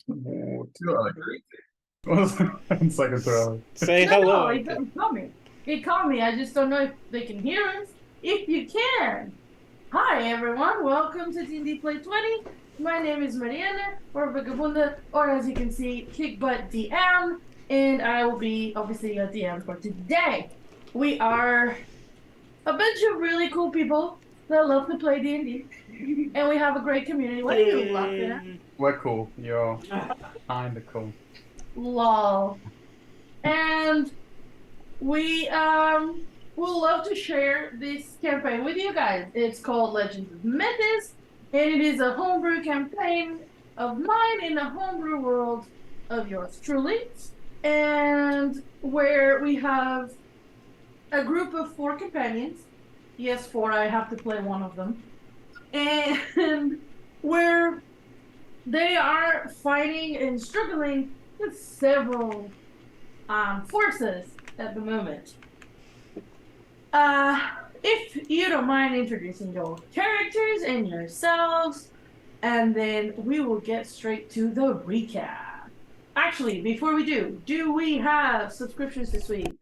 Ooh, too early. One second too early. Say No, hello. he called me. He called me. I just don't know if they can hear us. If you can. Hi, everyone. Welcome to D&D Play 20. My name is Mariana, or Vagabunda, or as you can see, Kick Butt DM, and I will be obviously your DM for today. We are a bunch of really cool people that love to play D&D, and we have a great community. What are you laughing at? We're cool. You're kinda cool. Lol. And we will love to share this campaign with you guys. It's called Legends of Methis, and it is a homebrew campaign of mine in the homebrew world of yours truly, and where we have a group of 4 companions. Yes, 4. I have to play one of them, and where they are fighting and struggling with several forces at the moment. If you don't mind introducing your characters and yourselves, and then we will get straight to the recap. Actually, before we do we have subscriptions this week?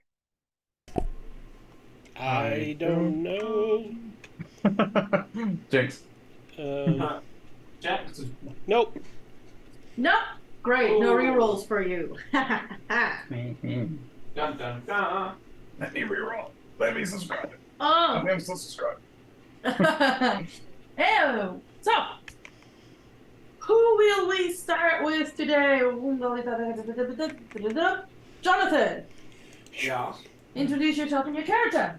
I don't know. Jinx. Jackson. Nope. Nope. Great, no Ooh. rerolls for you. Dun dun dun. Let me reroll. Let me subscribe. Oh. I'm still subscribed. Oh, so who will we start with today? Jonathan, Yeah. introduce yourself and your character.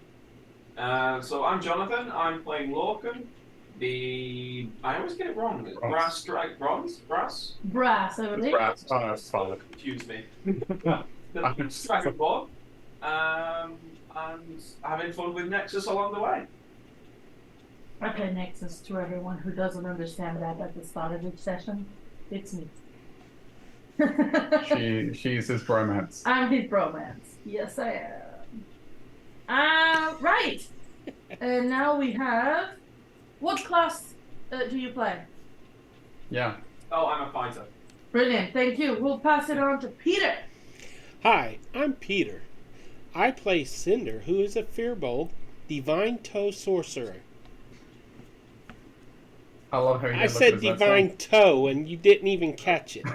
So I'm Jonathan. I'm playing Lorcan. I always get it wrong. Brass strike bronze? Brass? Brass, I believe. Brass. Oh, that's fine. Confuse me. The Dragonborn. And having fun with Nexus along the way. I play Nexus to everyone who doesn't understand that at the start of each session. It's me. She's his bromance. I'm his bromance. Yes, I am. Right. And now we have. What class do you play? Yeah. Oh, I'm a fighter. Brilliant. Thank you. We'll pass it on to Peter. Hi, I'm Peter. I play Cinder, who is a Fearbold Divine Toe Sorcerer. I love how you I said Divine Toe, and you didn't even catch it.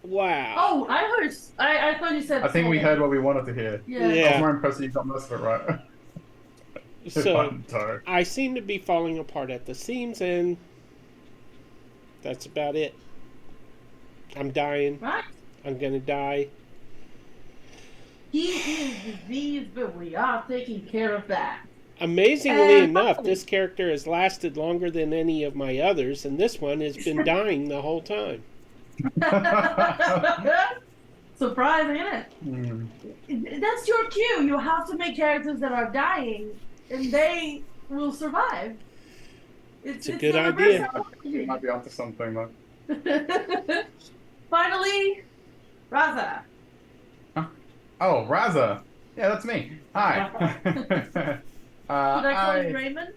Wow. Oh, I heard. I thought you said. I think we heard what we wanted to hear. Yeah. I was more impressed that you got most of it right. So, Toe. I seem to be falling apart at the seams, and that's about it. I'm dying. Right. I'm gonna die. He is diseased, but we are taking care of that. Amazingly enough, this character has lasted longer than any of my others, and this one has been dying the whole time. Surprising, isn't it? That's your cue. You have to make characters that are dying, and they will survive. It's a good idea. You might be onto something, though. Finally, Raza. Huh? Oh, Raza. Yeah, that's me. Hi. Should I call you Raymond?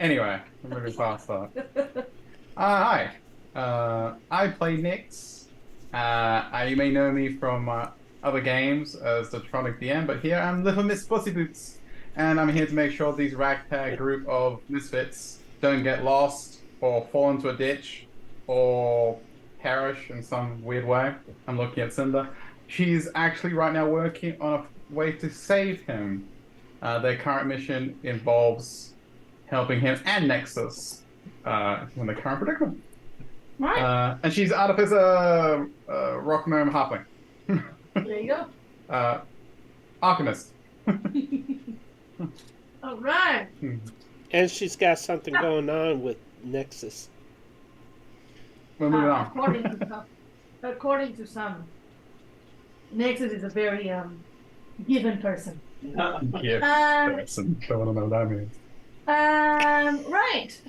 Anyway, we're moving past that. Hi. I play Nyx. You may know me from other games as the Tronic DM, but here I'm Little Miss Pussy Boots, and I'm here to make sure these ragtag group of misfits don't get lost or fall into a ditch or perish in some weird way. I'm looking at Cinder. She's actually right now working on a way to save him. Their current mission involves helping him and Nexus in the current predicament. Right. And she's out of his rock gnome halfling. There you go. Alchemist. All right. And she's got something going on with Nexus. We're moving on. According to some, Nexus is a very given person. Yeah, person. Don't want to know what that means. Right.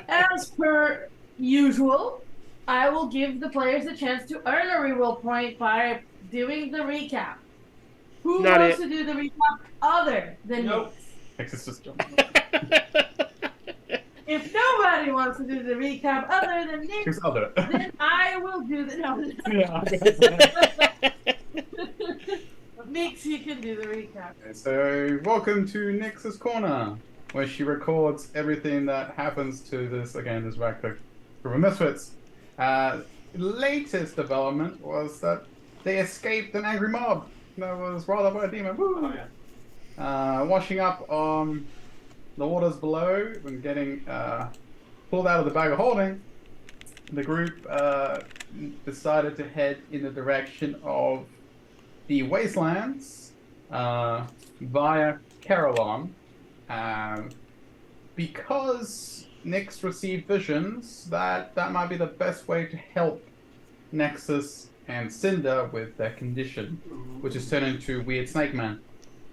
As per usual, I will give the players a chance to earn a reroll point by doing the recap. Who wants to do the recap other than me? Nexus just jumped. If nobody nobody wants to do the recap other than Nick, Who's other? then I will do the no. Nix, you can do the recap. So, welcome to Nix's Corner, where she records everything that happens to this, again, this ragtag group of misfits. Latest development was that they escaped an angry mob that was brought up by a demon. Woo! Oh yeah. Washing up on the waters below and getting pulled out of the bag of holding, the group decided to head in the direction of the wastelands via Carolon, because Nyx received visions that might be the best way to help Nexus and Cinder with their condition, which is turned into Weird Snake Man.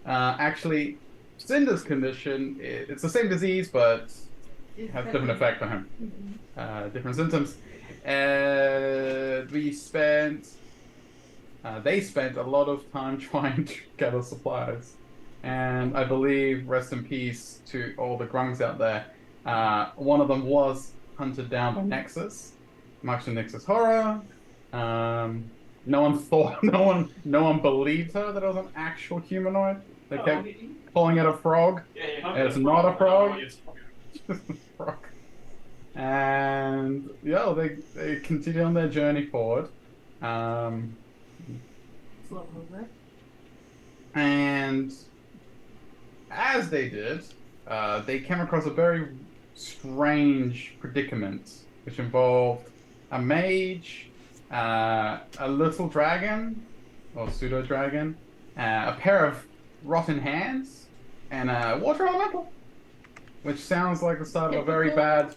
Actually, Cinder's condition, it's the same disease, but it has a different effect on him. Different symptoms. They spent a lot of time trying to gather supplies. And I believe, rest in peace to all the grungs out there, one of them was hunted down by Nexus, much to Nexus' horror. No one thought, no one believed her that it was an actual humanoid. They kept calling it a frog. Yeah, It's not a frog. It's just a frog. And yeah, they continued on their journey forward. And as they did, they came across a very strange predicament, which involved a mage, a little dragon, or pseudo dragon, a pair of rotten hands, and a water elemental, which sounds like the start of a very bad.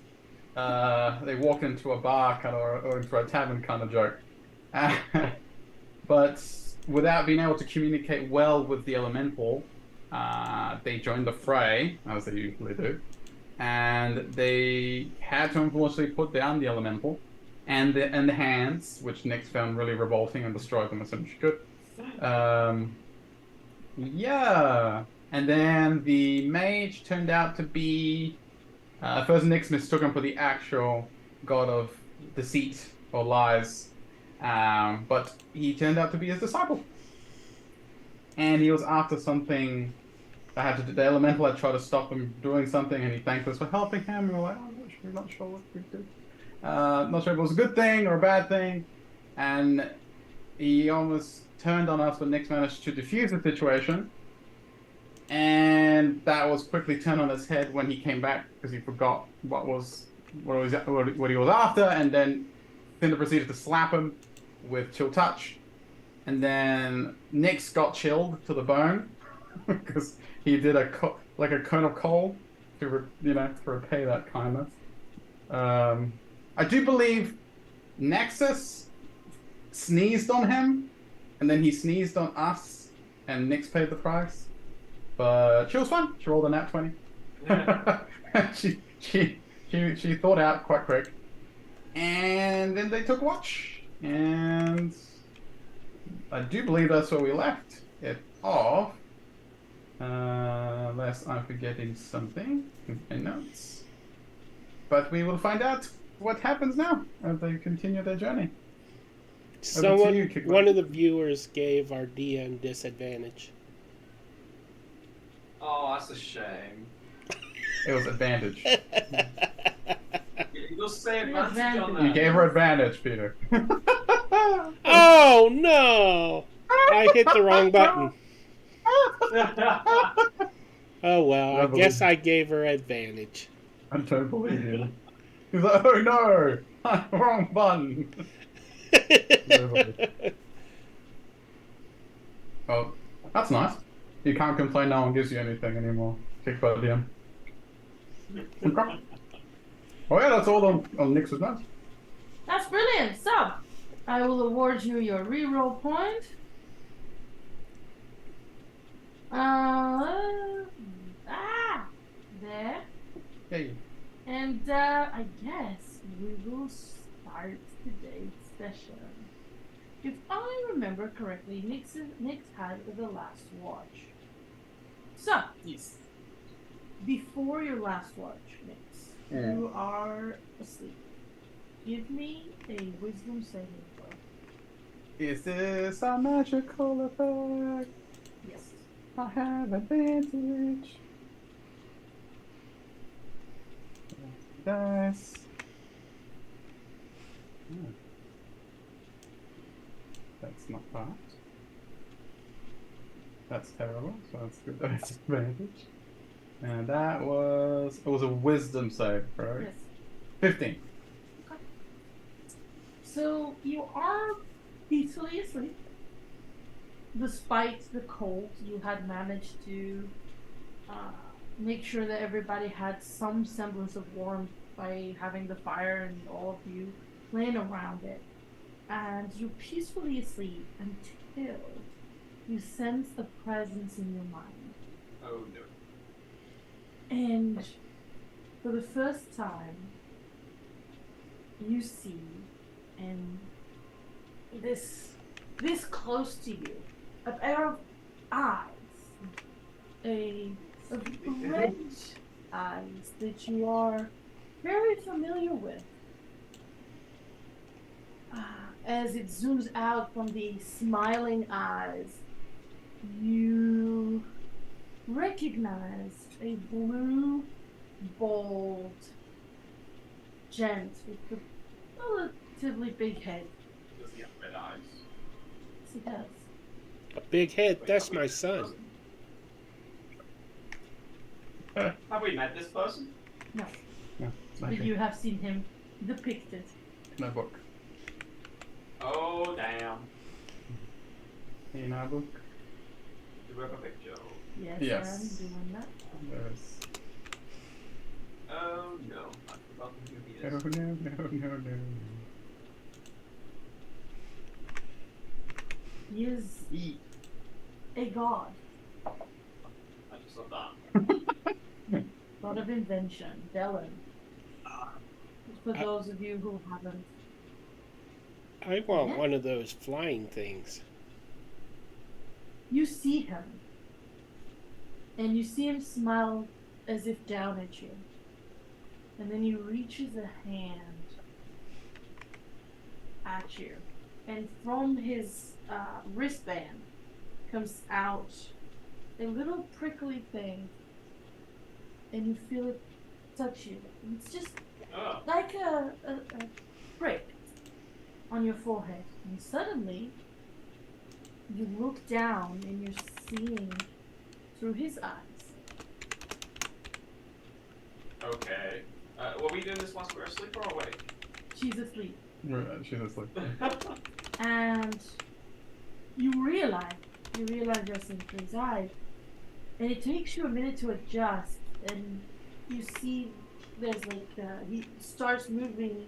They walk into a bar kind of, or into a tavern kind of joke, but without being able to communicate well with the elemental, they joined the fray, as they usually do, and they had to unfortunately put down the elemental and the hands, which Nyx found really revolting and destroyed them as soon as she could. Yeah, and then the mage turned out to be first Nyx mistook him for the actual god of deceit or lies, but he turned out to be his disciple. And he was after something that had to do. The elemental had tried to stop him doing something, and he thanked us for helping him. And we were like, oh, I'm not sure what we did. Not sure if it was a good thing or a bad thing. And he almost turned on us, but Nyx managed to defuse the situation. And that was quickly turned on his head when he came back because he forgot what he was after, and then Cinder proceeded to slap him with Chill Touch, and then Nyx got chilled to the bone because he did a cone of coal to repay that kindness. I do believe Nexus sneezed on him, and then he sneezed on us, and Nyx paid the price. But she was fun. She rolled a nat 20. Yeah. she thought out quite quick. And then they took watch. And I do believe that's where we left it off. Unless I'm forgetting something in my notes. But we will find out what happens now as they continue their journey. One of the viewers gave our DM disadvantage. Oh, that's a shame. It was advantage. You'll say advantage on that. You gave her advantage, Peter. Oh no! I hit the wrong button. Oh well, I guess I gave her advantage. I don't believe you. He's like, oh no! Wrong button! Oh, that's nice. You can't complain, no one gives you anything anymore. Kick by the DM. Okay. Oh yeah, that's all on Nyx's notes. That's brilliant. So, I will award you your reroll point. There. Yay. And I guess we will start today's session. If I remember correctly, Nyx had the last watch. So, Yes. before your last watch, Nyx, You are asleep. Give me a wisdom saving throw. Is this a magical effect? Yes. I have advantage. Dice. Hmm, that's not bad. That's terrible, so that's good. That's advantage. And it was a wisdom save, right? Yes. 15. So you are peacefully asleep. Despite the cold, you had managed to uh, make sure that everybody had some semblance of warmth by having the fire and all of you laying around it. And you're peacefully asleep until you sense a presence in your mind. Oh no. And for the first time, you see, and this close to you, a pair of eyes, a of red eyes that you are very familiar with. As it zooms out from the smiling eyes, you recognize a blue, bold gent with a relatively big head. Does he have red eyes? Yes, he does. A big head. Wait, That's have we my met this son. person? Have we met this person? No, No, it's my but thing. you have seen him depicted. No book. Oh damn. In our book, Do we have a picture? Yes, Yes. I am doing that. there's. Oh no. I've forgotten who he No, is. no, no, no, no. He is E. a god. I just love that. God of invention, Dylan. For those of you who haven't. I want one of those flying things. You see him. And you see him smile as if down at you. And then he reaches a hand at you. And from his wristband comes out a little prickly thing. And you feel it touch you. And it's just Oh. like a prick on your forehead. And suddenly, you look down and you're seeing through his eyes. Okay. Were we doing this whilst we were asleep or awake? She's asleep. She's asleep. And you realize you're seeing through his eyes. And it takes you a minute to adjust. And you see there's like, he starts moving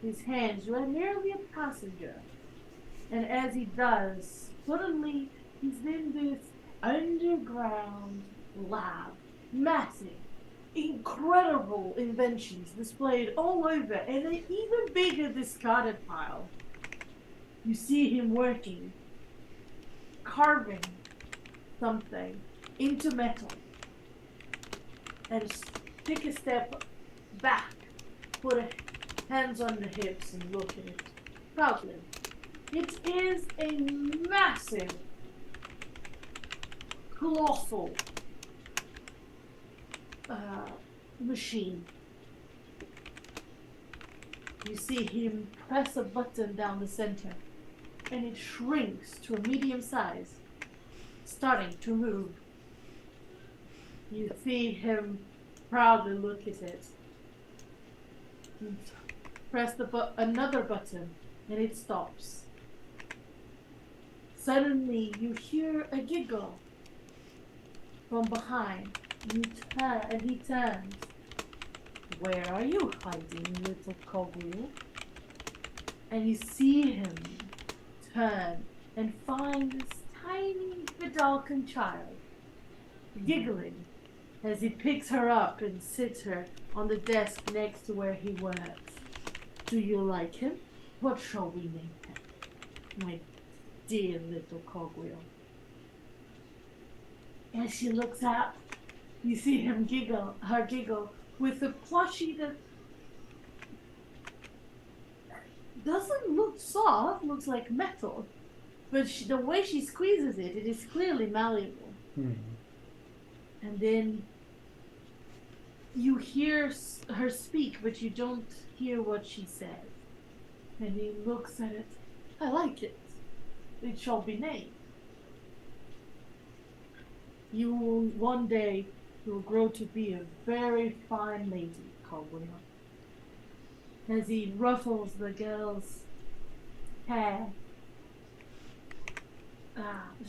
his hands. You are merely a passenger. And as he does, suddenly he's in this underground lab. Massive, incredible inventions displayed all over, and an even bigger discarded pile. You see him working, carving something into metal. And take a step back, put hands on the hips and look at it proudly. It is a massive, colossal machine. You see him press a button down the center, and it shrinks to a medium size, starting to move. You see him proudly look at it. And press another button, and it stops. Suddenly, you hear a giggle from behind. You turn, and he turns. Where are you hiding, little cogwheel? And you see him turn and find this tiny Vidalcan child, giggling as he picks her up and sits her on the desk next to where he works. Do you like him? What shall we name him? My dear little cogwheel. As she looks up, you see him giggle, her giggle. with a plushie that doesn't look soft, looks like metal. But the way she squeezes it, it is clearly malleable. And then you hear her speak, but you don't hear what she says. And he looks at it. I like it. It shall be named. You will one day you will grow to be a very fine lady, called William. As he ruffles the girl's hair.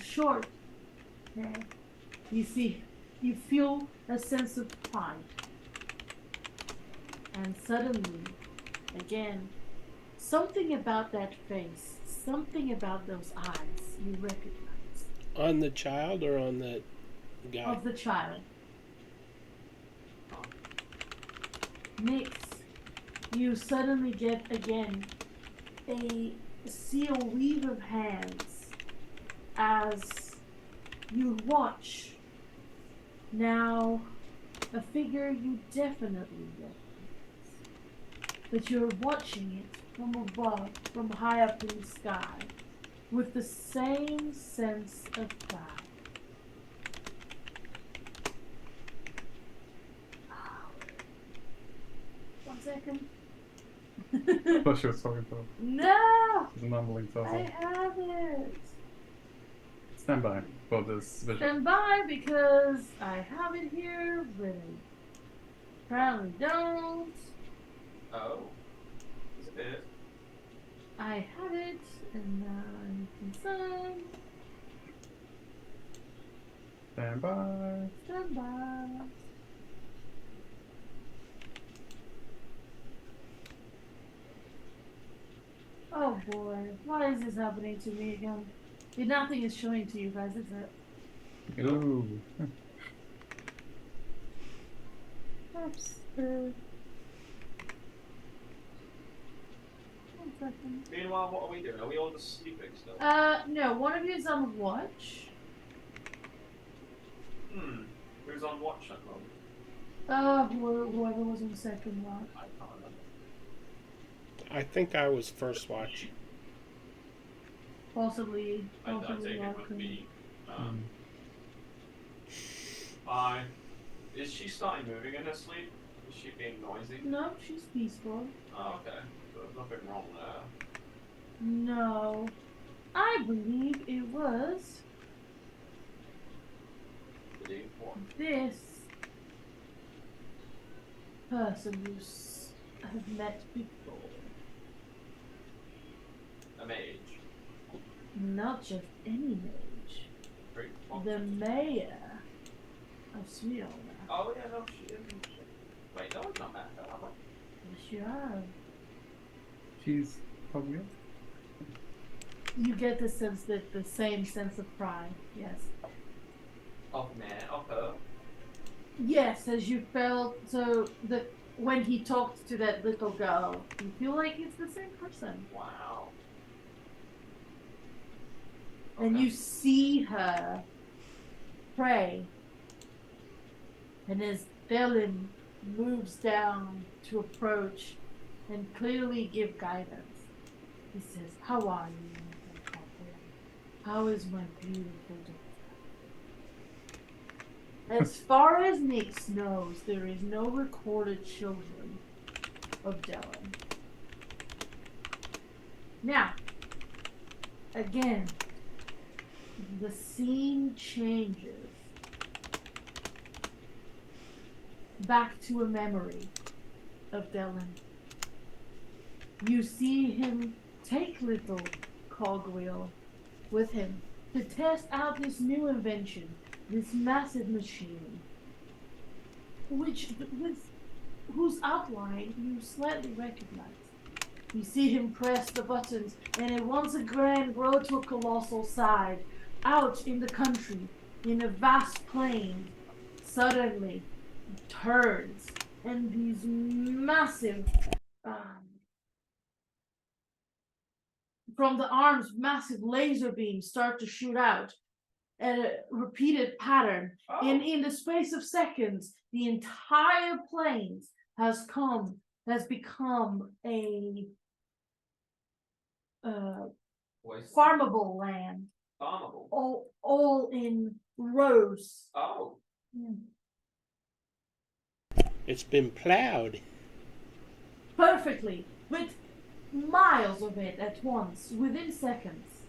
Short hair. You feel a sense of pride. And suddenly, again, something about that face, something about those eyes you recognize. On the child or on the guy? Of the child. Nix, you suddenly get again see a weave of hands as you watch now a figure you definitely recognize. But you're watching it from above, from high up in the sky, with the same sense of pride. 1 second. I thought she was talking to No! She's mumbling to I herself. have it. Stand by for this visual. Stand by because I have it here, but I apparently don't. Oh. Is it? I have it, and you can sign. Stand by. Stand by. Oh boy, why is this happening to me again? Nothing is showing to you guys, is it? Ooh. Oops. 1 second. Meanwhile, what are we doing? Are we all just sleeping still? No, one of you is on watch. Who's on watch at the moment? Whoever was on second watch. I can't remember. I think I was first watch. Possibly I think it would Locke. be. Hi. Is she starting moving in her sleep? Is she being noisy? No, she's peaceful. Oh, okay. So there's nothing wrong there. No. I believe it was Believe what? this person you have met before. A mage. Not just any mage. Great. The mayor of Swiona. Oh, yeah, no, she isn't. Wait, no, it's not that. Yes, you are. She's probably. You get the sense that the same sense of pride, yes. Of man, of her. Yes, as you felt so that when he talked to that little girl, you feel like it's the same person. Wow. And Okay. you see her pray. And as Dylan moves down to approach and clearly give guidance, he says, "How are you, Mr. Copper? How is my beautiful daughter?" As far as Nix knows, there is no recorded children of Dylan. Now, again, the scene changes back to a memory of Dylan. You see him take little Cogwheel with him to test out this new invention, this massive machine, whose outline you slightly recognize. You see him press the buttons, and it once again grow to a colossal size. Out in the country, in a vast plain, suddenly turns, and these massive, from the arms, massive laser beams start to shoot out at a repeated pattern. Oh. In the space of seconds, The entire plains has become a farmable land, Farmable. all in rows. Oh. It's been plowed. Perfectly, with miles of it at once, within seconds.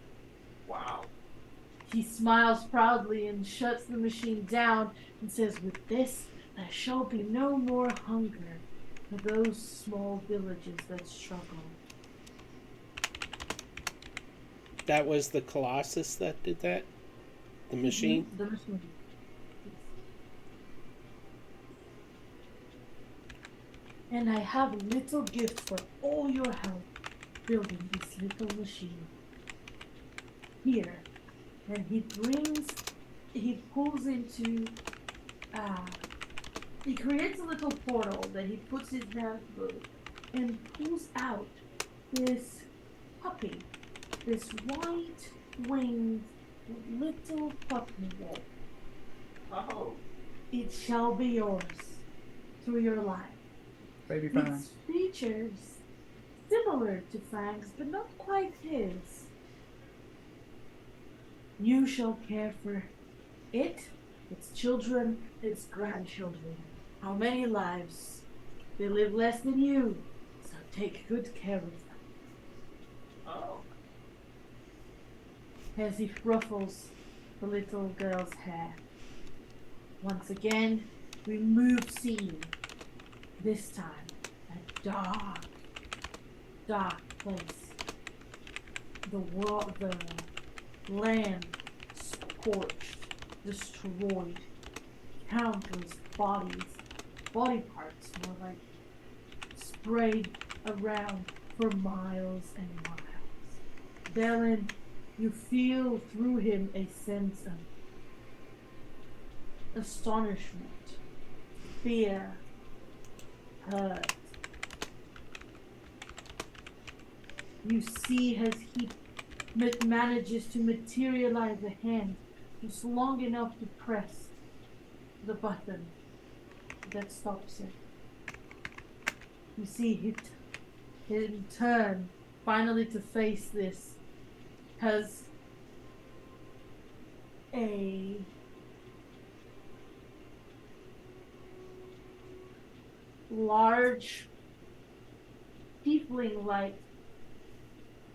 Wow. He smiles proudly and shuts the machine down and says, "With this, there shall be no more hunger for those small villages that struggle." That was the Colossus that did that? The machine? The machine. And I have a little gift for all your help building this little machine. Here. And he pulls into, he creates a little portal that he puts his hand through and pulls out this puppy, this white-winged little puppy wolf. Oh. It shall be yours through your life. Baby Fang. Its features similar to Fang's, but not quite his. You shall care for it, its children, its grandchildren. How many lives? They live less than you, so take good care of them. Oh. As he ruffles the little girl's hair. Once again, we move scene. This time, a dark, dark place. The land scorched, destroyed, countless body parts more like sprayed around for miles and miles. Dylan, you feel through him a sense of astonishment, fear, hurt. You see as he manages to materialize a hand just long enough to press the button that stops it. You see him turn finally to face this has a large tiefling-like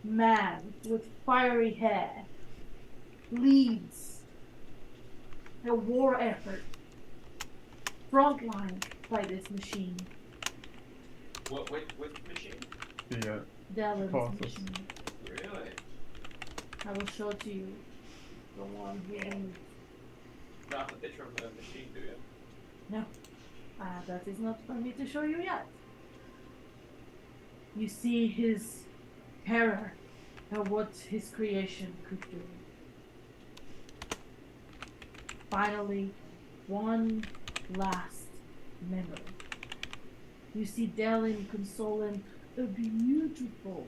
man with fiery hair leads a war effort frontline by this machine. Which machine? The Delvin's Colossus. machine. Really? I will show to you the one here. Don't have a picture of the machine, do you? No, that is not for me to show you yet. You see his terror at what his creation could do. Finally, one last memory. You see Delin consoling a beautiful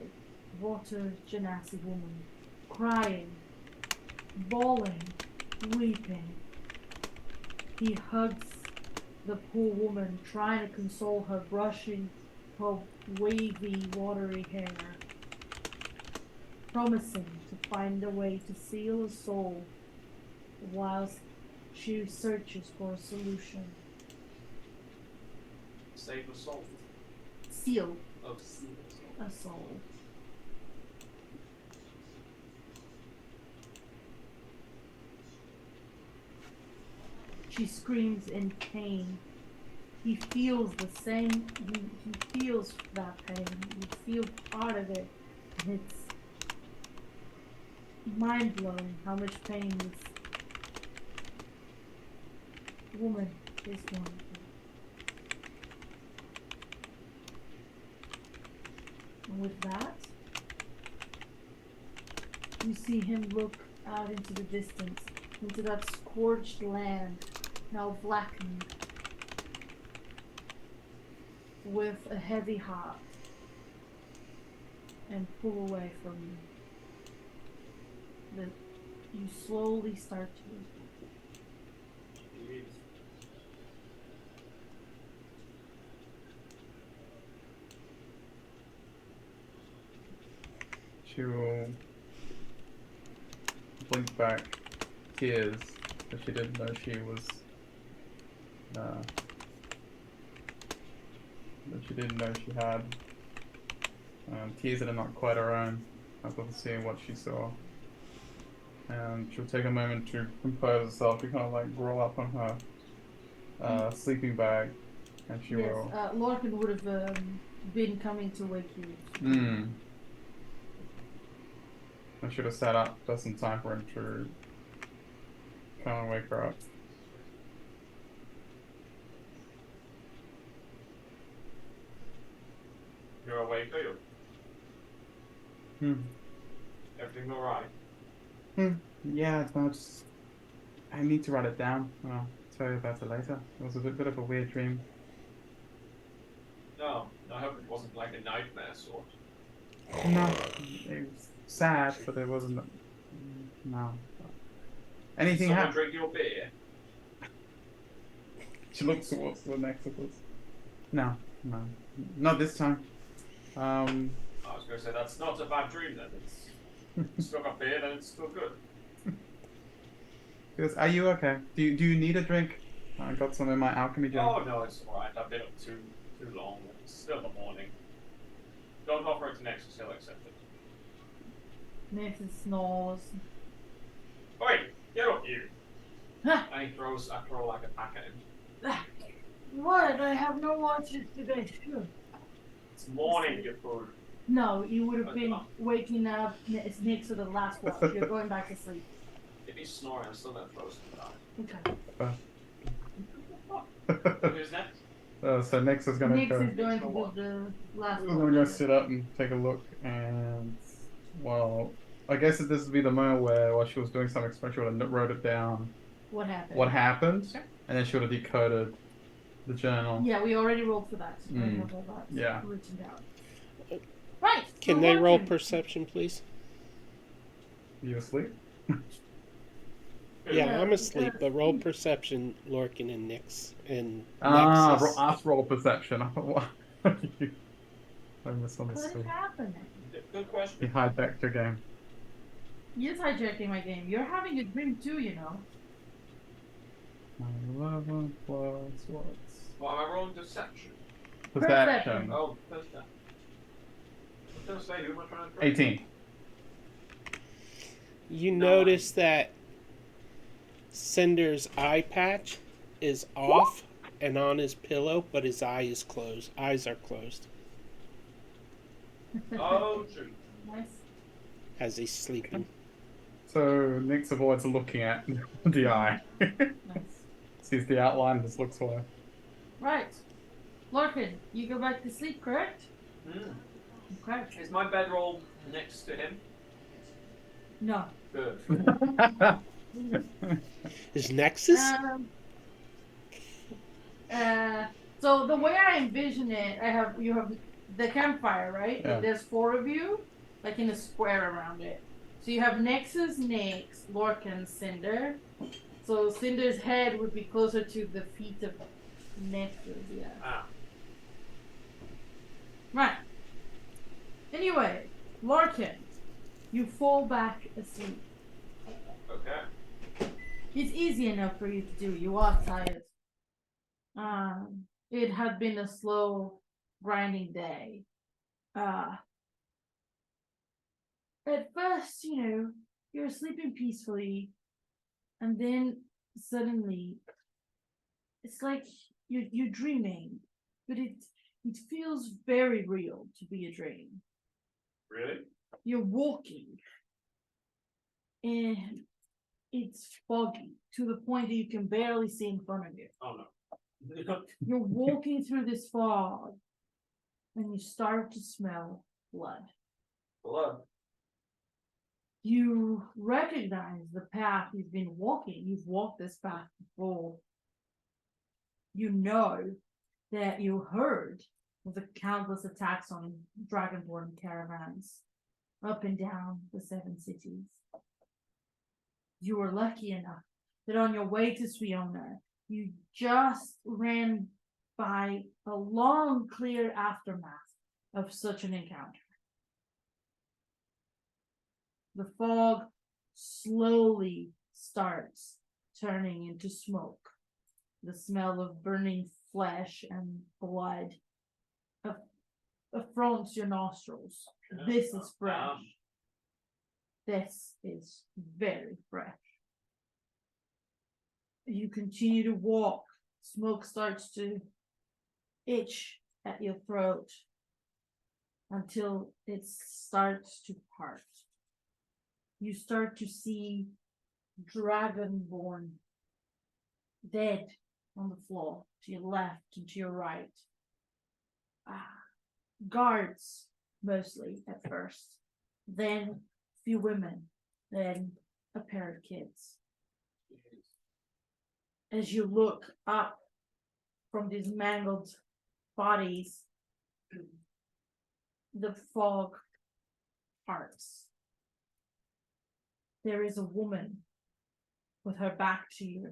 water genasi woman, crying, bawling, weeping. He hugs the poor woman, trying to console her, brushing her wavy, watery hair, promising to find a way to seal a soul whilst she searches for a solution. Save a soul. Seal Oh, save a soul. a soul. She screams in pain. He feels the same. He feels that pain. You feel part of it. And it's mind blowing how much pain this woman is going through. And with that, you see him look out into the distance, into that scorched land, now blackened, with a heavy heart, and pull away from you. That you slowly start to she will blink back tears that she didn't know she was that she didn't know she had. Tears that are not quite her own after seeing what she saw. And she'll take a moment to compose herself to kind of like roll up on her sleeping bag, and she Yes, will. Lorcan would have been coming to wake you. I should have sat up just in time for him to kind of wake her up. You're awake, are you? Everything alright? Yeah, no, just I need to write it down. I'll tell you about it later. It was a bit of a weird dream. No, I hope it wasn't like a nightmare sort. No, it was sad, but it wasn't. No. Anything Someone happened? drink your beer? She looks towards the Mexicans. No, no, not this time. I was going to say that's not a bad dream then. It's still got beer, then it's still good. Because, are you okay? Do you need a drink? I got some in my alchemy jar. Oh no, it's alright. I've been up too long. It's still the morning. Don't offer it to Nexus, he'll accept it. Methis snores. Oi, get up you! Huh. And I throw like a pack at him. What? I have no watches today. Sure. It's morning, you fool. No, you would have been waking up next to the last watch. You're going back to sleep. If he's snoring, I'm still gonna throw some down. Okay. Who's next? So Nyx is gonna Nyx go. is going to do the last I'm one. gonna go sit up and take a look, and well, I guess this would be the moment where while she was doing something special, she would have wrote it down. What happened? What happened, and then she would have decoded the journal. Yeah, we already rolled for that. I have all that Yeah. written down. Right. Can they roll perception, please? You asleep? Yeah, I'm asleep, but roll perception, Lorcan and Nyx and Ah, Nexus. ask roll perception. I What misunderstood. is happening? Good You question. hijacked your game. You're hijacking my game. You're having a dream too, you know. 11 plus what's What am I rolling? Deception. perception? Oh, perception. I was gonna say, who am I trying to throw? 18. You notice that Cinder's eye patch is off and on his pillow, but his eyes are closed Oh, true. Nice. as he's sleeping. So Nyx avoids looking at the eye. Nice. Sees the outline, just looks away. Right. Lorcan, you go back to sleep, correct? Okay. Is my bedroll next to him? No. Good. Is Nexus? So the way I envision it, you have the campfire, right? Yeah. And there's 4 of you, like in a square around it. So you have Nexus, Nyx, Lorcan, Cinder. So Cinder's head would be closer to the feet of Nexus, yeah. Ah. Right. Anyway, Lorcan, you fall back asleep. Okay. It's easy enough for you to do. You are tired. It had been a slow, grinding day. At first, you're sleeping peacefully, and then suddenly, it's like you're dreaming, but it feels very real to be a dream. Really? You're walking, and it's foggy to the point that you can barely see in front of you. Oh no. You're walking through this fog, and you start to smell blood. Blood. You recognize the path you've been walking. You've walked this path before. You know that you heard of the countless attacks on dragonborn caravans up and down the 7 cities. You were lucky enough that on your way to Swiona, you just ran by a long, clear aftermath of such an encounter. The fog slowly starts turning into smoke. The smell of burning flesh and blood affronts your nostrils. This is fresh. This is very fresh. You continue to walk. Smoke starts to itch at your throat until it starts to part. You start to see dragonborn dead on the floor to your left and to your right. Guards, mostly at first, then a few women, then a pair of kids. As you look up from these mangled bodies, the fog parts. There is a woman with her back to you,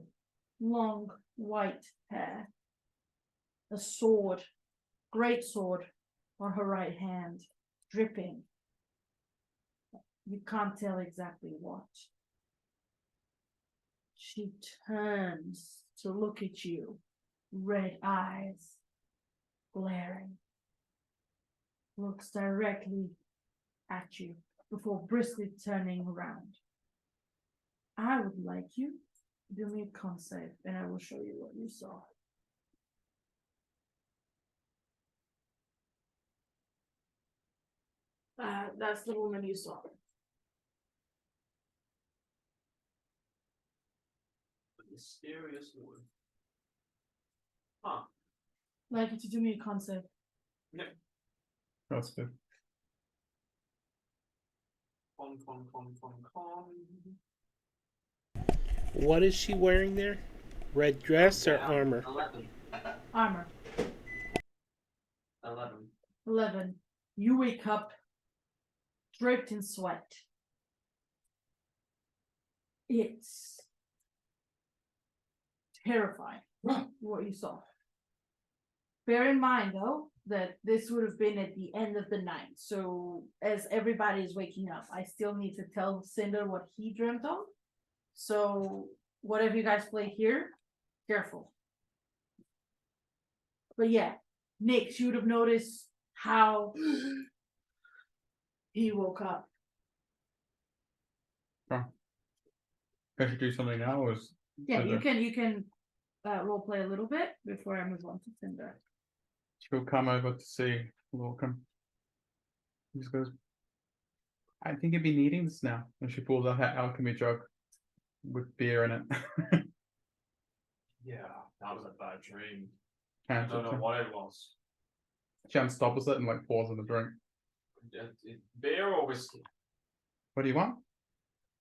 long white hair, a sword, great sword on her right hand, dripping. You can't tell exactly what. She turns to look at you, red eyes glaring, looks directly at you before briskly turning around. I would like you to do me a con save, and I will show you what you saw. That's the woman you saw. Mysterious woman. Huh. I'd like you to do me a con save. Yep. That's good. Con. What is she wearing there? Red dress or armor? 11. Armor. 11. You wake up draped in sweat. It's terrifying what you saw. Bear in mind, though, that this would have been at the end of the night. So as everybody is waking up, I still need to tell Cinder what he dreamt of. So whatever you guys play here, careful. But yeah, Nick, you would have noticed how he woke up. I should do something now, or is Yeah, you Cinder? can role play a little bit before I move on to Cinder. She'll come over to see Lorcan. He just goes, I think you'd be needing this now. And she pulls out her alchemy jug with beer in it. Yeah, that was a bad dream. And I don't know what it was. she unstops it and like pours in the drink. Beer or whiskey? What do you want?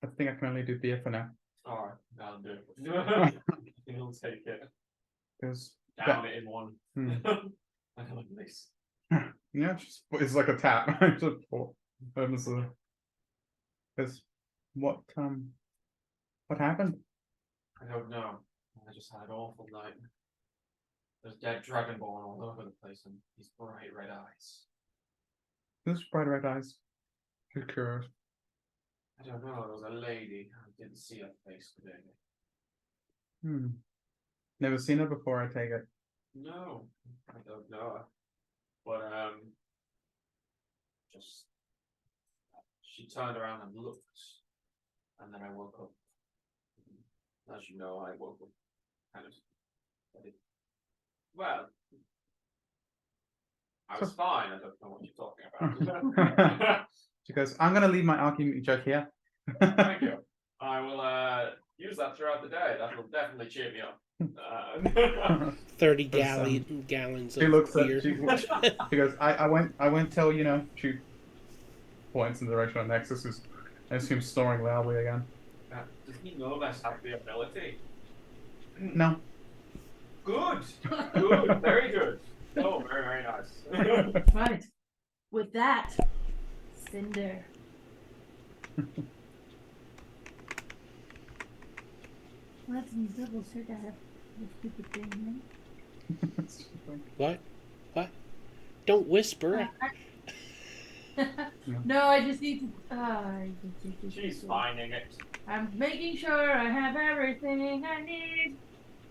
I think I can only do beer for now. Alright, that'll do it. He'll take it. Because Down it in one. Hmm. I don't like this. yeah, it's like a tap. Just pour. Because what happened? I don't know. I just had an awful night. There's dead dragonborn all over the place and these bright red eyes. Those bright red eyes. Who cares? I don't know, there was a lady. I didn't see her face today. Never seen her before, I take it. No, I don't know her. But just she turned around and looked, and then I woke up. As you know, I woke up kind of. Well, I was fine. I don't know what you're talking about. She goes, I'm gonna leave my alchemy jug here. Thank you. I will use that throughout the day. That will definitely cheer me up. 30 That's, gallons She of looks beer. at she goes, I won't tell, she points in the direction of Nexus, who's I assume snoring loudly again. Does he know that's like the ability? No. Good. Good. Very good. Oh, very, very nice. Right. With that, Cinder. Let's double check I have the stupid thing What? Don't whisper. here. No, I just need to. She's finding it. I'm making sure I have everything I need,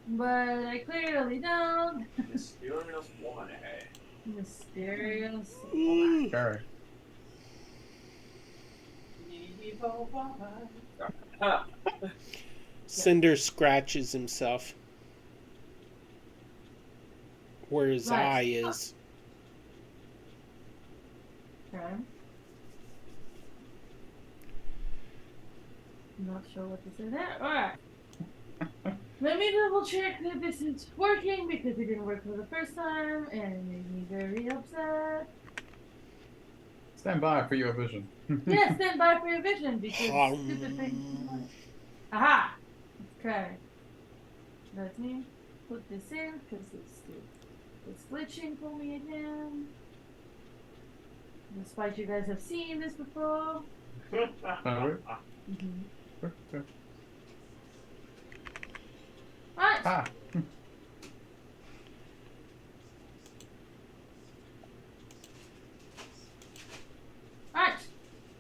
but I clearly don't. Mysterious woman, eh? Mysterious. Sure. Evil woman. Ah, Cinder scratches himself where his Right. eye is. Okay. I'm not sure what to say there. Alright. Let me double check that this is working because it didn't work for the first time and it made me very upset. Stand by for your vision. Yeah, stand by for your vision because stupid things. Aha! Okay. Let me put this in because it's glitching for me again. Despite you guys have seen this before. Mm-hmm. Right. Ah. Alright.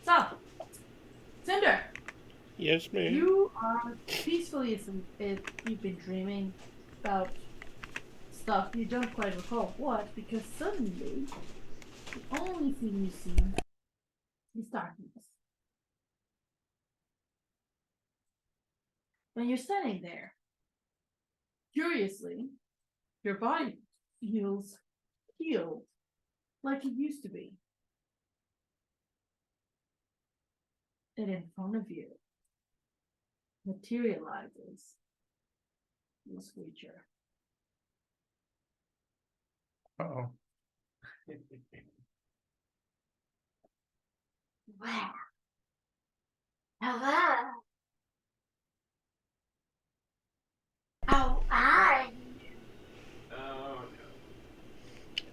So, Cinder, Yes, ma'am. you are peacefully asleep if you've been dreaming about stuff you don't quite recall what, because suddenly the only thing you see is darkness. When you're standing there, curiously, your body feels healed like it used to be. And in front of you materializes this creature. Uh-oh. Wow. Hello. How are you? Oh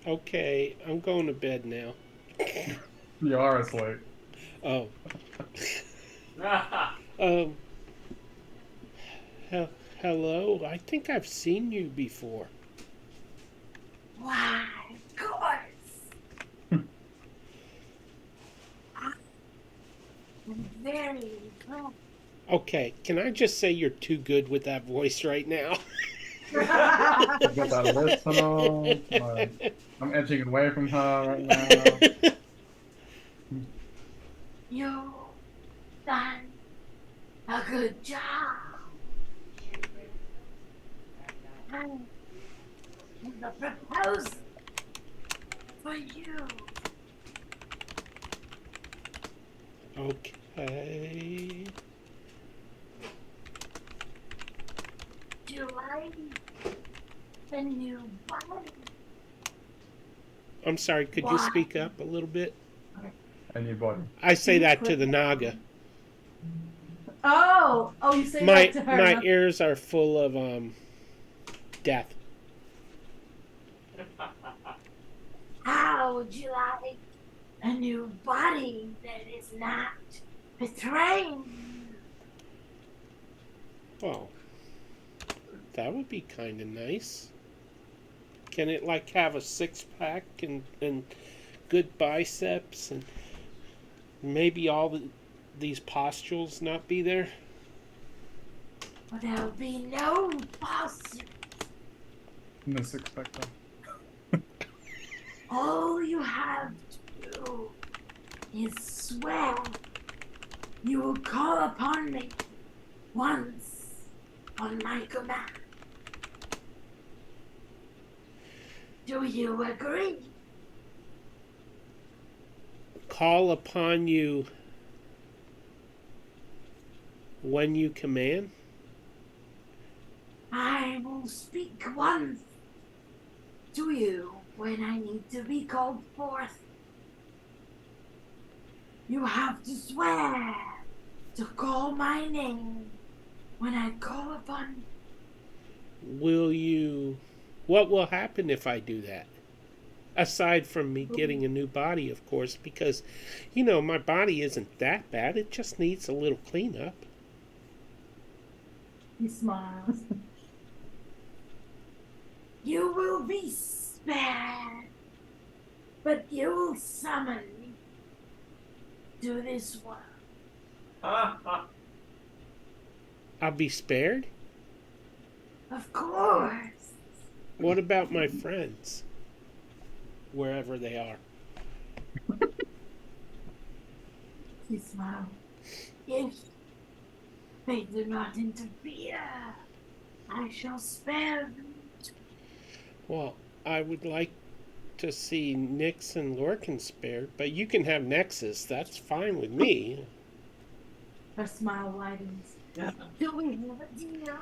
Okay, I'm going to bed now. You are asleep. Oh. no. Um. Hello. I think I've seen you before. Why, of course. I'm very impressed. Okay, can I just say you're too good with that voice right now? I've got that listen on. I'm edging away from her right now. You done a good job. And the proposal for you. Okay. Do you like the new body? I'm sorry, could you Why? speak up a little bit? And your body. I say You that to put- the Naga. Oh, you say My that to her. my huh? ears are full of death. How would you like a new body that is not betraying you? Oh, that would be kind of nice. Can it like have a six pack and good biceps and maybe these pustules not be there? Well, there'll be no posture. No six-pack. All you have to do is swear you will call upon me once on my command. Do you agree? Call upon you when you command? I will speak once to you when I need to be called forth. You have to swear to call my name when I call upon you. What will happen if I do that? Aside from me getting a new body, of course, because, my body isn't that bad. It just needs a little cleanup. He smiles. You will be spared, but you will summon do this one. I'll be spared? Of course. What about my friends? Wherever they are. He smiled. If they do not interfere, I shall spare them. Well, I would like to see Nyx and Lorcan spared, but you can have Nexus. That's fine with me. Her smile widens. Do we have a deal?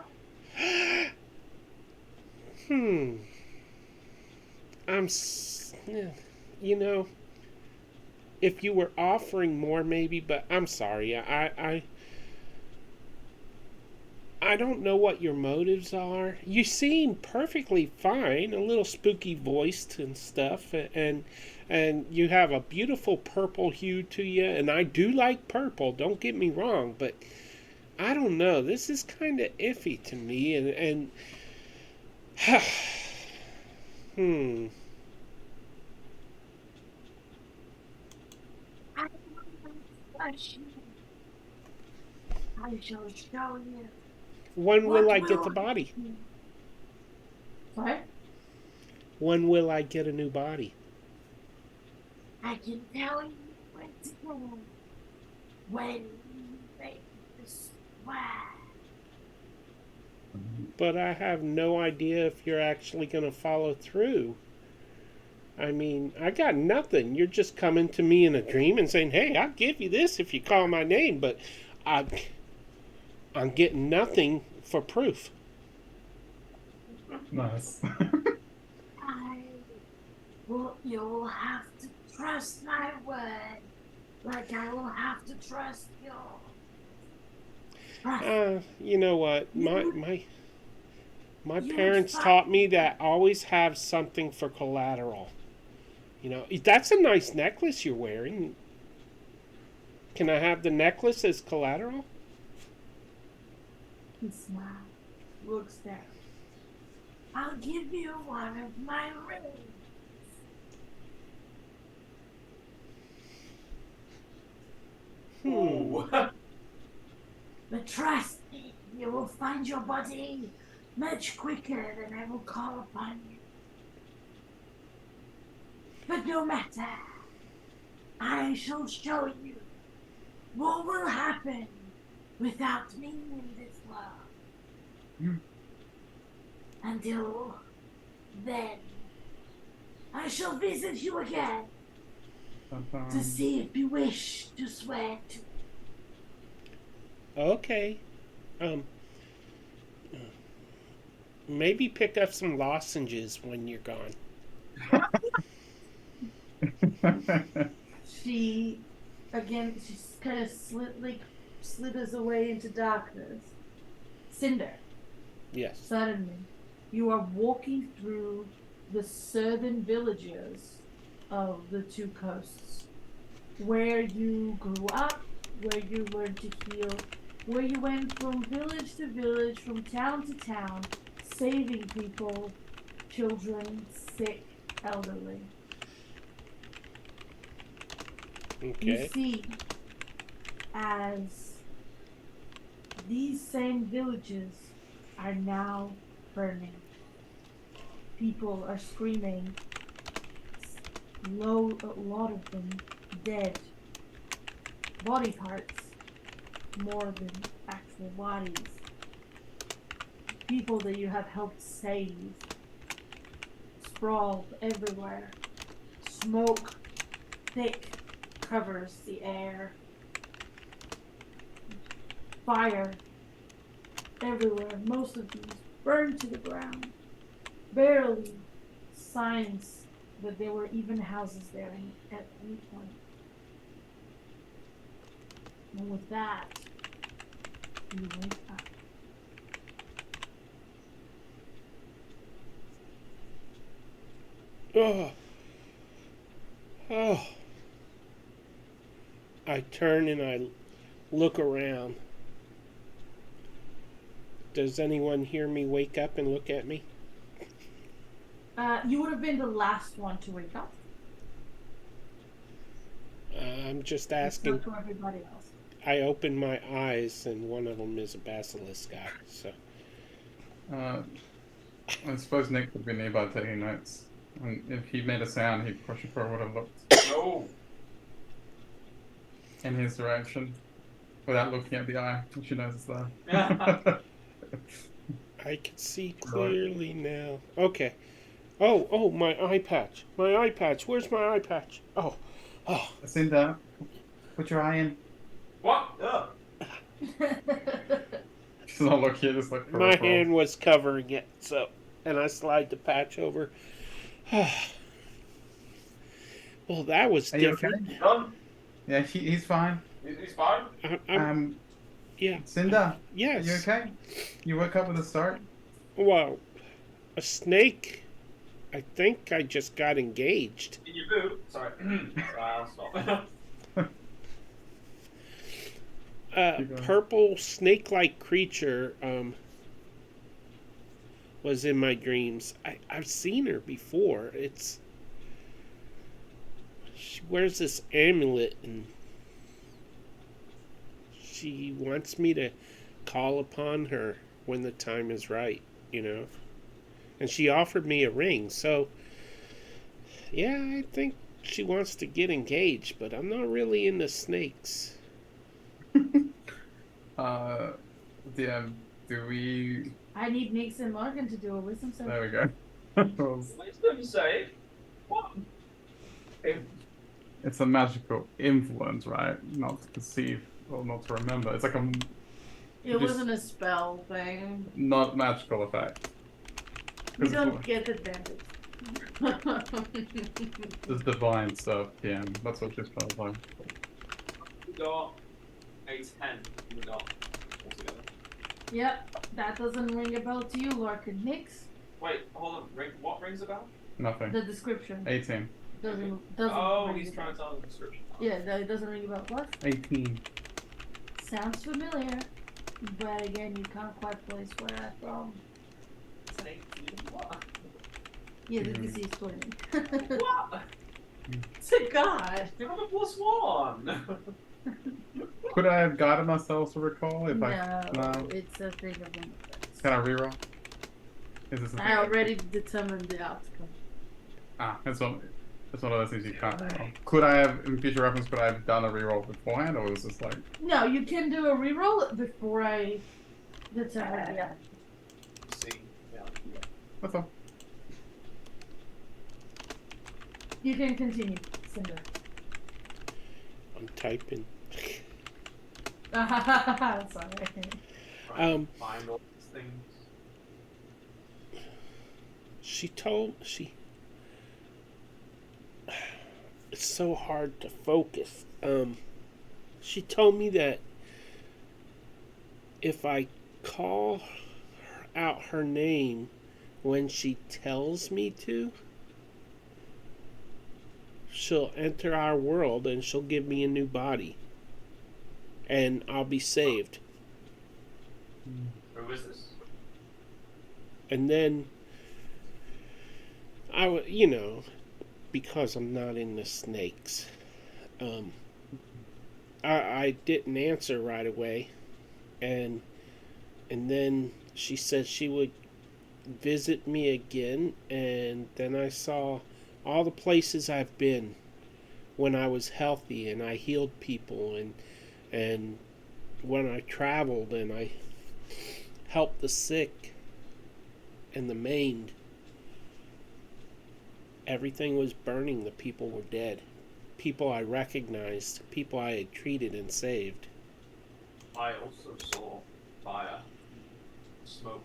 You know, if you were offering more, maybe, but I'm sorry. I don't know what your motives are. You seem perfectly fine, a little spooky voiced and stuff, and you have a beautiful purple hue to you, and I do like purple, don't get me wrong, but I don't know. This is kind of iffy to me, and hmm. I will flush you. I shall show you. When What will I get the will body? happen? Sorry? When will I get a new body? I can tell you when to go. When you make the sweat. But I have no idea if you're actually going to follow through. I mean, I got nothing. You're just coming to me in a dream and saying, "Hey, I'll give you this if you call my name," but I'm getting nothing for proof. Nice. You'll have to trust my word, like I will have to trust yours. You know what? My parents fine. taught me that always have something for collateral. You know, that's a nice necklace you're wearing. Can I have the necklace as collateral? He smiles, looks down. I'll give you one of my rings. But trust me, you will find your body much quicker than I will call upon you. But no matter, I shall show you what will happen without me in this world. Until then, I shall visit you again to see if you wish to swear to. Okay. Maybe pick up some lozenges when you're gone. She kind of slithers away into darkness. Cinder. Yes. Suddenly, you are walking through the southern villages of the two coasts, where you grew up, where you learned to heal, where you went from village to village, from town to town, saving people, children, sick, elderly. You Okay. see, as these same villages are now burning. People are screaming. A lot of them dead. Body parts more than actual bodies. People that you have helped save sprawled everywhere. Smoke thick covers the air. Fire everywhere. Most of these burned to the ground. Barely signs that there were even houses there at any point. And with that, you wake up. Oh. Oh. I turn and I look around. Does anyone hear me wake up and look at me? You would have been the last one to wake up. I'm just It's not asking. to everybody else. I opened my eyes, and one of them is a basilisk guy. So I suppose Nick would be nearby taking notes. And if he made a sound, he probably would have looked No. in his direction without looking at the eye, which he knows is there. I can see Right. clearly now. Okay. Oh, my eye patch. My eye patch. Where's my eye patch? Oh. Cinda, put your eye in. What? Ugh. She's not looking, just like My peripheral. hand was covering it, so. And I slide the patch over. Well, that was Are you different. okay? Done. Yeah, he's fine. He's fine. Yeah. Cinda, Yes. are you okay? You woke up with a start? Well, a snake. I think I just got engaged. In your boot. Sorry. I'll stop. Purple snake-like creature was in my dreams. I've seen her before. She wears this amulet, and she wants me to call upon her when the time is right, you know. And she offered me a ring, so yeah, I think she wants to get engaged, but I'm not really into snakes. DM, do we... I need Nix and Morgan to do a wisdom save. There we go. Wisdom save? What? It's a magical influence, right? Not to perceive or not to remember. It's like a It wasn't a spell thing. not magical effect. You don't get advantage. It's divine stuff, DM. That's what she's trying to find. We got a 10 in the dark altogether. Yep, that doesn't ring a bell to you, Larkin. Nix? Wait, hold on. What rings a bell? Nothing. The description 18. doesn't Oh, ring he's a trying bell. to tell the description. Yeah, it doesn't ring a bell. What? 18. Sounds familiar, but again, you can't quite place where I'm from. It's an 18. What? Yeah, the DC is 20. What? It's a god. You have a +1. Could I have guided myself to recall if No, no. it's a thing of influence. Can I reroll? Is this a I thing? already determined the outcome. It's one of those things you can't roll. Could I have, in future reference, could I have done a reroll beforehand, or was this like... No, you can do a reroll before I determine the outcome. See, yeah. That's all. You can continue, Cinder. I'm typing. Sorry. Trying to find all these things. It's so hard to focus. She told me that if I call out her name when she tells me to, she'll enter our world and she'll give me a new body. And I'll be saved. Who is this? And then because I'm not into snakes, I didn't answer right away, and then she said she would visit me again, and then I saw all the places I've been when I was healthy, and I healed people, and when I traveled and I helped the sick and the maimed. Everything was burning. The people were dead. People I recognized. People I had treated and saved. I also saw fire, smoke,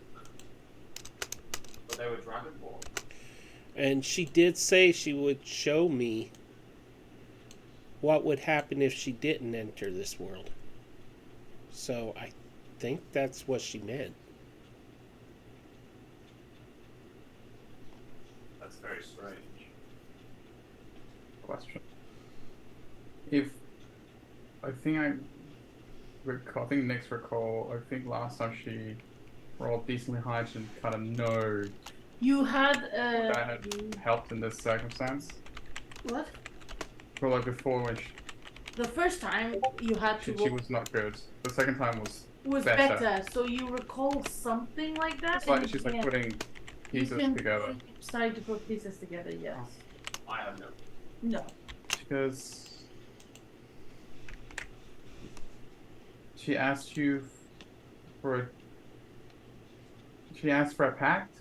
but they were dragonborn. And she did say she would show me what would happen if she didn't enter this world. So I think that's what she meant. That's very strange. Question. If I think Nick's recall, I think last time she rolled decently high to kind of know You had that had helped in this circumstance. what? Well, like before The first time you had to She look was not good. The second time was better. better. So you recall something like that? It's like and she's you like can- putting you pieces can together. start to put pieces together. Yes. Oh. I have no. No. Because she asked you for a, she asked for a pact.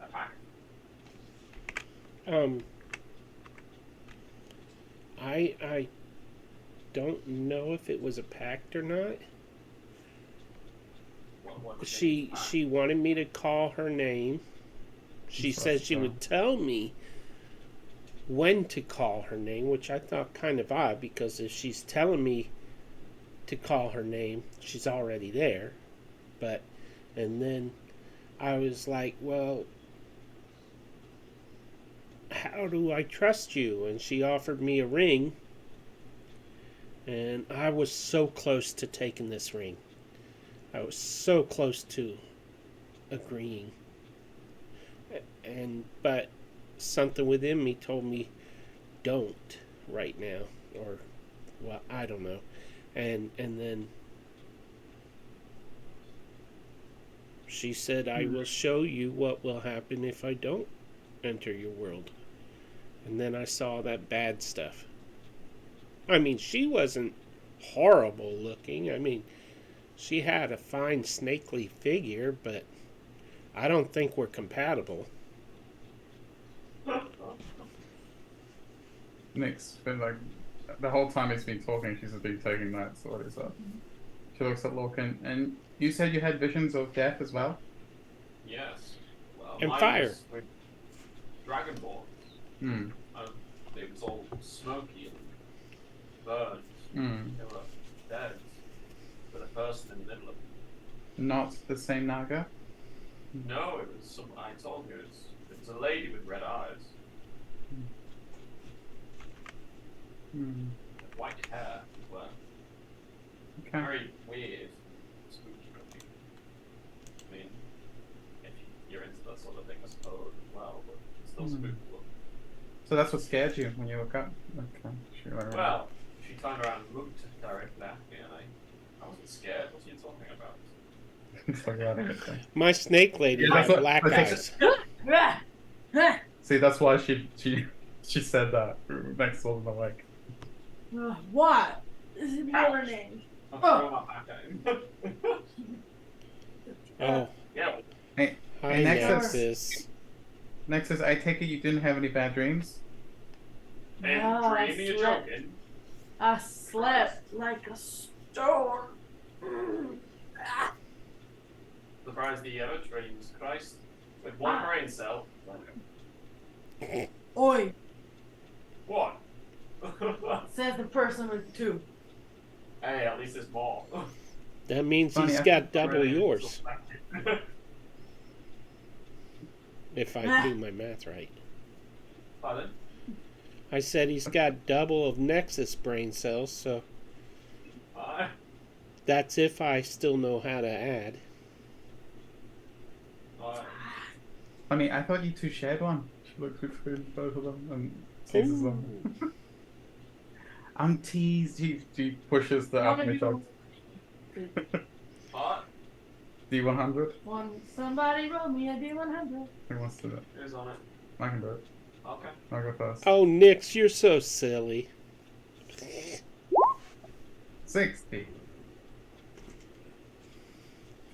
A pack. I don't know if it was a pact or not. What was She wanted me to call her name. She said she would tell me when to call her name, which I thought kind of odd because if she's telling me to call her name, she's already there. But and then I was like, well, how do I trust you? And she offered me a ring. And I was so close to taking this ring. I was so close to agreeing. But something within me told me don't right now, or well, I don't know. And then she said, I will show you what will happen if I don't enter your world. And then I saw that bad stuff. I mean, she wasn't horrible looking. I mean, she had a fine snakely figure, but I don't think we're compatible. Nick's been like the whole time he's been talking, she's just been taking notes. So what is that? She looks at Lorcan, and you said you had visions of death as well. Yes. Well, And mine fire. was with Dragonborn. Hmm. It was all smoky and burned. Hmm. They were dead. With a person in the middle of them. Not the same Naga. No, it was some. I told you, it was a lady with red eyes, Hmm. and white hair as well. Okay. Very weird, spooky looking. I mean, if you're into that sort of thing, I suppose as well, but it's still spooky looking. So that's what scared you when you woke up. Okay. Sure. I remember. Well, she turned around and looked directly at me, and I wasn't scared. What are you talking about? Forgot it. My snake lady Yeah, that's had what- black that's- eyes. See, that's why she said that. Next wasn't awake. What? This is morning. I'm Oh. throwing my back at him. Oh, Yeah. Hey, hi, and Nexus. next is I take it you didn't have any bad dreams. And No, I dreaming, you're slept. joking. I slept like a storm. Surprised he ever dreams. Christ. With one brain cell. Oi, What? says the person with two. Hey, at least it's more. That means Funny, he's I- got double yours, if I do my math right. Pardon? I said he's got double of Nexus brain cells, so that's if I still know how to add. Funny, I thought you two shared one. She looks between both of them and seizes them. Ooh. I'm teased. She pushes the alchemy jug. What? D100. Somebody roll me a D100. Who wants to do it? Who's on it? I can do it. Okay. I'll go first. Oh, Nix, you're so silly. 60.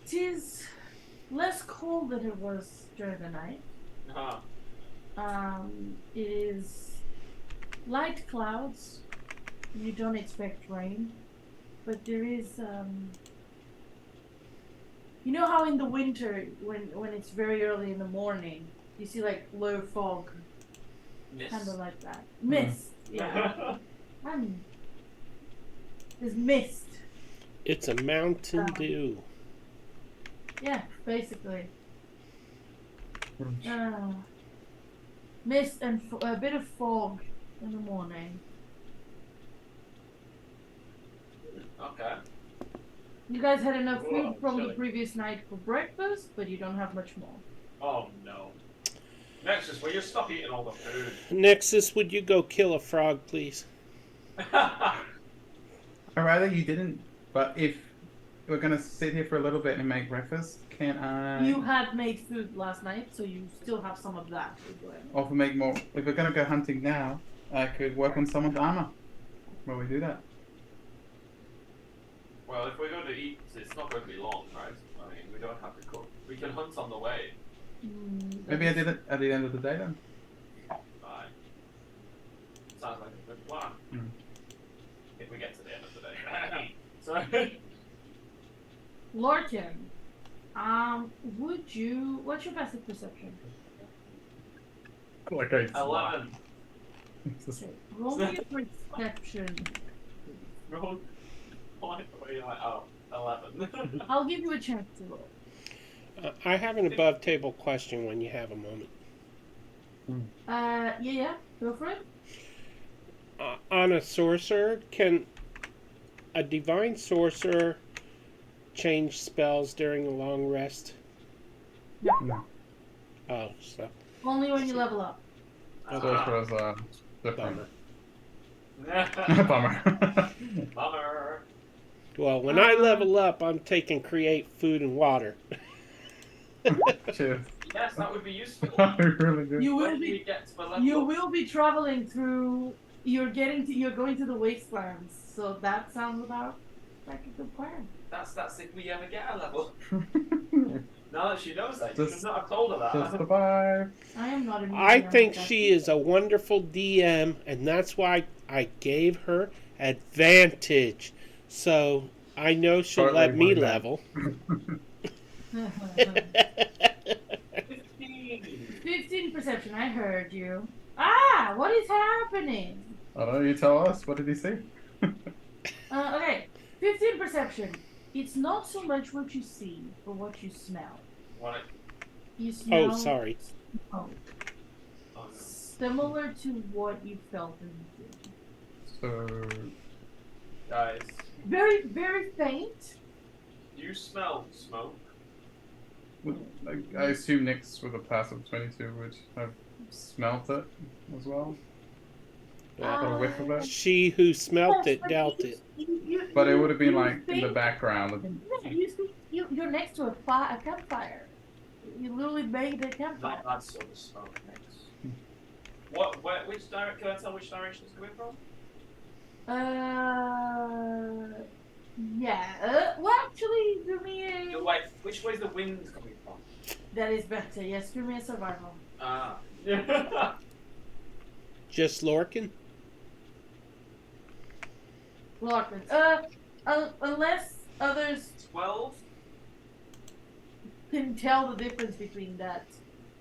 It is less cold than it was during the night. Uh-huh. It is light clouds. You don't expect rain, but there is you know how in the winter when it's very early in the morning you see like low fog, Miss. kind of like that mist. Yeah, there's mist. It's a Mountain Dew. Yeah, basically. Mist and a bit of fog in the morning. Okay. You guys had enough Whoa, food from the chilly. previous night for breakfast, but you don't have much more. Oh no. Nexus, will you stop eating all the food? Nexus, would you go kill a frog, please? I'd rather you didn't. But if we're gonna sit here for a little bit and make breakfast, can I You had made food last night, so you still have some of that. offer make more? If we're gonna go hunting now, I could work on someone's armor while we do that. Well, if we're going to eat, it's not going to be long, right? I mean, we don't have to cook. We can hunt on the way. Maybe I did it at the end of the day then. Fine. Sounds like a good plan. Mm. If we get to the end of the day. So, Lorcan, what's your passive perception? Like a 11. Okay, roll me a perception. Roll. Why are you like, oh, 11. I'll give you a chance to roll. I have an above-table question when you have a moment. Yeah, go for it. On a sorcerer, can a divine sorcerer change spells during a long rest? No. Oh, so Only when you level up. Sorcerer's different. Bummer. Bummer. Bummer. well, when I level up, I'm taking create food and water. Cheers. Yes, that would be useful. Really good. You will When we be get to the level. you will be traveling through. You're going to the wastelands, so that sounds about like a good plan. That's if we ever get a level. Now that she knows that, you Just- should not have told her that. Just survive. I am not. I think she is a wonderful DM, and that's why I gave her advantage. So I know she'll Totally let me won that. level. 15 perception. I heard you. Ah, what is happening? I don't know, you tell us. What did he see? Okay, 15 perception. It's not so much what you see, but what you smell. What? You smell. Oh, sorry. smoke, Oh, no. similar to what you felt in the dream. So, Guys, Very, very faint. you smell smoke. I assume Nyx with a pass of 22 would have smelt it as well. Got a whiff of it. She who smelt Yes, it but dealt you- it. But it would have been you like in the think- background. Yeah, you're next to a campfire. You literally made a campfire. Not that sort of smoke, Nyx. What? Where? Which direction? Can I tell which direction it's coming from? Yeah. Well, actually, give me a. Wait, which way is the wind coming from? That is better. Yes, give me a survival. Ah. Just Lorcan? Lockman. Unless others 12? can tell the difference between that,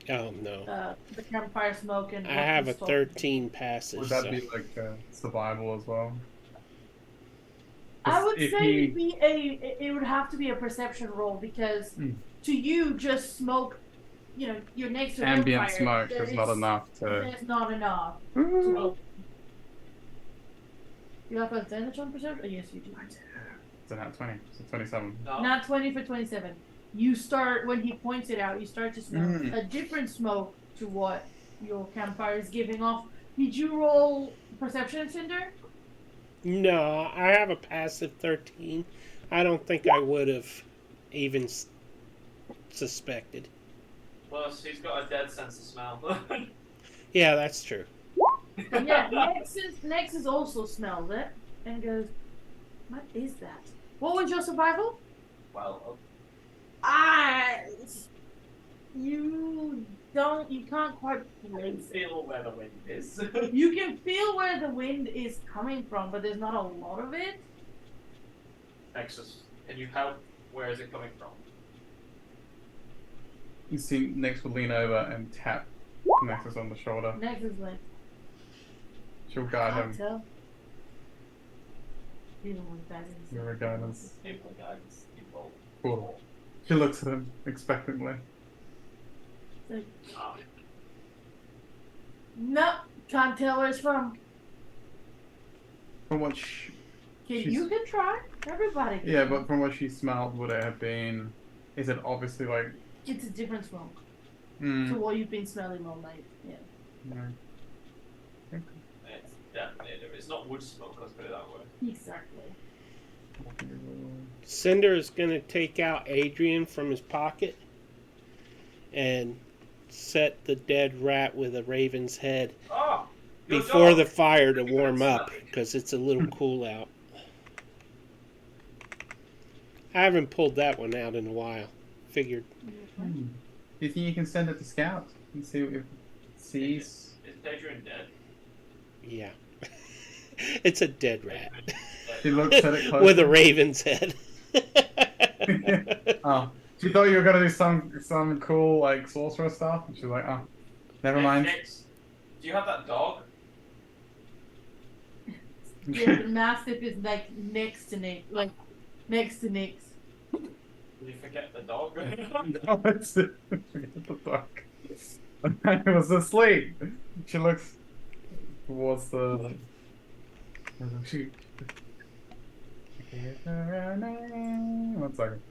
Oh, no. the campfire smoke and. I what have you a saw. 13 passes. Would that so- be like survival as well? I would If say he- it'd be it would have to be a perception roll because Mm. to you just smoke, you're next to a Ambient campfire, smoke there is not enough to. There's not enough. Ooh. You have advantage on perception? Oh, yes, you do. It's an at 20, so 27. No. Not 20 for 27. You start when he points it out. You start to smell Mm. a different smoke to what your campfire is giving off. Did you roll perception, Cinder? No, I have a passive 13. I don't think I would have even suspected. Plus, he's got a dead sense of smell. Yeah, that's true. Yeah, Nexus also smells it and goes, "What is that? What was your survival?" Well, You can't quite I can place it. feel where the wind is. You can feel where the wind is coming from, but there's not a lot of it. Nexus, can you help? Where is it coming from? You see, Nyx will lean over and tap Nexus on the shoulder. Nexus is like, She'll guide can't him. tell. Even with that in Give her guidance. People, guys. People. Cool. She looks at him expectantly. Like, Ah, no, can't tell where it's from. From what You can try. Everybody can. yeah, but from what she smelled, would it have been? Is it obviously like It's a different smoke. Mm. So what you've been smelling all night. Yeah. Yeah. It's definitely, it's not wood smoke, let's put it that way. Exactly. Cinder is going to take out Adrian from his pocket and set the dead rat with a raven's head Oh! Your before dog. the fire to warm up because it's a little cool out. I haven't pulled that one out in a while. Figured. Do you think you can send it to Scout and see if it sees? Is Adrian dead? Yeah. It's a dead rat. She looks at it closely. With a raven's head. Oh, she thought you were gonna do some cool like sorcerer stuff, and she's like, oh, never mind. Nix, do you have that dog? Yeah, the mastiff is like next to Nick, like next to Nick's. Did you forget the dog? No, it's forget the dog. I was asleep. She looks towards the. She. One second.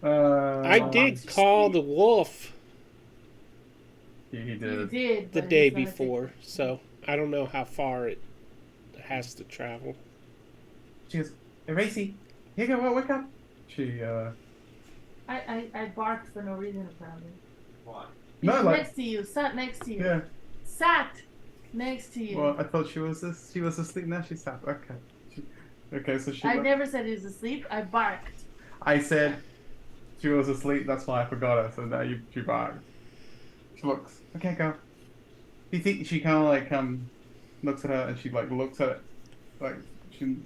I did call the wolf He You did. did the but day he's gonna before, so I don't know how far it has to travel. She goes, hey, Racy, here you go, wake up. She, I barked for no reason apparently. Why? He's No, like- next to you, sat next to you. yeah. Sat next to you. Well, I thought she was asleep. Now she's up. Okay. Okay, so she. I never said he was asleep. I barked. I said she was asleep. That's why I forgot her. So now she barked. She looks. Okay, go. Do you think she kind of like looks at her and she like looks at it like she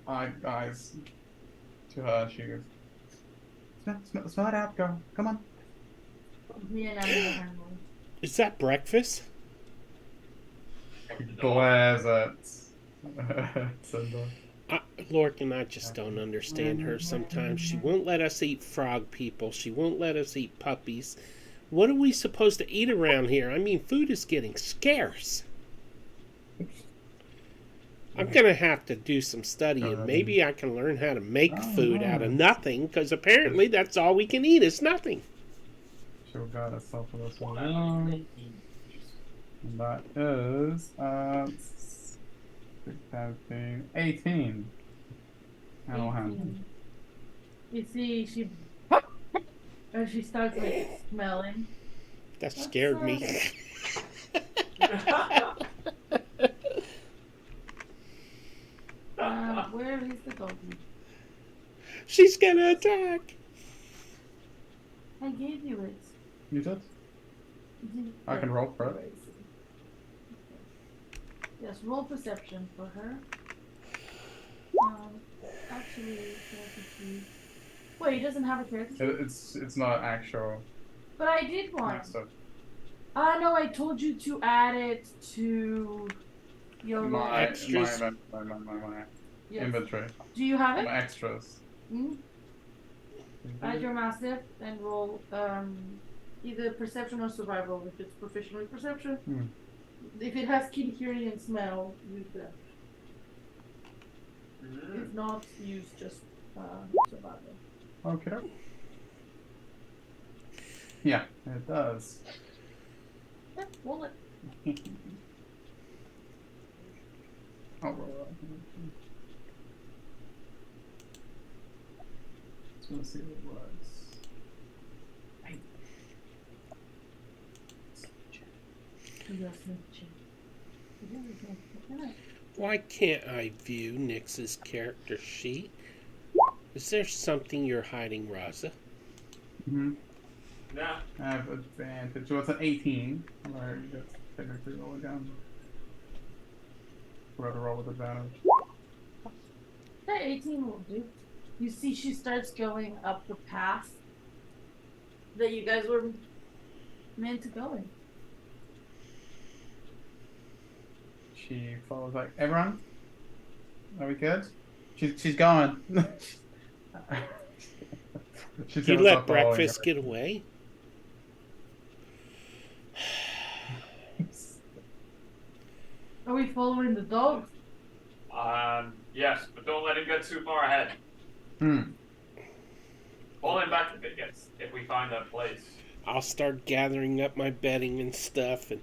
eyes to her. She goes, smell it out, girl. Come on. Me and animal. Is that breakfast? Glares at Cinder. Lork and I just don't understand her sometimes. She won't let us eat frog people. She won't let us eat puppies. What are we supposed to eat around here? I mean, food is getting scarce. I'm going to have to do some studying. Maybe I can learn how to make food out of nothing, because apparently that's all we can eat is nothing. She'll got herself for this one. And that is 16, 18. Animal handling. You see, she starts like smelling. That scared me. Where is the doggy? She's going to attack. I gave you it. You did? I can roll for it. Yes, roll perception for her. Actually, wait, he doesn't have a character sheet? It's not actual. But I did one. So No, I told you to add it to your my extras. my Yes. inventory. Do you have it? My extras. Add your mastiff and roll either perception or survival if it's proficient with perception. If it has keen hearing and smell, use that. If not, use just survival. Okay. Yeah, it does. Yeah, roll it. I'll roll it. Just want to see what it was. Why can't I view Nyx's character sheet? Is there something you're hiding, Raza? Nah. I have advantage. So it's an 18. Alright, that's technically roll again. We're to roll with advantage. That 18 will do. You see, she starts going up the path that you guys were meant to go in. She follows like everyone. Are we good? She's going. She's You gonna let stop following breakfast her. get away? Are we following the dog? Yes, but don't let him get too far ahead. Falling back if it gets if we find that place. I'll start gathering up my bedding and stuff and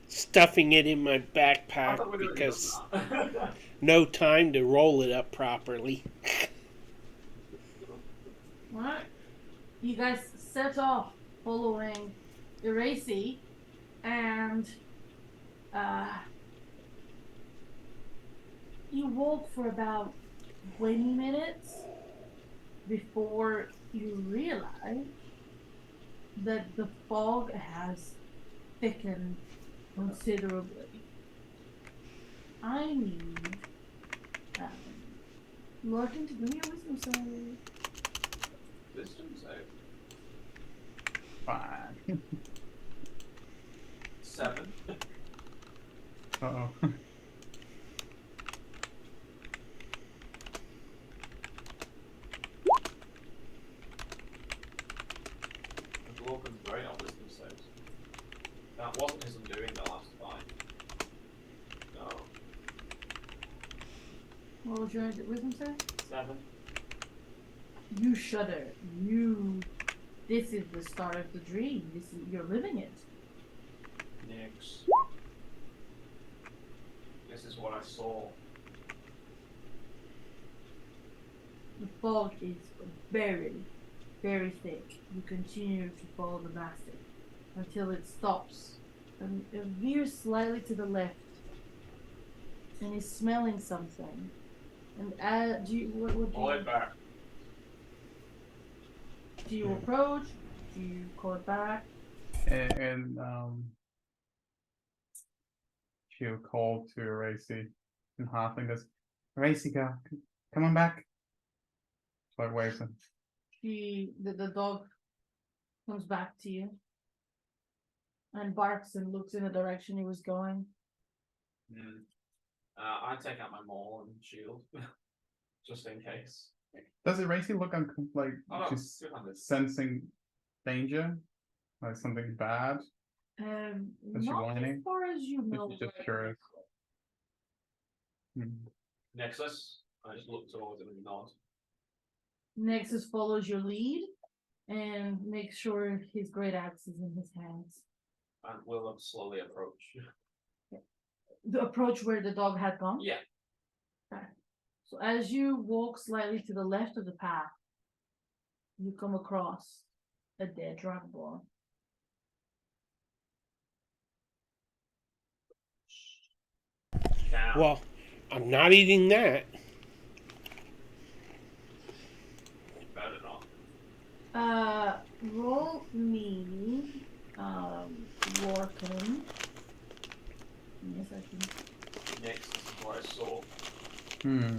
stuffing it in my I backpack thought we were because doing that. no time to roll it up properly. Alright. You guys set off following Eracy, and you walk for about 20 minutes before you realize that the fog has thickened considerably. I need Larkin to give me a wisdom save. Wisdom save. Fine. 7. Uh-oh. The Dwarven's great on wisdom saves. That wasn't his undoing the last fight. No. What was your wisdom save? 7. You shudder. This is the start of the dream. You're living it. Nix. This is what I saw. The fog is very, very thick. You continue to follow the mastiff until it stops and it veers slightly to the left and is smelling something. And Pull it back. do you approach? Do you call it back? And she'll call to Racy and Halfling goes, Racy, girl, come on back. So I waves him. The dog comes back to you and barks and looks in the direction he was going. I take out my maul and shield. Just in case. Does it Racy look like Oh, no, she's good-handed. sensing danger? Like something bad? Is she Not whining? as far as you know. she's just right curious? now. Nexus. I just look towards him and nod. Nexus follows your lead and makes sure his great axe is in his hands. And we'll slowly approach. The approach where the dog had gone? Yeah. Okay. So as you walk slightly to the left of the path, you come across a dead dragonborn. Down. Well, I'm not eating that. Better not. Roll me, Lorcan. Yes, I can. Nexus is what I saw.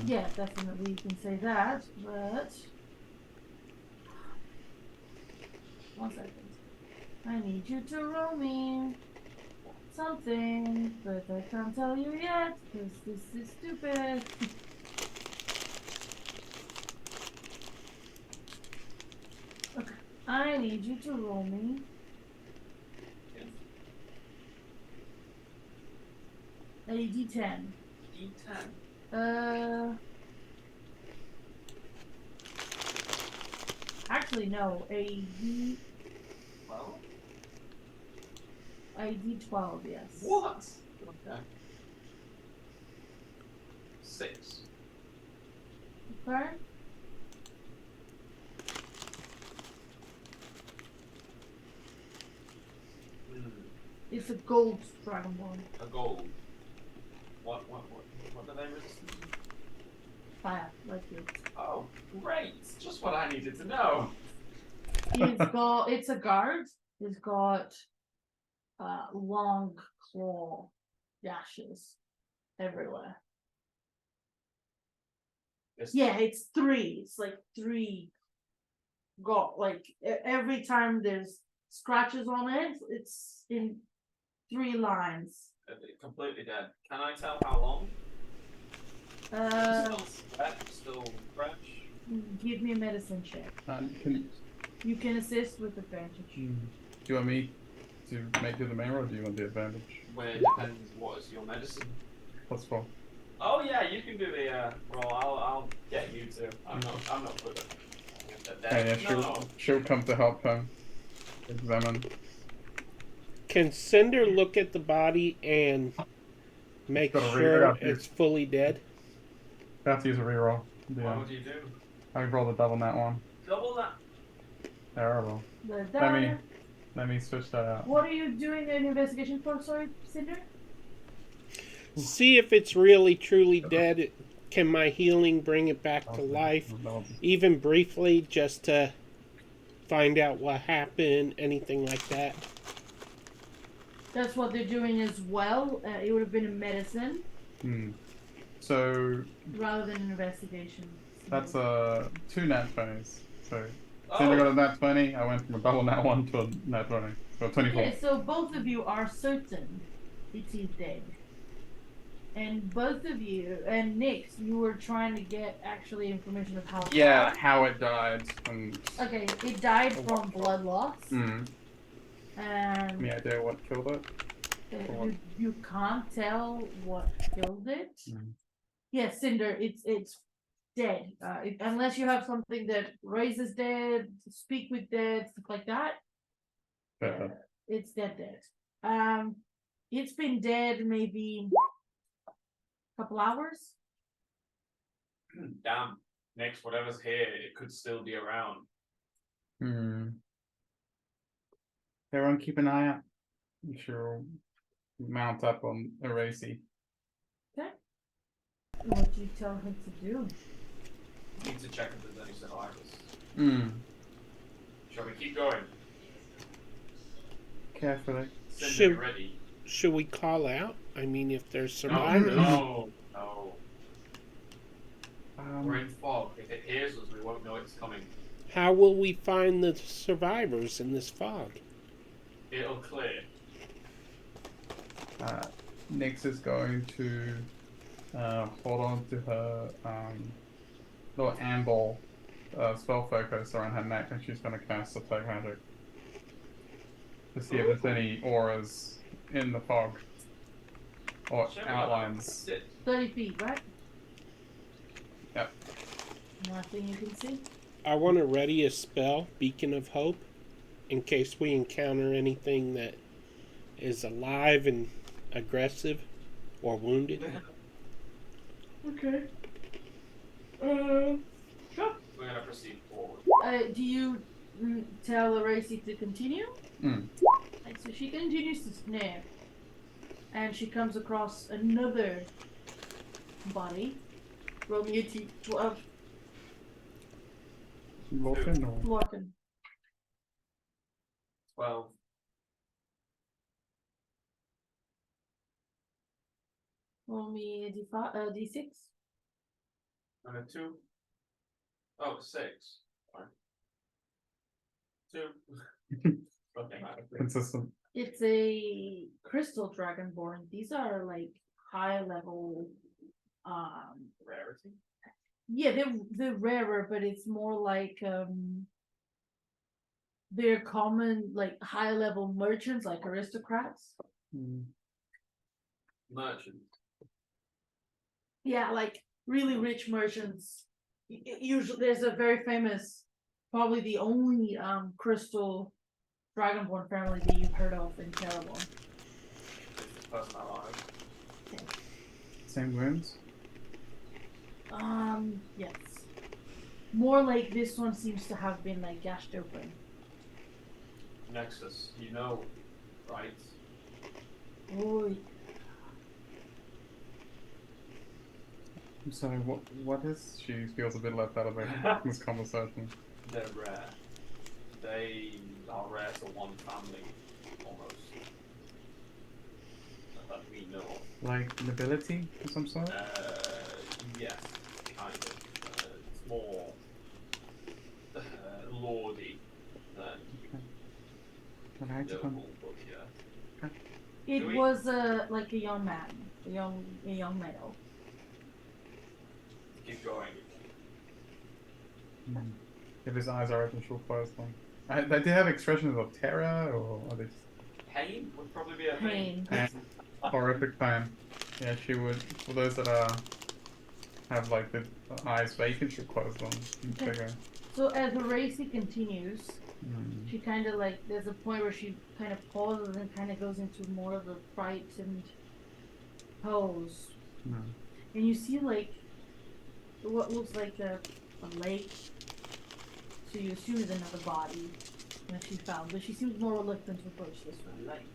Yeah, definitely you can say that, but 1 second. I need you to roll me something, but I can't tell you yet because this is stupid. Okay, I need you to roll me. A D10. D10. Actually no, a D. Well, A D12, yes. what? Okay. 6. Okay. It's a gold dragonborn. A gold. What are they resistant to? Fire, like you. Oh, great! Just what I needed to know. It's a guard. It's got long claw gashes everywhere. Yeah, it's 3. It's like 3. Got like every time there's scratches on it, it's in 3 lines. Completely dead. Can I tell how long? Still wet, still fresh. Give me a medicine check. You can assist with advantage. Do you want me to make you the mayor or do you want the advantage? Well, it depends what is your medicine. +4. Oh yeah, you can do the roll. I'll get you to. I'm not good at And yeah, she'll come to help him examine. Can Cinder look at the body and make Gotta sure it's fully dead? I have to use a reroll. What Yeah. would you do? I rolled a double nat one. Double that. Terrible. Let me switch that out. What are you doing an investigation for, sorry, Cinder? See if it's really truly dead. Can my healing bring it back to life, even briefly, just to find out what happened, anything like that? That's what they're doing as well. It would have been a medicine. So rather than an investigation. That's a 2 nat 20s. So Cinder got a nat 20. I went from a double nat 1 to a nat 20. So 24. Okay, so both of you are certain it is dead. And both of you, and Nix, you were trying to get actually information of how it died. How it died. Okay, it died from blood loss. Any idea what killed it? You can't tell what killed it. Yes, Cinder, it's dead. Unless you have something that raises dead, speak with dead, stuff like that. It's dead. It's been dead maybe a couple hours. Damn. Next, whatever's here, it could still be around. Everyone keep an eye out. I'm sure we'll mount up on Eracy. Okay. What do you tell her to do? Need to check if there's any survivors. Shall we keep going? Carefully. Should we call out? I mean, if there's survivors. No. We're in fog. If it hears us, we won't know it's coming. How will we find the survivors in this fog? It'll clear. Nyx is going to hold on to her little amble spell focus around her neck, and she's going to cast Detect Magic to see if there's any auras in the fog or outlines. 30 feet, right? Yep. Nothing you can see? I want to ready a spell, Beacon of Hope, in case we encounter anything that is alive and aggressive or wounded. Okay. Sure. We're gonna proceed forward. Do you tell Eracy to continue? Mm. And so she continues to snare. And she comes across another body. Roll me a T12. Lorcan. 12. Roll me a D6. And a 2. Oh, 6. Fine. 2. Okay. Consistent. It's a crystal dragonborn. These are like high level Rarity. Yeah, they're rarer, but it's more like they're common, like high level merchants, like aristocrats. Merchant. Yeah, like really rich merchants. Usually, there's a very famous, probably the only crystal dragonborn family that you've heard of in Terravon. Is this person alive? Same wounds? Yes. More like this one seems to have been like gashed open. Nexus, you know, right? Oh. I'm sorry, what is? She feels a bit left out of this conversation. They're rare. They are rare to one family, almost. That we know of. Like nobility of some sort? Yes, kind of. It's more lordy than noble, but yeah. It was like a young man, a young male. Keep going. If his eyes are open, she'll close them. They do have expressions of terror, or are they just... Pain would probably be a thing. Pain. Horrific pain. Yeah, she would. For those that have like the eyes vacant, she'll close them. Okay. So as the race continues, Hmm. she kind of like there's a point where she kind of pauses and kind of goes into more of the frightened pose, Hmm. and you see like what looks like a lake. So you assume it's another body that she found, but she seems more reluctant to approach this one, like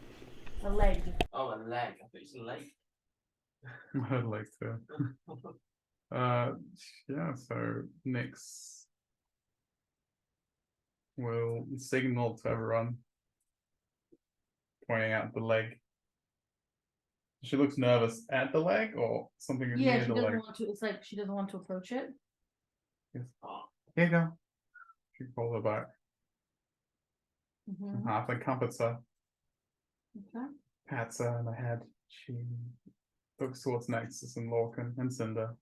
a leg. Oh, a leg. I thought it's a leg. I'd like to. Uh, yeah. So Nyx will signal to everyone, pointing out the leg. She looks nervous at the leg or something Yeah, near she the doesn't leg. want to. It's like she doesn't want to approach it. Yes. Oh, Here you go. She pulls her back. Mm-hmm. Halfling comforts her, Okay. pats her on the head. She looks towards Nexus and Lorcan and Cinder.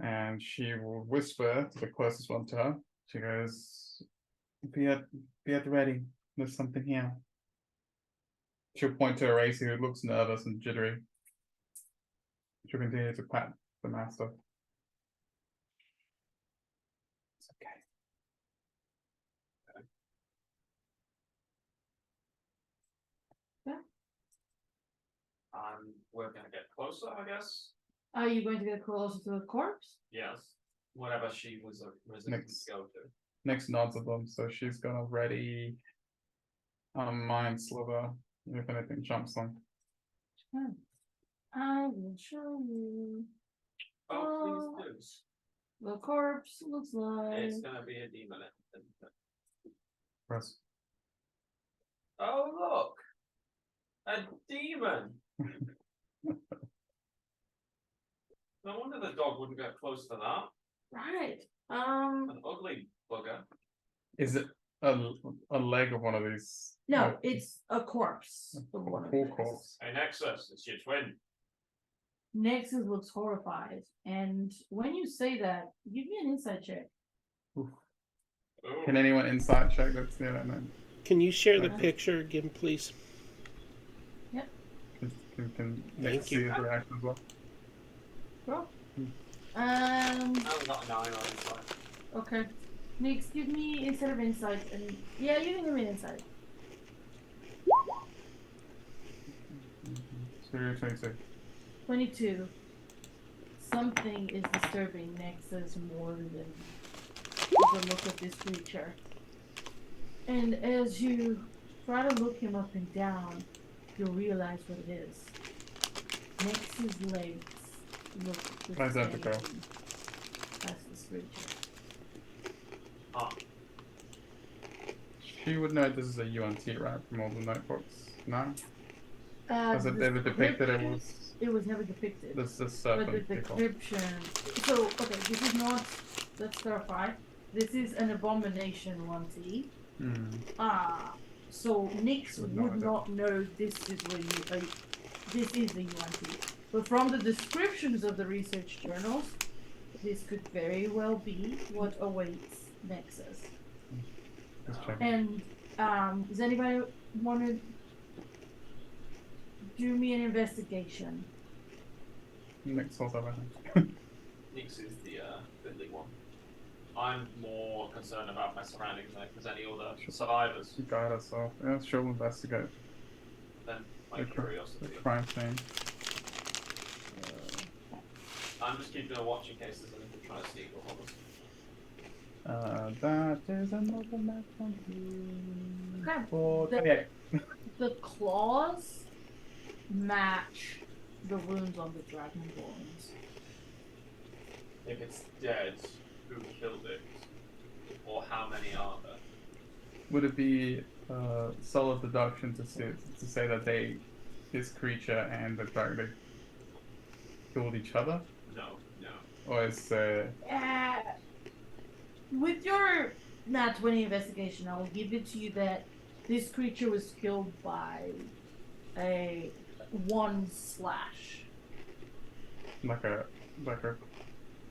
And she will whisper to the closest one to her. She goes, be at the ready. There's something here. She'll point to Eraser, who looks nervous and jittery. She'll continue to pat the master. It's okay. and we're gonna get closer, I guess. Are you going to get closer to the corpse? Yes. Whatever she was resistant Next. to go to. Next nods at them, so she's gonna ready a mind sliver if anything jumps them. I will show you. Oh, please The corpse looks do. like. It's gonna be a demon. Press. Oh look! A demon! No wonder the dog wouldn't get close to that. Right. An ugly bugger. Is it a leg of one of these? No, it's a corpse. A Of one of full these. corpse. Hey Nexus, it's your twin. Nexus looks horrified, and when you say that, give me an insight check. Oof. Ooh. Can anyone insight check that's near that man? Can you share the Okay. picture again, please? Can Thank Nick see you. his reaction as well? Bro. I got a 9 on inside. Okay. Nix, give me instead of insight, and yeah, you can give me an insight. 22. 22. Something is disturbing Nexus more than the look of this creature. And as you try to look him up and down, you'll realize what it is. Nexus' legs look the Identical. same as this creature. Ah, She would know this is a UNT, right? From all the notebooks. No? Was it The ever depicted it description- was It was never depicted. this But the serpent people? description. So, okay, this is not. Let's clarify. This is an abomination 1T. So Nix Would would know not know this is what this is the UNT. But from the descriptions of the research journals, this could very well be what awaits Nexus. Just check. And does anybody want to do me an investigation? Nick solves everything. Nix is the fiddly one. I'm more concerned about my surroundings than if there's any other survivors She guide herself. Yeah, she'll investigate than my the curiosity. crime scene. I'm just keeping a watch in case there's anything trying to sneak up on us. That is another match on you. Okay. For The- 28. The claws match the wounds on the dragonborns. If it's dead, who killed it? Or how many are there? Would it be solid deduction to say that this creature and the dragon killed each other? No, no. Or is With your nat 20 investigation, I will give it to you that this creature was killed by a one slash. like a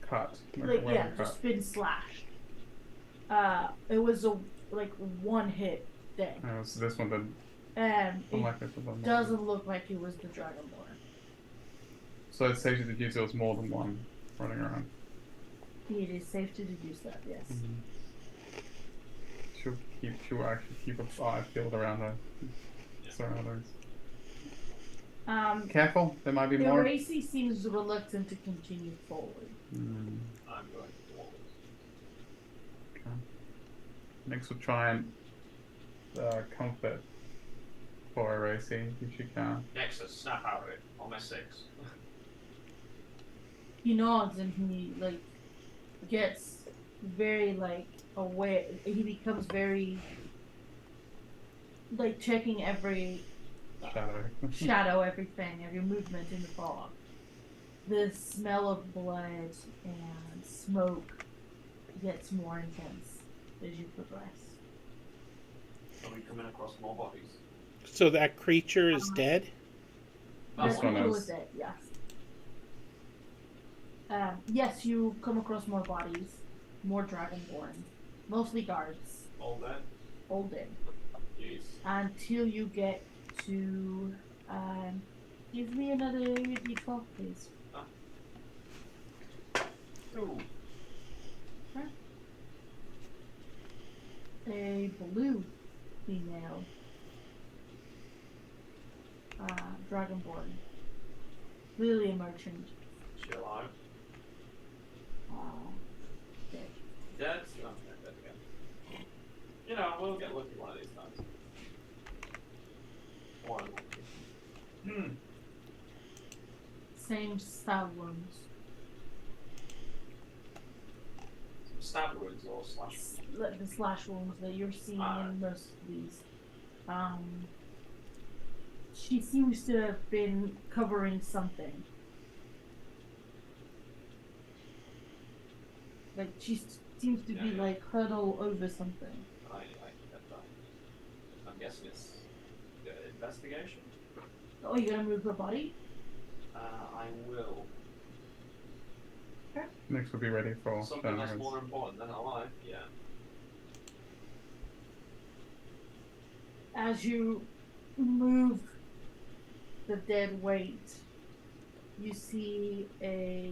cut? Like a Like, weapon yeah, cut? just been slashed. It was a like one hit thing. So this one then And it unlikely to be. doesn't look like it was the dragonborn. So it's safe to deduce there was more than one running around. It is safe to deduce that, yes. She'll actually keep a eye peeled around her surroundings. Careful, there might be more. Eracy seems reluctant to continue forward. Mm, I'm going forward. okay. Next, we'll try and comfort for Eracy if she can. Nexus, snap out of it. On my 6. He nods and he like gets very like aware. He becomes very like checking every Shadow. shadow, everything, every movement in the fog. The smell of blood and smoke gets more intense as you progress. Are we coming across more bodies? So that creature is dead? The This one creature is. was dead, yes. Yes, you come across more bodies, more dragonborn, mostly guards, All dead? all dead, Jeez. until you get to. Give me another d12, please. 2. A blue female dragonborn, clearly a merchant. She alive? Dead. Dead? No, dead again. You know, we'll get lucky one of these times. Or unlucky. Same style wounds. Some stab wounds or slash. The slash wounds that you're seeing in most of these. She seems to have been covering something. Like she seems to be like huddled over something. I get that. I'm guessing it's investigation. Oh, you're gonna move her body? I will. Next, we'll be ready for Something that's shenanigans. more important than alive. Yeah. As you move the dead weight, you see a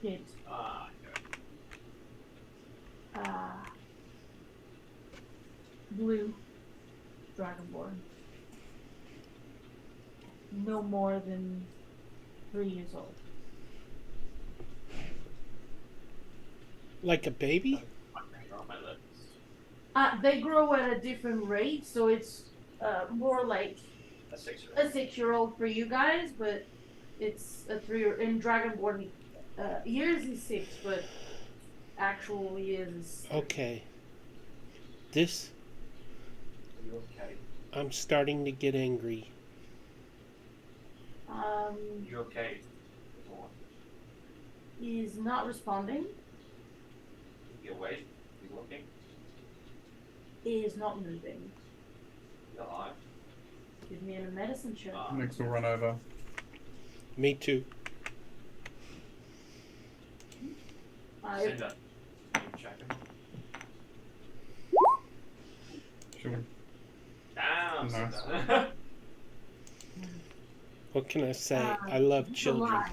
kid. Okay. Blue dragonborn. No more than 3 years old. Like a baby? My finger on my lips. They grow at a different rate, so it's more like A 6-year-old. a 6-year-old for you guys, but it's a 3 in dragonborn. Years is 6, but actual years is. Okay. This, Are you okay? I'm starting to get angry. You okay? He's not responding. You awake? You looking? He is not moving. You alive? Give me a medicine check. Next, we'll run over. Me too. Cinder. You check him. Should we? Damn, Nice. Cinder. What can I say? I love He's children. alive.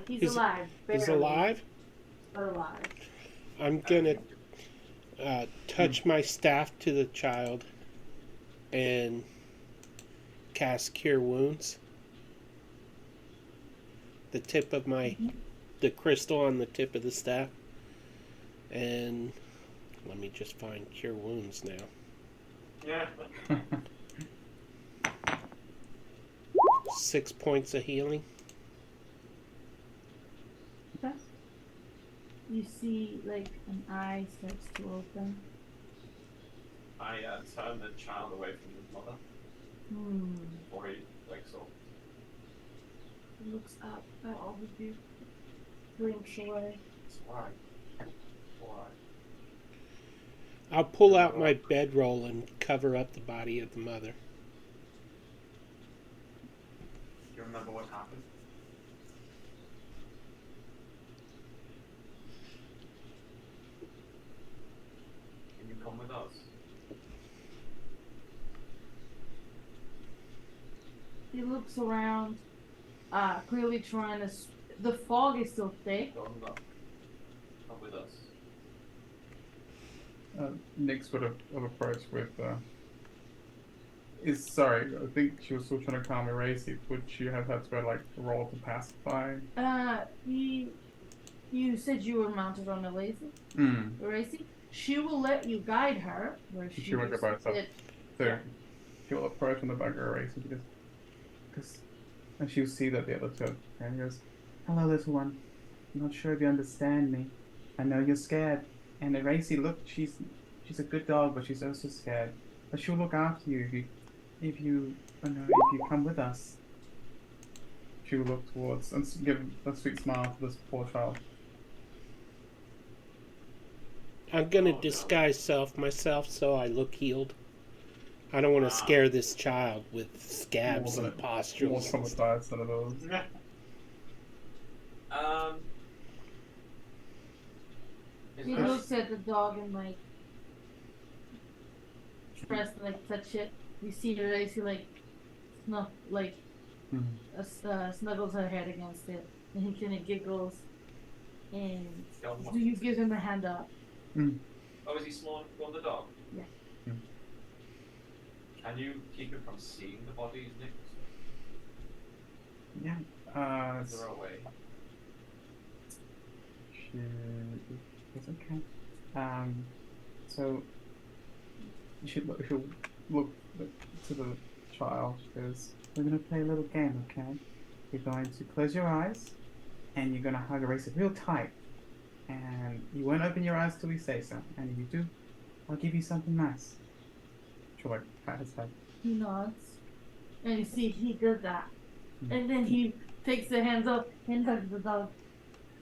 He's He's- alive. He's barely, alive? But alive. I'm gonna touch my staff to the child and cast Cure Wounds. The tip of the crystal on the tip of the staff. And let me just find Cure Wounds now. Yeah. 6 points of healing. Okay. You see, like, an eye starts to open. I turn the child away from his mother before he wakes up. He looks up at all of you. Blinks away. It's alright. Alright. I'll pull out my bedroll and cover up the body of the mother. Do you remember what happened? Can you come with us? He looks around, clearly trying to the fog is still thick. Come with us. Nyx would have approached with. Sorry, I think she was still trying to calm Eracy. Would she have had to like roll to pacify? You said you were mounted on a lazy. Hmm. Eracy. She will let you guide her where She won't go by herself. So Yeah. she'll approach on the back of Eracy because and she'll see that the other two and he goes, "Hello, little one. I'm not sure if you understand me. I know you're scared." And Eracy, look, she's a good dog, but she's also scared. But she'll look after you if you come with us. She will look towards and give a sweet smile to this poor child. I'm gonna disguise myself so I look healed. I don't want to scare this child with scabs and More pustules. traumatized than it is. He looks at the dog and like tries to like touch it. You see Eracy like snuggles her head against it, and he kind of giggles. And do you give him a hand up? Mm. Oh, is he small on the dog? Yeah. Mm. Can you keep him from seeing the bodies, Nick? Yeah. Is there a way? It's okay. So she'll look to the child. She goes, "We're gonna play a little game, okay? You're going to close your eyes, and you're gonna hug Eraser real tight, and you won't open your eyes till we say so. And if you do, I'll give you something nice." She'll like pat his head. He nods, and you see he does that, and then he takes the hands up and hugs the dog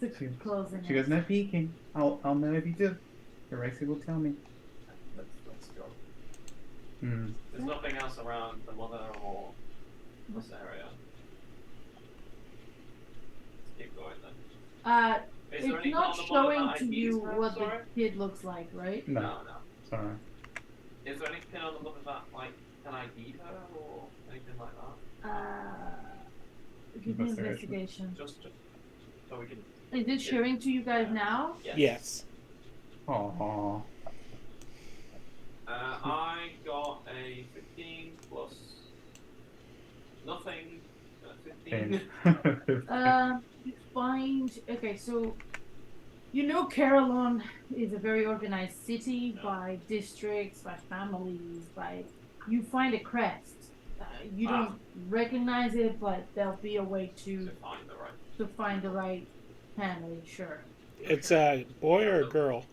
to close it. She goes, "No peeking. I'll know if you do. Eraser will tell me." Let's go. Hmm. There's nothing else around the mother or this area. Let's keep going then. It's not showing to you what the kid looks like, right? No. Sorry. Is there anything on the mother that, like, can I eat her or anything like that? Give me investigation. Just so we can. Is it showing to you guys now? Yes. Aww. I got a 15 plus nothing. 15. You find okay, so you know Carillon is a very organized city by districts, by families, by you find a crest. You don't recognize it, but there'll be a way to find the right family. Sure. It's a boy or a girl?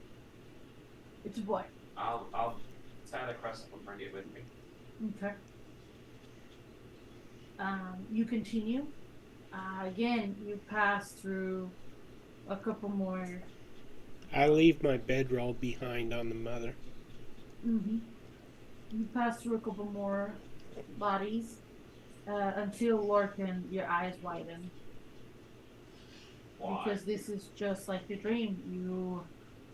It's a boy. I'll tie the crest up and bring it with me. Okay. You continue. Again, you pass through a couple more. I leave my bedroll behind on the mother. Mm-hmm. You pass through a couple more bodies until Lorcan, your eyes widen. Why? Because this is just like your dream. You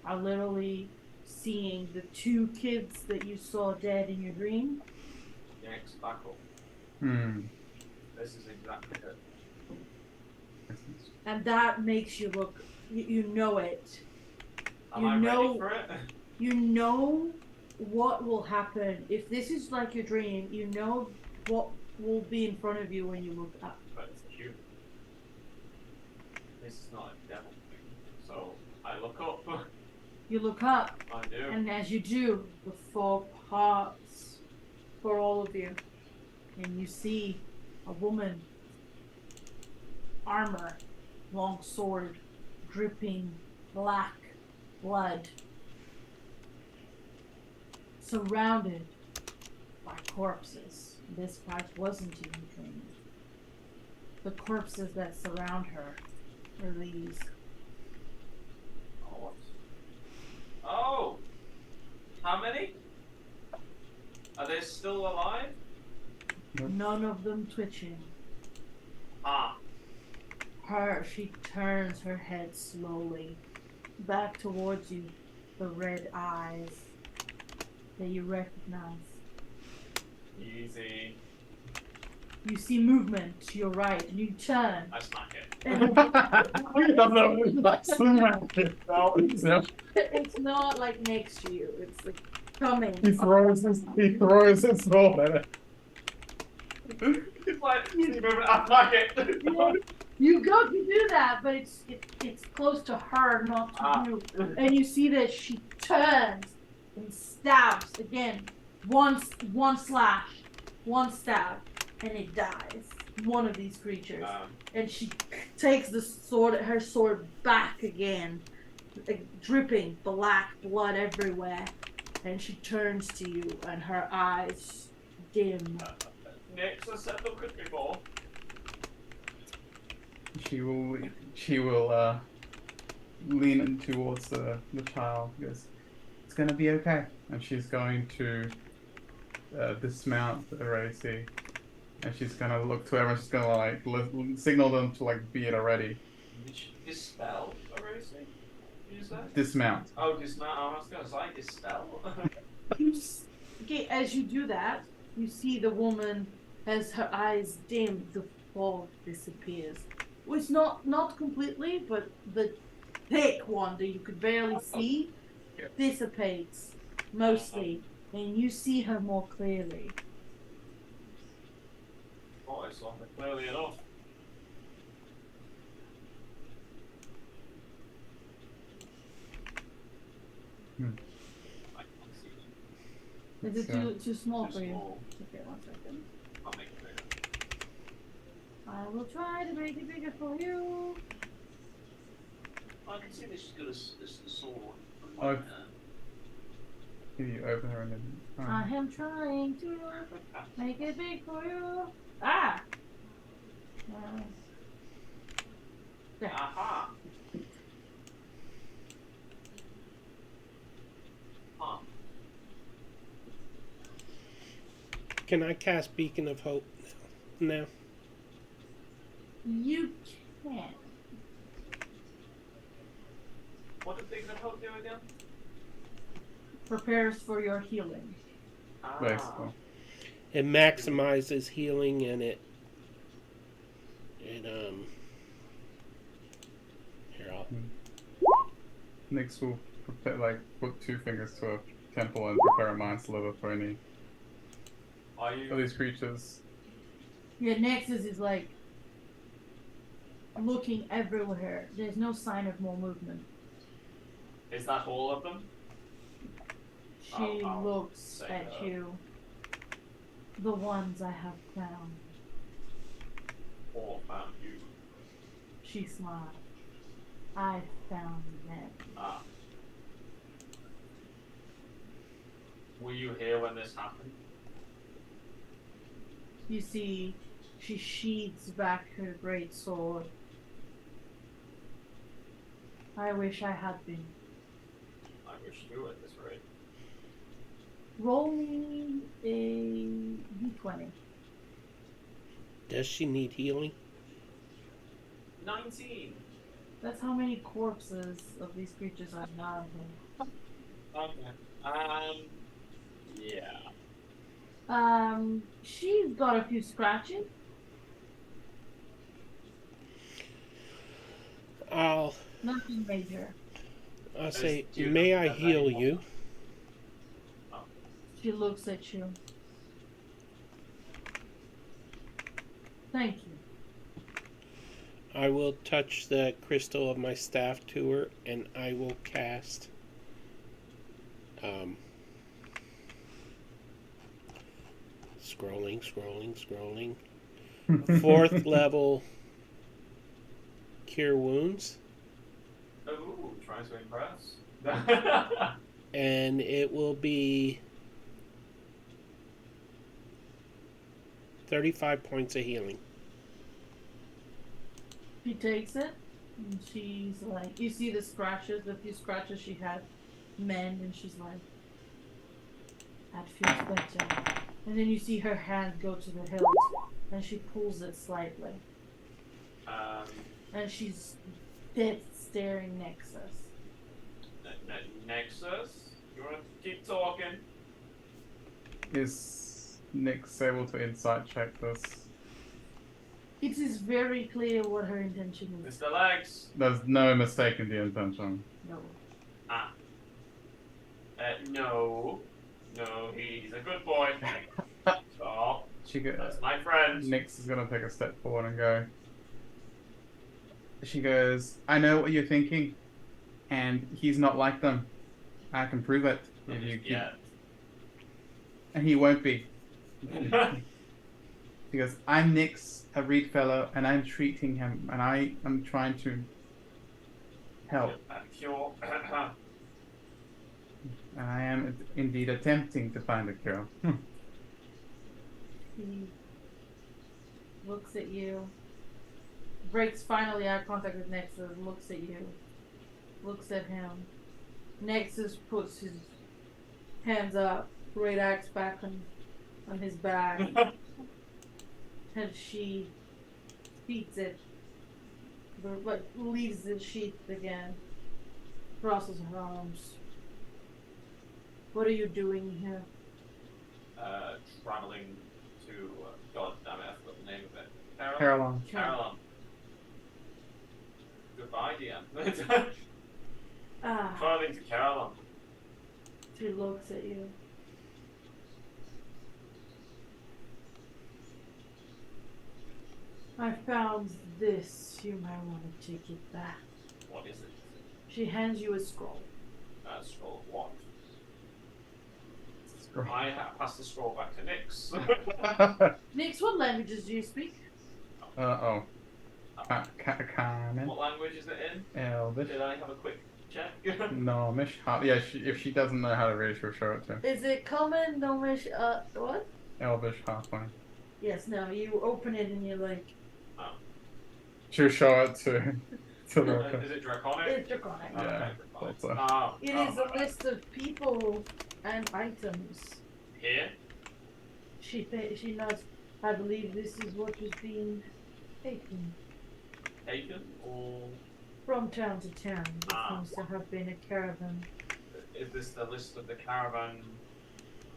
are literally seeing the two kids that you saw dead in your dream. Yanks buckle. This is exactly it. And that makes you look. You know it. Am I ready for it? You know what will happen if this is like your dream. You know what will be in front of you when you look up. But it's cute. This is not a devil thing. So I look up. You look up. I do. And as you do, the fog parts for all of you. And you see a woman, armor, long sword, dripping black blood, surrounded by corpses. This fight wasn't even dream. The corpses that surround her are these. Oh! How many? Are they still alive? None of them twitching. She turns her head slowly back towards you, the red eyes that you recognize. Easy. you see movement to your right, and you turn. I smack it. And it's not like next to you. It's like coming. He throws his sword at it. It's like, keep moving, I smack it. Yeah. You go to do that, but it's close to her, not to you. And you see that she turns and stabs again. One slash, one stab, and it dies. One of these creatures. And she takes her sword back again, dripping black blood everywhere. And she turns to you, and her eyes dim. Next, I said look at me more. She will lean in towards the child. Goes, it's gonna be okay, and she's going to dismount the Racy, and she's gonna look to everyone. She's gonna like signal them to like be at ready. Did she dispel a racing? Did you say? Dismount. Oh, dismount. I was gonna say dispel. Okay, as you do that, you see the woman, as her eyes dim, the fog disappears. Well, it's not completely, but the thick one that you could barely see dissipates mostly, and you see her more clearly. Oh, I saw her clearly enough. I can't see it. Is it too small Too for you? small. Okay, 1 second. I'll make it bigger. I will try to make it bigger for you. I can see that she's got a sword. Oh. Can you open her and then? I am trying to make it big for you. Ah! There. Aha! Huh. Can I cast Beacon of Hope now? You can. What did Big Hope do again? Prepares for your healing. Basically. It maximizes healing and it here I'll Nyx will put 2 fingers to a temple and prepare a mind sliver for any Are of you? these creatures. Yeah, Nexus is like looking everywhere. There's no sign of more movement. Is that all of them? She I'll looks say at that. you. The ones I have found. Or found you? She smiled. I found them. Ah. Were you here when this happened? You see, she sheathes back her great sword. I wish I had been. I wish you at this rate. Roll me a d20. Does she need healing? 19! That's how many corpses of these creatures I have. Okay. Yeah. She's got a few scratches. I'll Nothing major. say, Do you may know I that heal anymore? you? She looks at you. Thank you. I will touch the crystal of my staff to her and I will cast scrolling. 4th level Cure Wounds. Ooh, trying to impress. And it will be 35 points of healing. She takes it, and she's like, you see the scratches, the few scratches she had mend, and she's like, that feels better. And then you see her hand go to the hilt, and she pulls it slightly. And she's dead staring Nexus. Nexus? You wanna keep talking? Is Nyx able to insight check this? It is very clear what her intention is. Mr. Legs. There's no mistaking the intention. No. Ah. No. No, he's a good boy. So, She goes. that's my friend. Nyx is gonna take a step forward and go. She goes, I know what you're thinking, and he's not like them. I can prove it if you keep. Yeah. And he won't be. She goes, I'm Nyx, a Reed fellow, and I'm treating him, and I am trying to help. Cure. And I am indeed attempting to find a cure. He looks at you. Breaks finally eye contact with Nexus. Looks at you. Looks at him. Nexus puts his hands up. Great axe back on his back. And she beats it. But leaves it sheathed again. Crosses her arms. What are you doing here? Traveling to God damn it, I forgot the name of it. Caroline. Caroline. Goodbye, DM. Ah, Traveling to Caroline. she looks at you. I found this. You might want to take it back. What is it? She hands you a scroll. Scroll of what? Scroll. I pass the scroll back to Nyx. Nyx, what languages do you speak? Oh. Common. What language is it in? Elvish. Did I have a quick check? Gnomish. Yeah, if she doesn't know how to read, she'll show it to. Is it common, gnomish, what? Elvish halfway. Yes, no, you open it and you're like, She'll show it to Lorca. Is it Draconic? it's draconic. Yeah, Okay, thought so. Ah, It is a list of people and items. Here? She nods, I believe this is what is being taken Taken? Or from town to town. There Ah. seems to have been a caravan. is this the list of the caravan?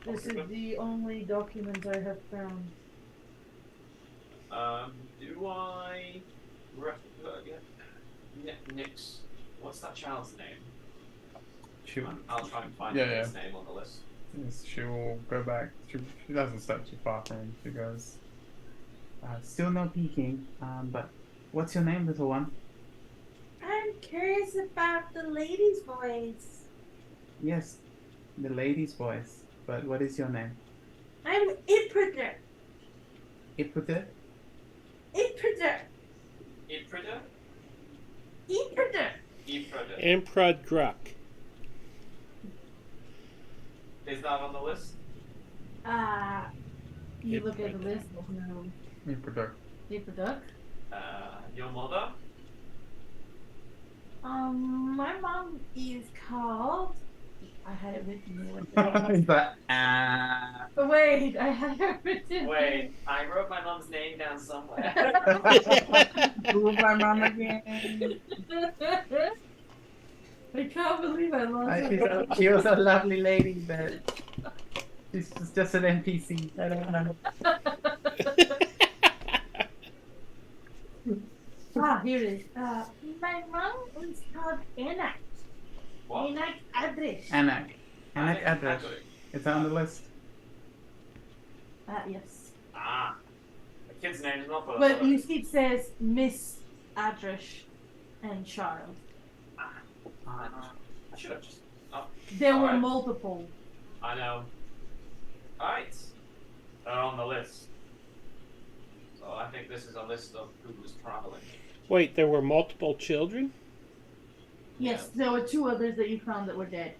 This is the only document I have found. Do I... Nyx. What's that child's name? I'll try and find Yeah, his name on the list. Yes, she will go back. She doesn't step too far from him. She goes, still no peeking, but what's your name, little one? I'm curious about the lady's voice. Yes, the lady's voice. But what is your name? I'm Ipreder. Ipute? Ipreder. Ifrida? Ipreder. Ifrida. Emperor Druck. Is that on the list? You look at the list, no. Ipute. Deeper duck. Your mother? My mom is called. I had it written there. Is that But wait, I had it written. Wait, I wrote my mom's name down somewhere. Who was my mom again? I can't believe I lost it. She was a lovely lady, but she's just an NPC. I don't know. Here it is. My mom is called Anna. What? Anna Adrish. Anak. Anak Adresh. Is that on the list? Yes. Ah. The kid's name is not for But you see it says Miss Adrish and child. I should have just... Oh, There were Alright. multiple. I know. Alright. They're on the list. So I think this is a list of who was traveling. Wait, there were multiple children? Yes, there were two others that you found that were dead.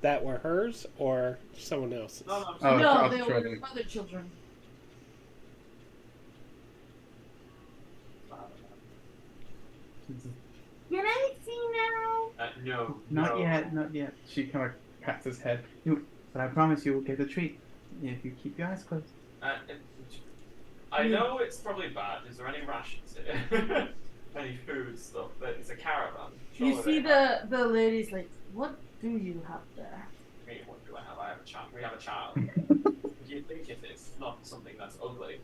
That were hers or someone else's? No, no, I'm Oh, sorry. No, other they were children. other children. Can I see now? No. Not no. yet, not yet. She kind of pats his head. But I promise you will get a treat if you keep your eyes closed. I know it's probably bad. Is there any rations here? Any food stuff? But it's a caravan. You Surely see they have- the lady's like, what do you have there? I mean, what do I have? I have a child. We have a child. Do you think it is not something that's ugly?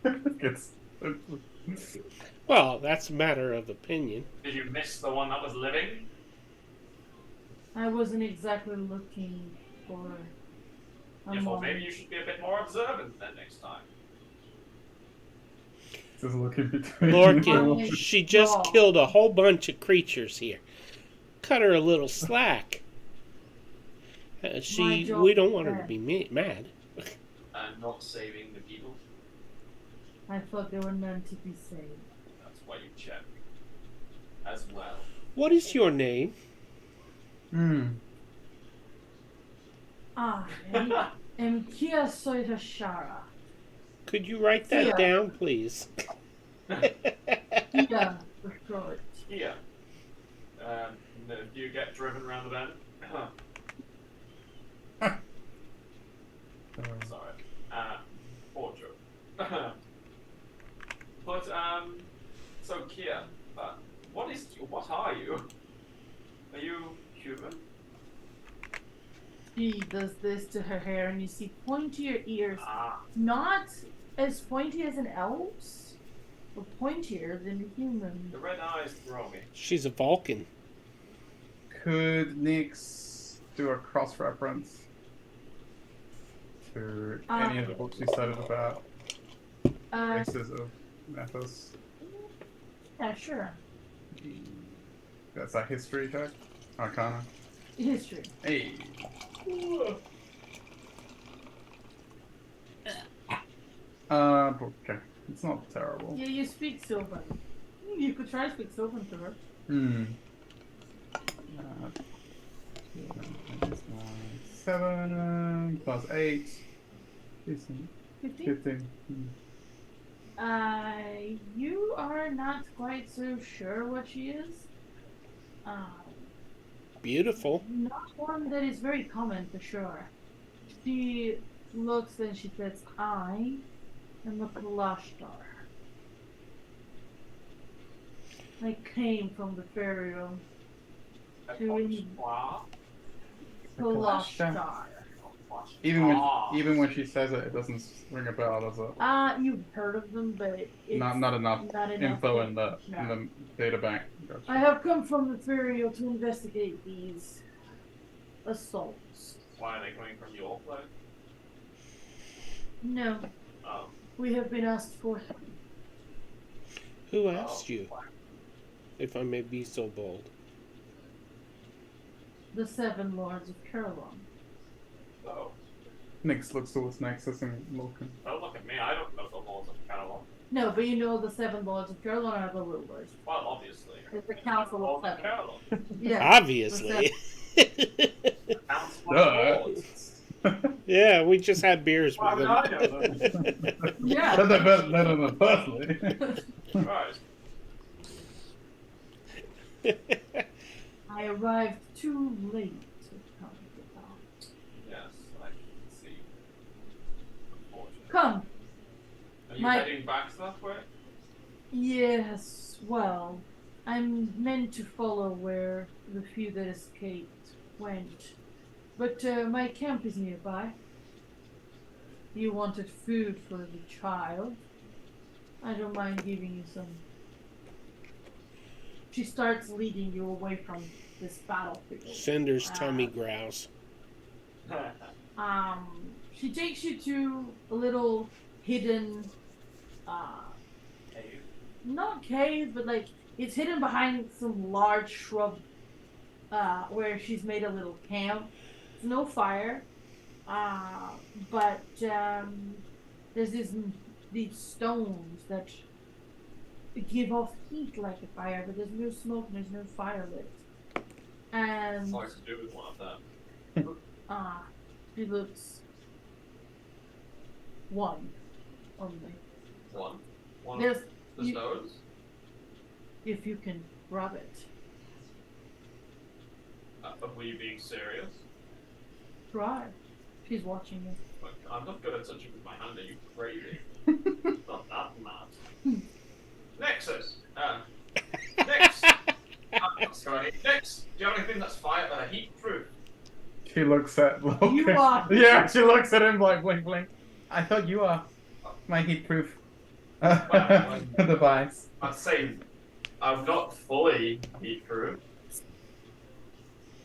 It's, Well, that's a matter of opinion. Did you miss the one that was living? I wasn't exactly looking for a Yeah, well, mom. maybe you should be a bit more observant then next time. just looking between Lorcan, My she just jaw. killed a whole bunch of creatures here. Cut her a little slack. My jaw We don't want her to bad. be mad. And not saving the people. I thought they were meant to be saved. That's why you check. As well. What is your name? I am Kia Soitashara. Could you write that Yeah. down, please? Kia for short. Here. Do you get driven around the bend? Sorry. Poor joke. But, so Kia, what are you? Are you human? She does this to her hair, and you see pointier ears. Ah, Not as pointy as an elf's, but pointier than a human. the red eyes throw me. She's a Vulcan. Could Nix do a cross-reference to any of the books you studied about races of Methis? Yeah, sure. That's a history check? Arcana? History. Hey! Okay. It's not terrible. Yeah, you speak Sylvan. You could try to speak Sylvan to her. Hmm. 7 plus 8. 15. 15? You are not quite so sure what she is. Beautiful. Not one that is very common for sure. She looks and she says, I am a Kalashtar. I came from the Pharaoh to Kalashtar. Even when she says it, it doesn't ring a bell, does it? You've heard of them, but it's Not enough not enough info to- in the data bank. Gotcha. I have come from the Pharaoh to investigate these assaults. Why are they coming from your place? No, Oh. we have been asked for them. Who asked you? If I may be so bold. The Seven Lords of Caroline. Oh. Nix looks towards Nexus and Lorcan. Don't look at me, I don't know the laws of Catalan. No, but you know the Seven Lords of Caroline are the rulers. Well, obviously. It's the Council of Seven. Catalan. Yeah. Obviously. Council of Lords. Yeah, we just had beers Why with would I know them. them? Yeah. But they're better than them personally. Right. I arrived too late to come about. Yes, I can see. Unfortunately. Come. Are you My- heading back that way? Yes, well, I'm meant to follow where the few that escaped went. But my camp is nearby. You wanted food for the child. I don't mind giving you some. She starts leading you away from this battlefield. Cinder's tummy growls. She takes you to a little hidden, Cave. not cave, but like it's hidden behind some large shrub, where she's made a little camp. There's no fire, but there's these stones that give off heat like a fire, but there's no smoke and there's no fire lit. And What to do with one of them? she looks one only. One. One There's of the you- stones? if you can grab it. Were you being serious? Try. She's watching you. Look, I'm not good at touching with my hand, are you crazy? Not that mad. Nexus! Nix! Sorry, Nix! Do you have anything that's heat proof? She looks at Lorcan. You are. Yeah, she looks at him like blink blink. I thought you are my heat proof. The device. I'd say I'm not fully heat-proof,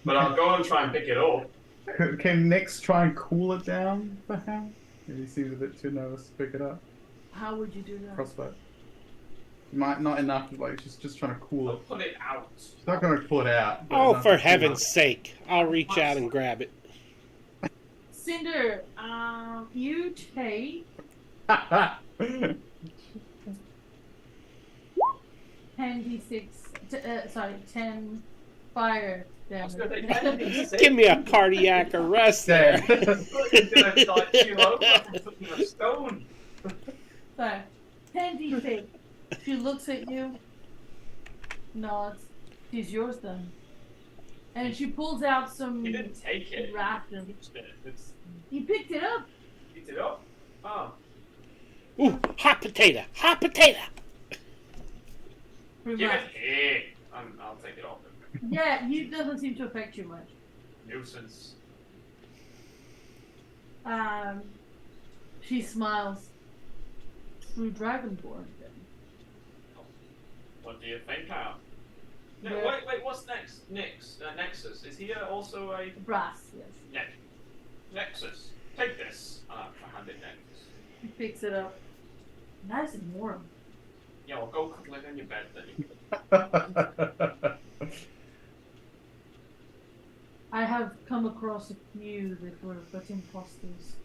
but I'll go and try and pick it up. Can Nix try and cool it down for him? He seems a bit too nervous to pick it up. How would you do that? Crossbow. Might not enough. Like she's just trying to cool I'll it. put it out. She's not going to pull it out. but Oh, enough for to cool heaven's sake. I'll reach out and grab it. Cinder, you take it. 10 fire I was damage. gonna say 10d6. Give me a cardiac arrest there. You're gonna like keel over from touching a stone. So, 10d6. She looks at you, nods. She's yours then. And she pulls out some He didn't take it. rations. It's He picked it up. picked it up. Oh. Ooh, hot potato. Hot potato. Pretty Give much. it here. I'll take it off him. Yeah, it doesn't seem to affect you much. Nuisance. She smiles. Through Dragonborn then. What do you think, Al? No, Yeah. wait, what's next? Nexus. Is he also a... Brass, yes. Nexus. Take this. I hand it Nexus. He picks it up. Nice and warm. Yeah, well, go cuddle it in your bed then. I have come across a few that were but imposters.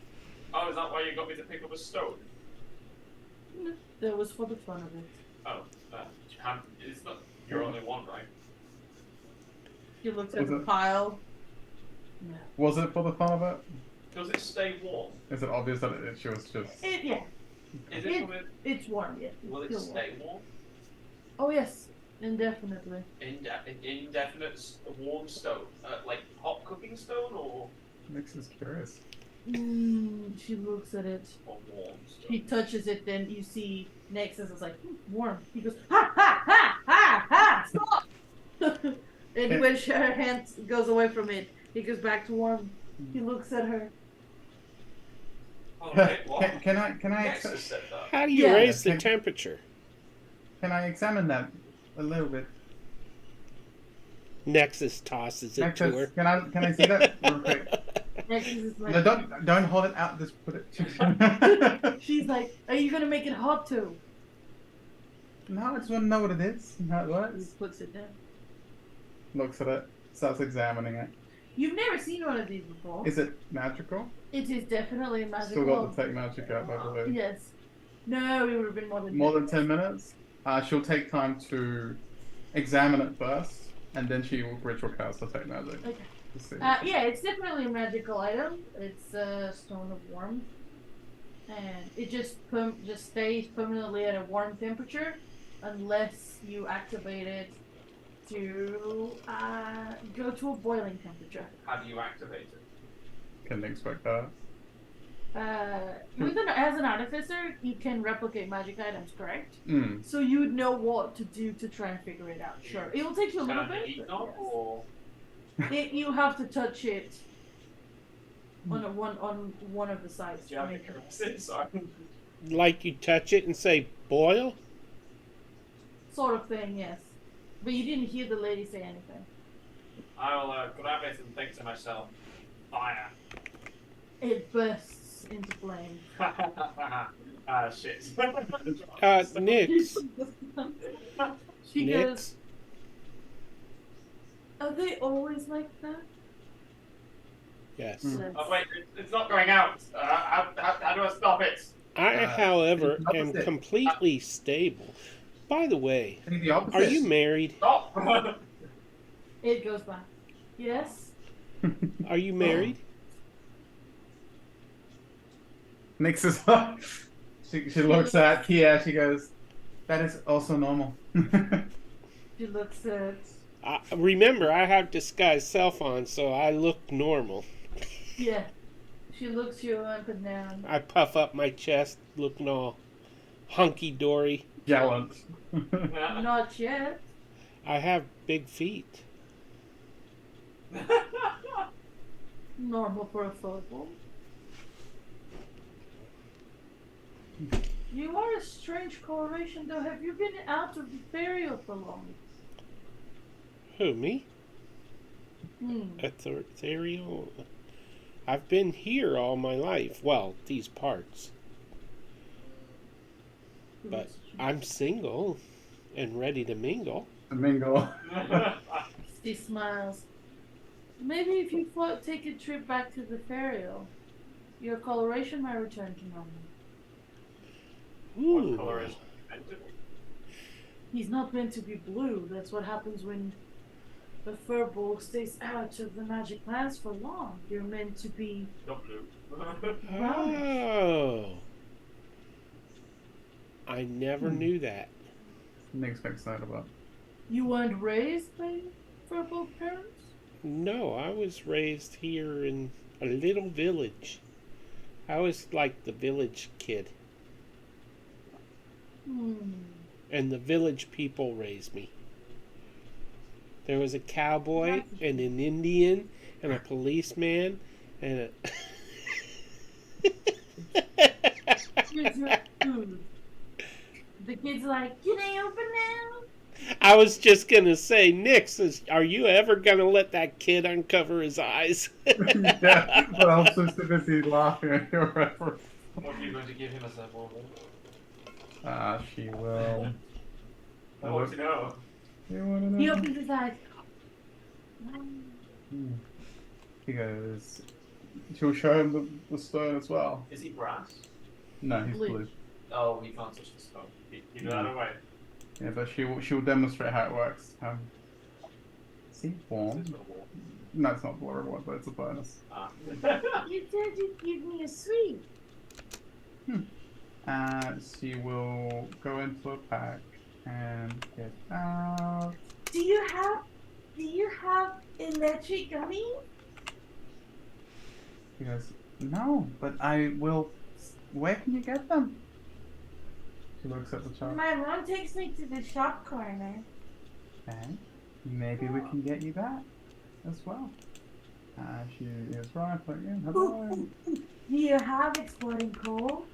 Oh, is that why you got me to pick up a stone? No, that was for the fun of it. Oh, it's not... You're only one, right? He looks at Was the it- pile. No. Was it for the fun of it? Does it stay warm? Is it obvious that she was just? Yeah, Is it for the... it's warm, yeah. It's Will it still warm. stay warm? Oh yes, indefinitely. Indefinite warm stone? Like hot cooking stone or Nix is curious. She looks at it. warm He stone? touches it, then you see Nexus is like, warm. He goes, ha ha ha ha ha, stop! And when her hand goes away from it, he goes back to warm. He looks at her. Oh, wait, what? Can I Nexus said that. How do you Yeah. raise the temperature? can I examine that a little bit? Nexus tosses it to her. Nexus, can I see that real quick? Nexus is like, No, don't hold it out. Just put it. she's like, are you gonna make it hot too? No, I just want to know what it is and how it He works. puts it down. Looks at it, starts examining it. You've never seen one of these before. Is it magical? It is definitely magical. Still got the take magic out, by the way. Yes. No, it would have been more than More than 10 minutes. She'll take time to examine it first, and then she will ritual cast the take magic. Okay. To see. Yeah, it's definitely a magical item. It's a stone of warmth, and it just stays permanently at a warm temperature unless you activate it to go to a boiling temperature. How do you activate it? Can expect that. As an artificer, you can replicate magic items, correct? Mm. So you would know what to do to try and figure it out. Sure, it will take you a Can little I bit. eat but them yes. or... You have to touch it on one of the sides. Do you have any currency? Sorry. Like you touch it and say, boil? Sort of thing, yes. But you didn't hear the lady say anything. I'll grab it and think to myself, fire. It bursts into flame. Shit. Nix. She goes, Nix? are they always like that? Yes. Mm. Oh, wait, it's not going out. How do I stop it? I, however, it's am opposite. completely stable. By the way, I think the opposite. are you married? Stop! It goes back. Yes? Are you married? Nix is she looks at Kia, she goes, that is also normal. She looks at. Remember, I have disguised self on, so I look normal. Yeah. She looks you up and down. I puff up my chest, looking all hunky-dory. Gallant. Not yet. I have big feet. Normal for a football. You are a strange coloration, though. Have you been out of the burial for long? Who, me? Hmm. Ethereal? I've been here all my life. Well, these parts. But I'm single and ready to mingle. The mingle. She smiles. Maybe if you take a trip back to the burial, your coloration might return to normal. What Ooh. color is meant to be? He's not meant to be blue. That's what happens when the furball stays out of the magic lands for long. You're meant to be Not blue. brownish. Oh. I never knew that. Nick's excited about. You weren't raised by furball parents? No, I was raised here in a little village. I was like the village kid. Hmm. And the village people raised me. There was a cowboy and an Indian and a policeman and Here's your food. The kid's like, can I open now? I was just gonna say, Nix, are you ever gonna let that kid uncover his eyes? Yeah, but I'm so busy laughing at your reference. What are you going to give him as a bauble? She will. I want to know. You wanna know? He opens his eyes. He goes. She'll show him the stone as well. Is he brass? No, he's Blue. blue. Oh, he can't touch the stone. Keep that away. Yeah, but she will demonstrate how it works. See, warm. It's not warm. No, it's not blue one, but it's a bonus. Ah. You said you'd give me a sweet. She will go into a pack and get out. Do you have electric gummy? He goes, no, but I will. Where can you get them? She looks at the chart. My mom takes me to the shop corner. Okay, maybe we can get you that as well. She is right. Hello. Do you have exploding coal?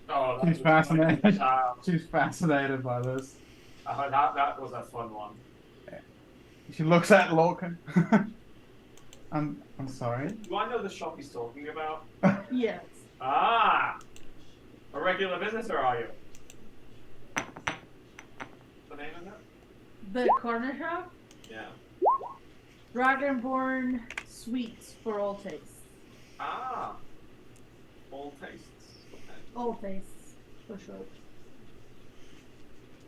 Oh, She's was fascinated. my child. She's fascinated by this. That was a fun one. She looks at Lorcan. I'm sorry. Do I know the shop he's talking about? Yes. Ah! A regular visitor, are you? The name of that? The corner shop? Yeah. Dragonborn sweets for all tastes. Ah! All tastes. Okay. All tastes, for sure.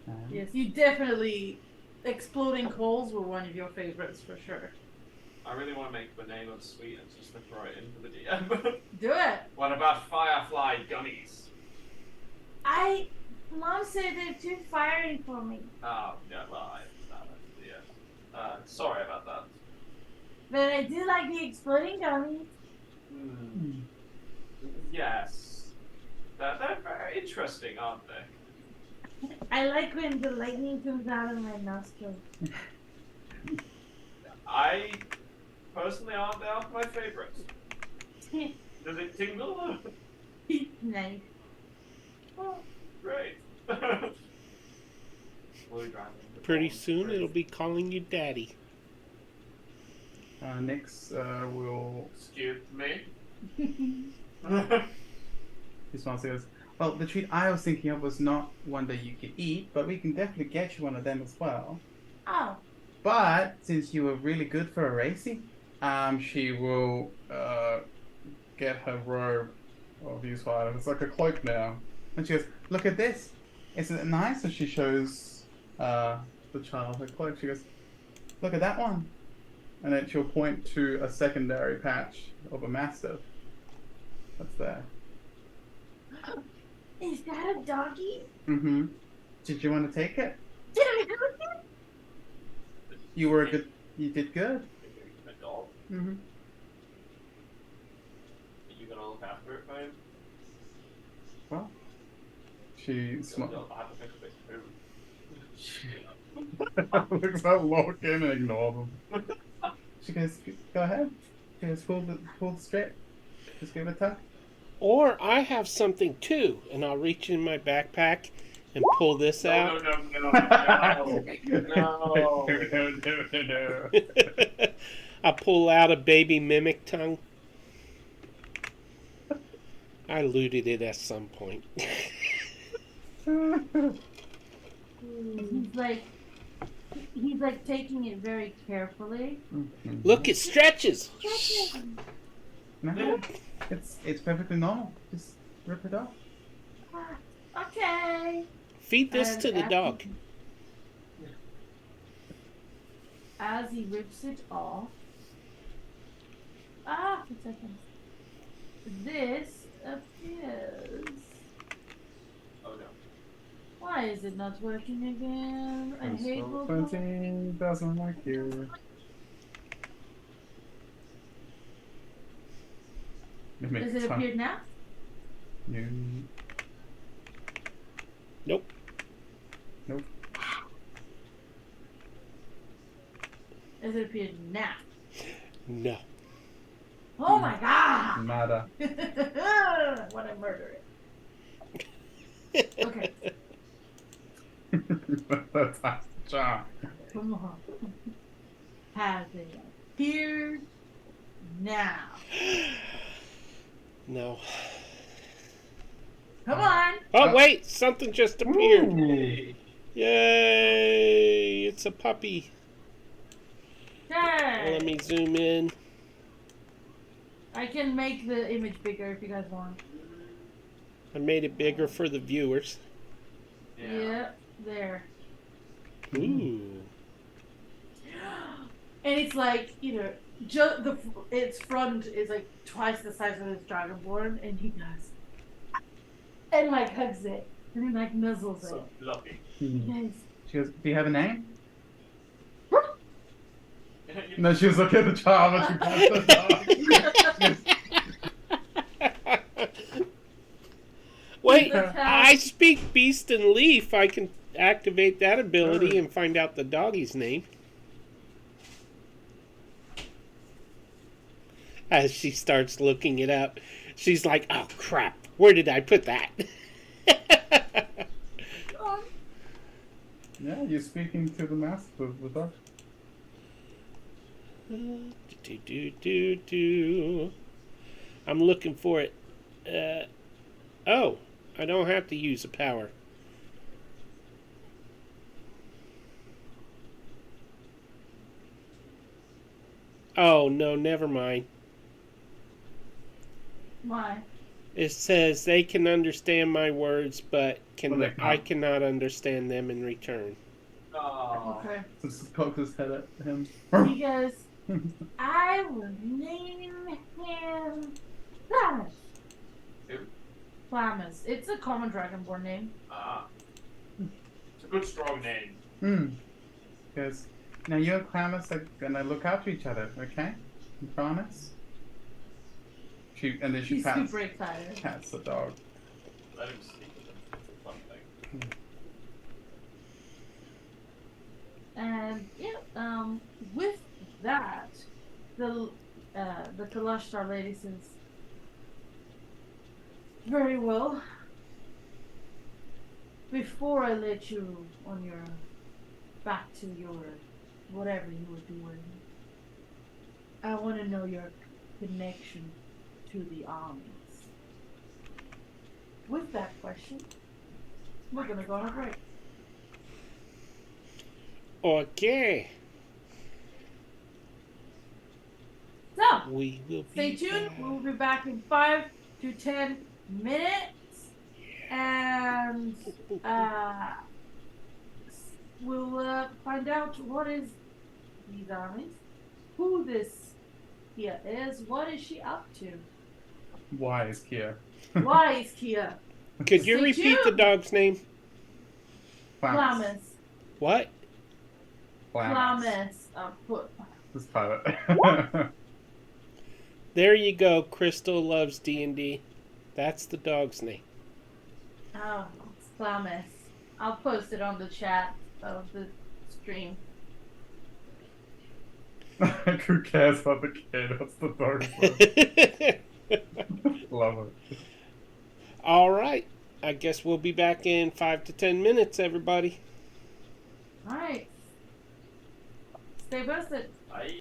Um, Yes, you definitely. Exploding coals were one of your favorites for sure. I really want to make the name of sweet and just to throw it into the DM. Do it! What about Firefly Gummies? Mom said they're too fiery for me. Oh, yeah, well, I understand that. Yeah. Sorry about that. But I do like the exploding gummies. Hmm. Yes. They're very interesting, aren't they? I like when the lightning comes out of my nostrils. I personally aren't they aren't my favorites. Does it tingle? Nice. Oh, great. Blue dragon. Pretty soon it'll be calling you daddy. Next, will. Excuse me. This one says, well, the treat I was thinking of was not one that you could eat, but we can definitely get you one of them as well. Oh, But since you were really good for a racing, she will get her robe of useful items. It's like a cloak now. And she goes, look at this. Isn't it nice? And she shows the child her cloak. She goes, look at that one. And then she'll point to a secondary patch of a mastiff that's there. is that a doggy? Mm-hmm. Did you want to take it? Did I have it? You did good. A dog? Mm-hmm. Are you gonna look after it, babe? Well, she smiles. I have to pick a bit of food. Looks at Lorcan and ignore them. She goes, go ahead. She goes, pull the strap. Just give it a tug. Or I have something too, and I'll reach in my backpack and pull this No, out. no, no, no, no, No. I pull out a baby mimic tongue. I looted it at some point. He's like taking it very carefully. Look, it stretches. No, it's perfectly normal. Just rip it off. Okay. Feed this And to the dog. As he rips it off, for seconds, this appears. Oh no. Why is it not working again? I hate Roll both. 20 doesn't like you. Does it appear now? You. Nope. Nope. Does it appear now? No. Oh my god! Nada. I want to murder it. Okay, That's a job. come on. Has it appeared now? No. Come on! Oh, wait! Something just appeared. Ooh. Yay! It's a puppy. Okay. Let me zoom in. I can make the image bigger if you guys want. I made it bigger for the viewers. Yeah, there. Ooh. And it's like, its front is like twice the size of his dragonborn, and he goes and like hugs it and then like nuzzles So it. fluffy. Yes. She goes, do you have a name? No, she was looking at the child, but she passed the dog. Wait, That's how- I speak beast and leaf. I can activate that ability and find out the doggy's name. As she starts looking it up, she's like, oh crap, where did I put that? Yeah, you're speaking to the master of the dog. I'm looking for it. Oh, I don't have to use a power. Oh, no, never mind. Why? It says they can understand my words, but Well, they can't. I cannot understand them in return. Oh. Okay. Just cocks his head at him. He goes, I will name him Plamus. Who? Plamus. It's a common dragonborn name. It's a good strong name. Because now you and Clamus are gonna look after each other, okay? You promise? And then she She's pats super excited. the dog. Let him sleep with them. It's a fun thing. And yeah, with that, the Kalashtar lady says, very well. Before I let you on your back to your whatever you were doing, I want to know your connection to the armies. With that question, we're gonna go on a break. Okay. So, We will stay be tuned. back. We'll be back in 5 to 10 minutes. And we'll find out what is these armies, who this Kia is, what is she up to, Why is Kia? why is Kia Could you Stay repeat the tuned. dog's name? Plamus? What? Plamus. Put. This pilot. There you go. Crystal loves D&D. That's the dog's name. Oh, it's Plamus. I'll post it on the chat of the stream. Who cares about the kid? That's the dog's name. Love it. All right. I guess we'll be back in 5 to 10 minutes, everybody. All right. Stay posted. Bye.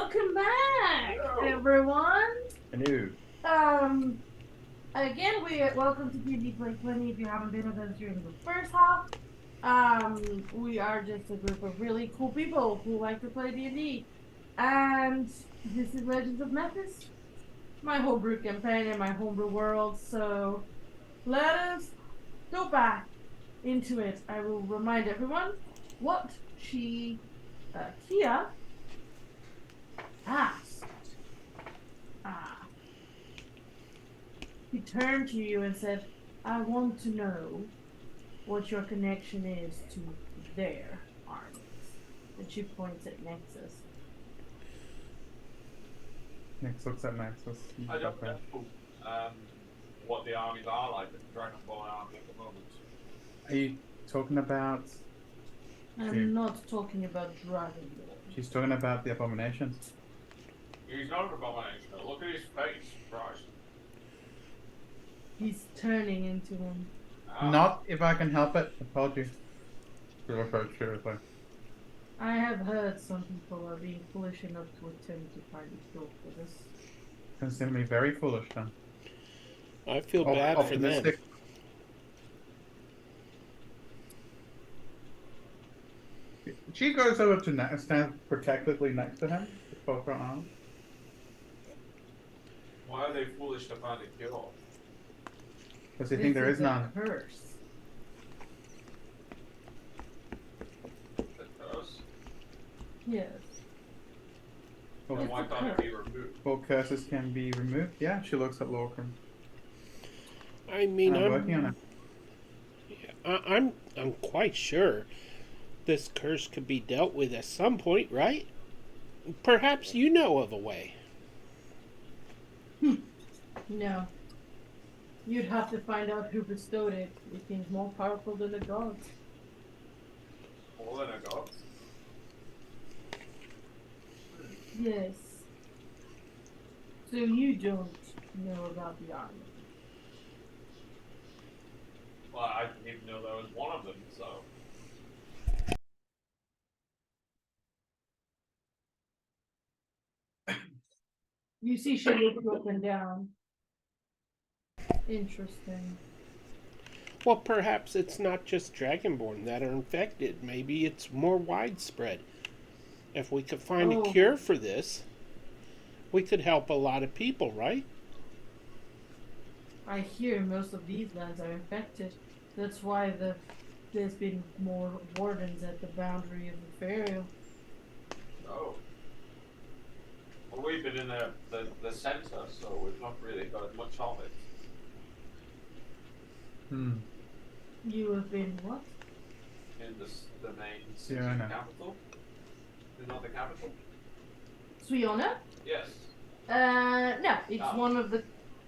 Welcome back, Hello. everyone. Hello. Again, welcome to D&D Play 20. If you haven't been with us during the first half, we are just a group of really cool people who like to play D&D, and this is Legends of Methis, my homebrew campaign in my homebrew world. So let us go back into it. I will remind everyone what Kia asked. He turned to you and said, I want to know what your connection is to their armies. And she points at Nexus. Next looks at Nexus. I don't know what the armies are like at the Dragonborn army at the moment. Are you talking about? I'm not talking about Dragonborn. She's talking about the abominations. He's not an abomination. Look at his face, Christ. He's turning into him. Not if I can help it. I told you. Real approach seriously. I have heard some people are being foolish enough to attempt to find a cure for this. Consider me very foolish then. I feel bad for them. Optimistic. She goes over to stands protectively next to him with both her arms. Why are they foolish to find a cure? Because they think there is a none. curse. The curse? Yes. Well, Then why It's a can't it be removed? all curses can be removed. Yeah, she looks at Lorcan. I mean, I'm working on it. I'm quite sure this curse could be dealt with at some point, right? Perhaps you know of a way. No. You'd have to find out who bestowed it. It seems more powerful than the gods. More than a god. Yes. So you don't know about the army. Well, I didn't even know there was one of them, so. You see she looks up and down. Interesting. Well, perhaps it's not just Dragonborn that are infected. Maybe it's more widespread. If we could find a cure for this, we could help a lot of people, right? I hear most of these lands are infected. That's why there's been more wardens at the boundary of the Ferial. Oh. Well, we've been in the centre, so we've not really got much of it. You have been what? In the main city Yeah, I know. capital? Is it not the capital? Suiona? Yes. No, it's one of the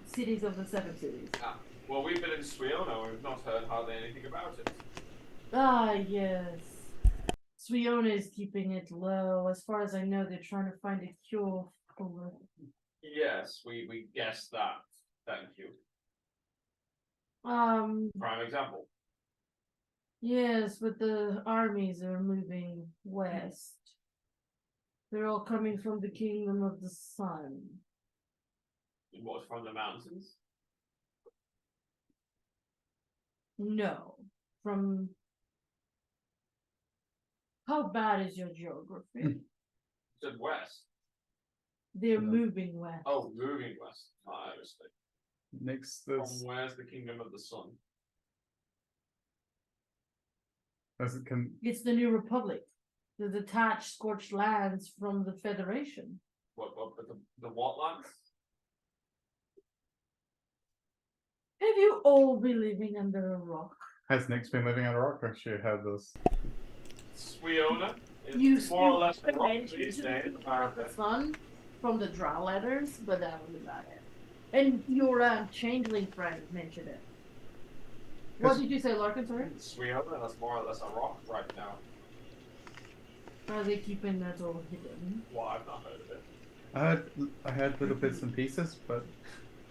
cities of the seven cities. Ah. Well, we've been in Suiona, we've not heard hardly anything about it. Ah, yes. Suiona is keeping it low. As far as I know, they're trying to find a cure for it. Yes, we guessed that. Thank you. Prime example. Yes, but the armies are moving west. They're all coming from the kingdom of the sun. What, from the mountains? No, from. How bad is your geography? You said west. They're moving west. Oh, moving west. I understand. Next, From there's where's the kingdom of the sun? It's the New Republic, the detached, scorched lands from the Federation. What the what lands? Have you all been living under a rock? has Nick's been living under a rock, or she had this? Suiona You is more or less a rock mentioned these to days. me about the sun from the draw letters, but that was about it. And your changeling friend mentioned it. What did you say, Larkin? Sorry? Suiona, that's more or less a rock right now. Are they keeping that all hidden? Well, I've not heard of it. I heard little bits and pieces, but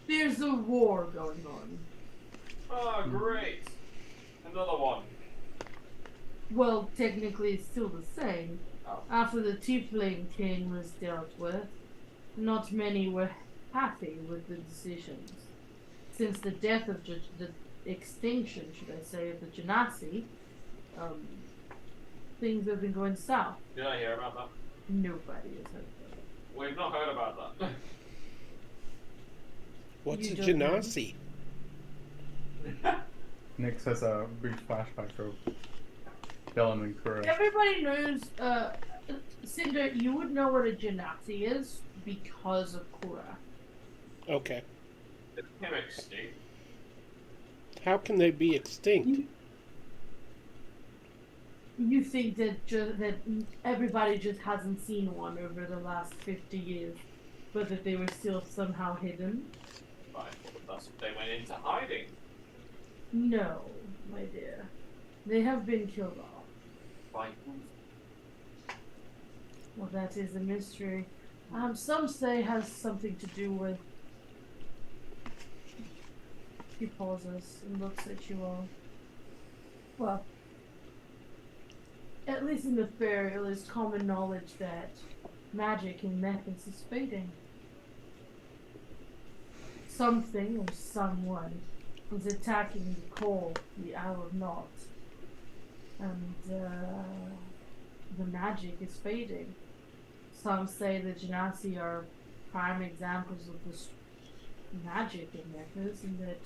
There's a war going on. Oh, great. Another one. Well, technically, it's still the same. Oh. After the Tiefling King was dealt with, not many were happy with the decisions. Since the death of the extinction, should I say, of the Genasi, things have been going south. Did I hear about that? Nobody has heard of it. We've not heard about that. What's You a don't know. genasi? Nix has a brief flashback of Dylan and Kura. Everybody knows, Cinder, you would know what a Genasi is because of Kura. Okay. It became extinct. How can they be extinct? You think that that everybody just hasn't seen one over the last 50 years, but that they were still somehow hidden? I thought that's they went into hiding. No, my dear. They have been killed off. By Well, that is a mystery. Some say has something to do with. He pauses and looks at you all. Well, at least in the burial, it's common knowledge that magic in Methis is fading. Something or someone is attacking the core, the Isle of Naught. And the magic is fading. Some say the Genasi are prime examples of this magic in Methis, and that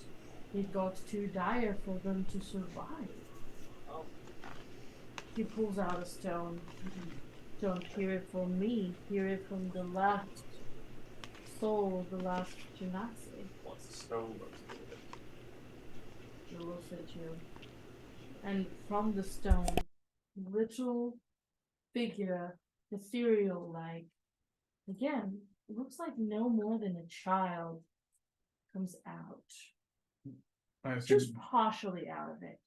it got too dire for them to survive. oh, He pulls out a stone. Don't hear it from me. Hear it from the last soul of the last Genasi. what's the stone got to do with it? He looks at you. And from the stone, little figure, ethereal like, again, looks like no more than a child, comes out. I assume, Just partially out of it.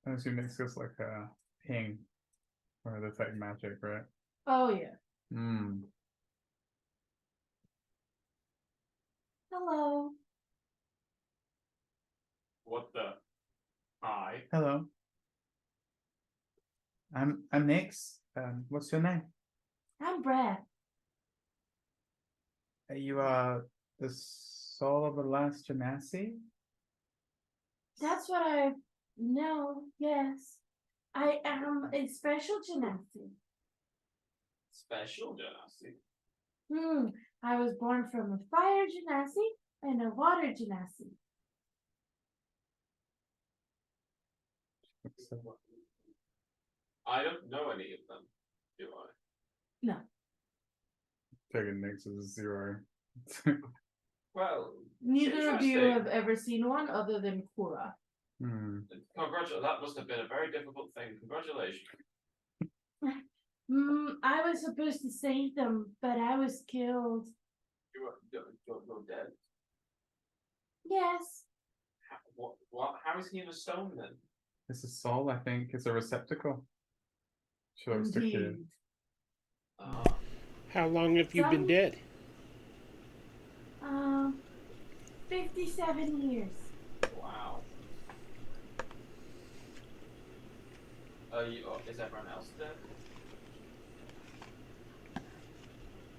I assume Nix is like a ping or detect magic, right? Oh, yeah. Hmm. Hello. What the? Hi. Hello. I'm Nix. What's your name? I'm Brad. Are you the soul of the last Genasi? That's what I know, yes. I am a special Genasi. Special Genasi. I was born from a fire Genasi and a water Genasi. I don't know any of them, do I? No. Taking Nix as a 0. Well, Neither of you interesting. have ever seen one other than Kura. Hmm. Congratulations. That must have been a very difficult thing. Congratulations. I was supposed to save them, but I was killed. You're dead. Yes. How is he in a stone then? This is soul, I think. It's a receptacle. Should have stick here. Indeed. How long have you been dead? 57 years. Wow. Is everyone else dead?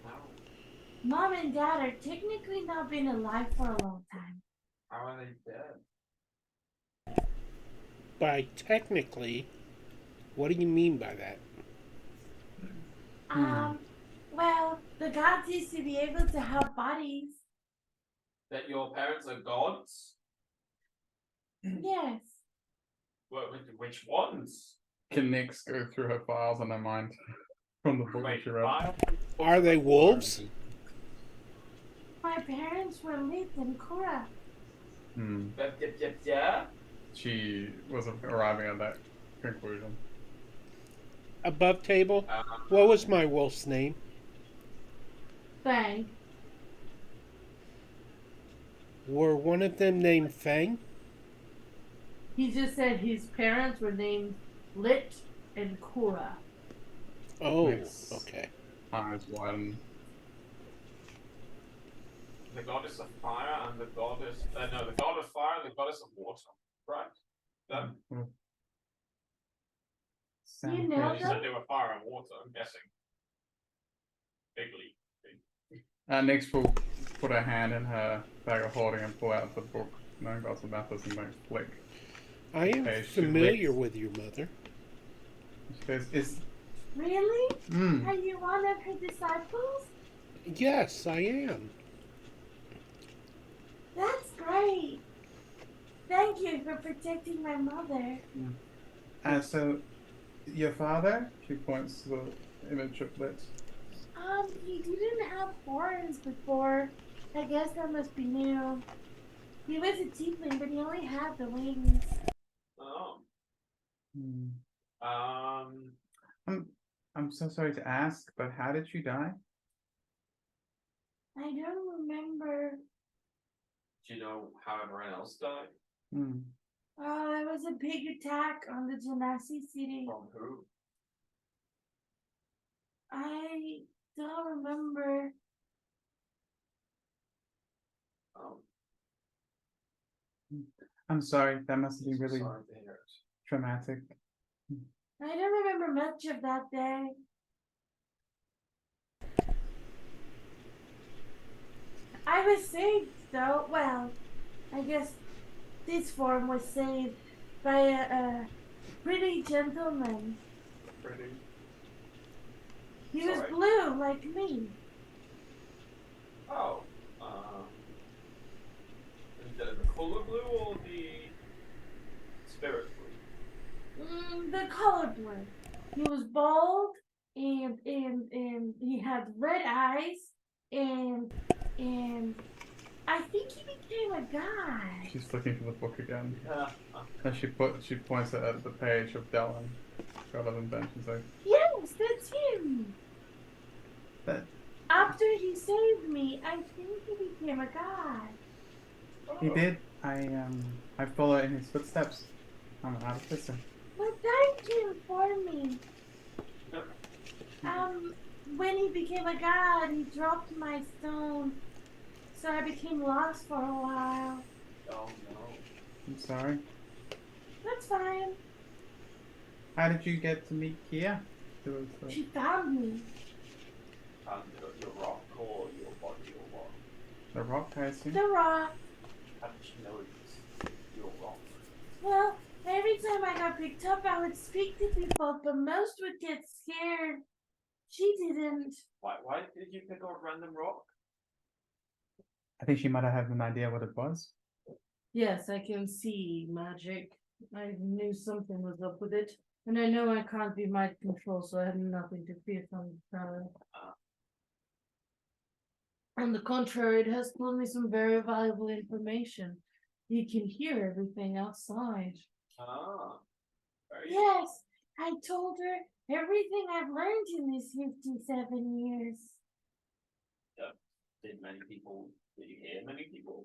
How? Mom and Dad are technically not been alive for a long time. How are they dead? By technically, what do you mean by that? Well, the gods used to be able to have bodies. That your parents are gods? Yes. Which ones? Can Nix go through her files in her mind from the book that she wrote? Are they wolves? My parents were Lith and Kura. Yeah? She was arriving at that conclusion. Above table? What was my wolf's name? Fang. Were one of them named Fang? He just said his parents were named Lit and Kura. Oh, Nice. okay. Eyes widen. The goddess of fire and the goddess... no, the god of fire and the goddess of water. Right. Then? You know You said they were fire and water, I'm guessing. Big leap. Nyx will put her hand in her bag of holding and pull out the book. Knowing Gods of Methis and like flick. I am Okay, she familiar licks. with your mother. She goes, "Is Really? mm, Are you one of her disciples? Yes, I am. That's great. Thank you for protecting my mother. so your father?" She points to the image of Lit. He didn't have horns before. I guess that must be new. He was a tiefling, but he only had the wings. Oh. Hmm. Um, I'm so sorry to ask, but how did you die? I don't remember. do you know how everyone else died? Hmm. There was a big attack on the Genasi city. From who? I don't remember. Oh, I'm sorry. That must have been really sorry to hear it. traumatic. I don't remember much of that day. I was saved, though. Well, I guess this form was saved by a pretty gentleman. Pretty. He was Sorry. blue, like me. Oh, the color blue or the spirit blue? The color blue. He was bald, and he had red eyes, and I think he became a guy. She's flicking through the book again. Yeah. And she points at the page of Dellen. God of Inventions. Like Yes, that's him. that. After he saved me, I think he became a guy. He did. I follow in his footsteps. I'm an artificer. But thank you for me. When he became a god, he dropped my stone, so I became lost for a while. Oh no. I'm sorry. That's fine. How did you get to meet Kia? She found me. And your rock or your body or what? The rock, I assume. The rock. How did she know it's your rock? Well, every time I got picked up, I would speak to people, but most would get scared. She didn't. Why did you pick up a random rock? I think she might have had an idea what it was. Yes, I can see magic. I knew something was up with it. And I know I can't be mind control, so I have nothing to fear from her. On the contrary, it has told me some very valuable information. You can hear everything outside. Ah. Very Yes, I told her everything I've learned in these 57 years. Did you hear many people?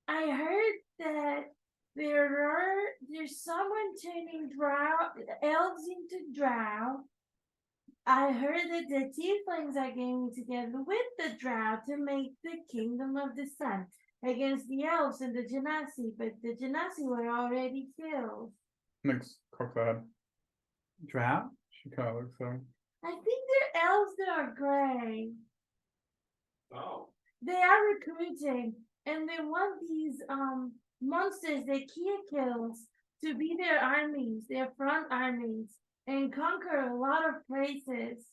I heard that there's someone turning elves into drow. I heard that the tieflings are getting together with the drow to make the kingdom of the sun against the elves and the Genasi, but the Genasi were already killed. Nyx cocks her head. Drought? She kind of looks so. I think they're elves that are gray. Oh. They are recruiting, and they want these monsters that Kia kills to be their armies, their front armies, and conquer a lot of places.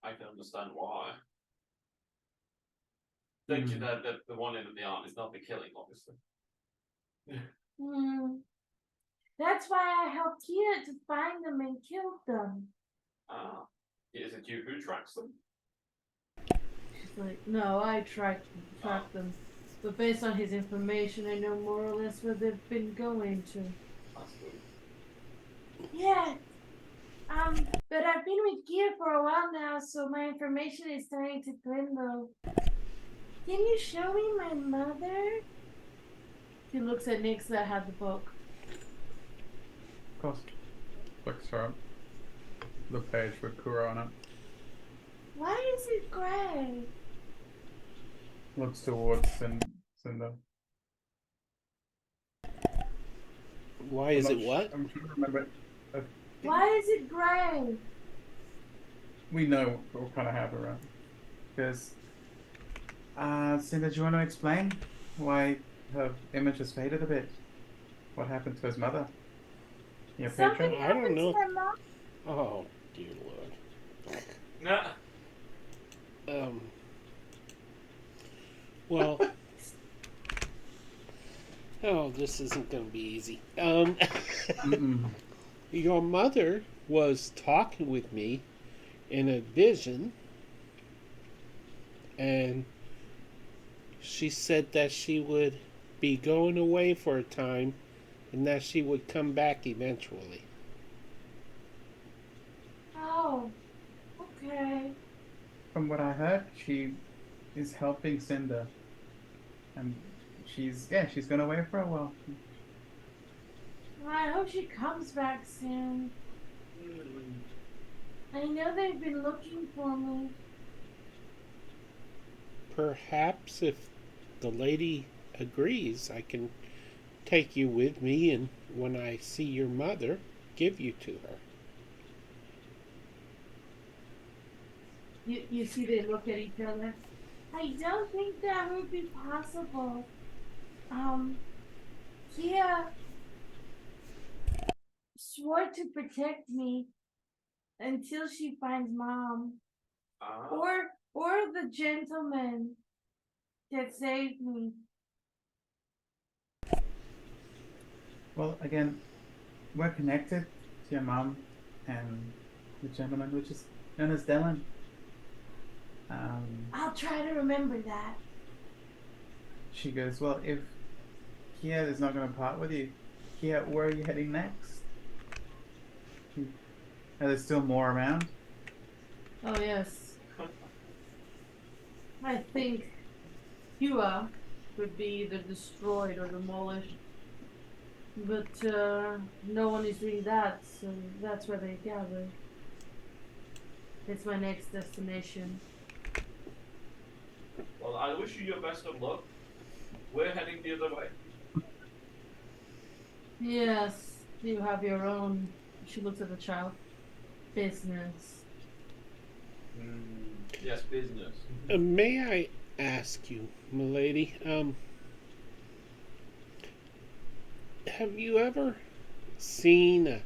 I can understand why. Think you that the one in the arm is not the killing, obviously. That's why I helped Kia to find them and kill them. Ah. Is it you who tracks them? She's like, no, I tracked them. But based on his information, I know more or less where they've been going to. That's good. Yeah. But I've been with Kia for a while now, so my information is starting to dwindle. Can you show me my mother? He looks at Nyx that had the book. Of course. Looks her up. The page with Kuro on it. Why is it gray? Looks towards Cinder. Why is it what? I'm trying to remember. Uh, Why is it gray? we know what kind of happened, right? Because, Cinda, do you want to explain why her image has faded a bit? What happened to his mother? Your Something patron? I don't happened to know. my mom. Oh, dear Lord. Nah. Um. Well. Oh, this isn't going to be easy. Mm-mm. Your mother was talking with me in a vision, and she said that she would be going away for a time and that she would come back eventually. Oh, okay. From what I heard, she is helping Cinda, and she's gone away for a while. I hope she comes back soon. Hmm. I know they've been looking for me. Perhaps if the lady agrees, I can take you with me, and when I see your mother, give you to her. You see, they look at each other. I don't think that would be possible. Um, Kia swore to protect me until she finds mom, Ah. or the gentleman that saved me. Well, again, we're connected to your mom and the gentleman, which is known as Dylan. I'll try to remember that. She goes, well, if Kia is not going to part with you, Kia, where are you heading next? Are there still more around? Oh yes, I think Hua would be either destroyed or demolished, but no one is doing that, so that's where they gather. It's my next destination. Well, I wish you your best of luck. We're heading the other way. Yes, you have your own. She looks at the child. Business. Yes, business. May I ask you, milady, have you ever seen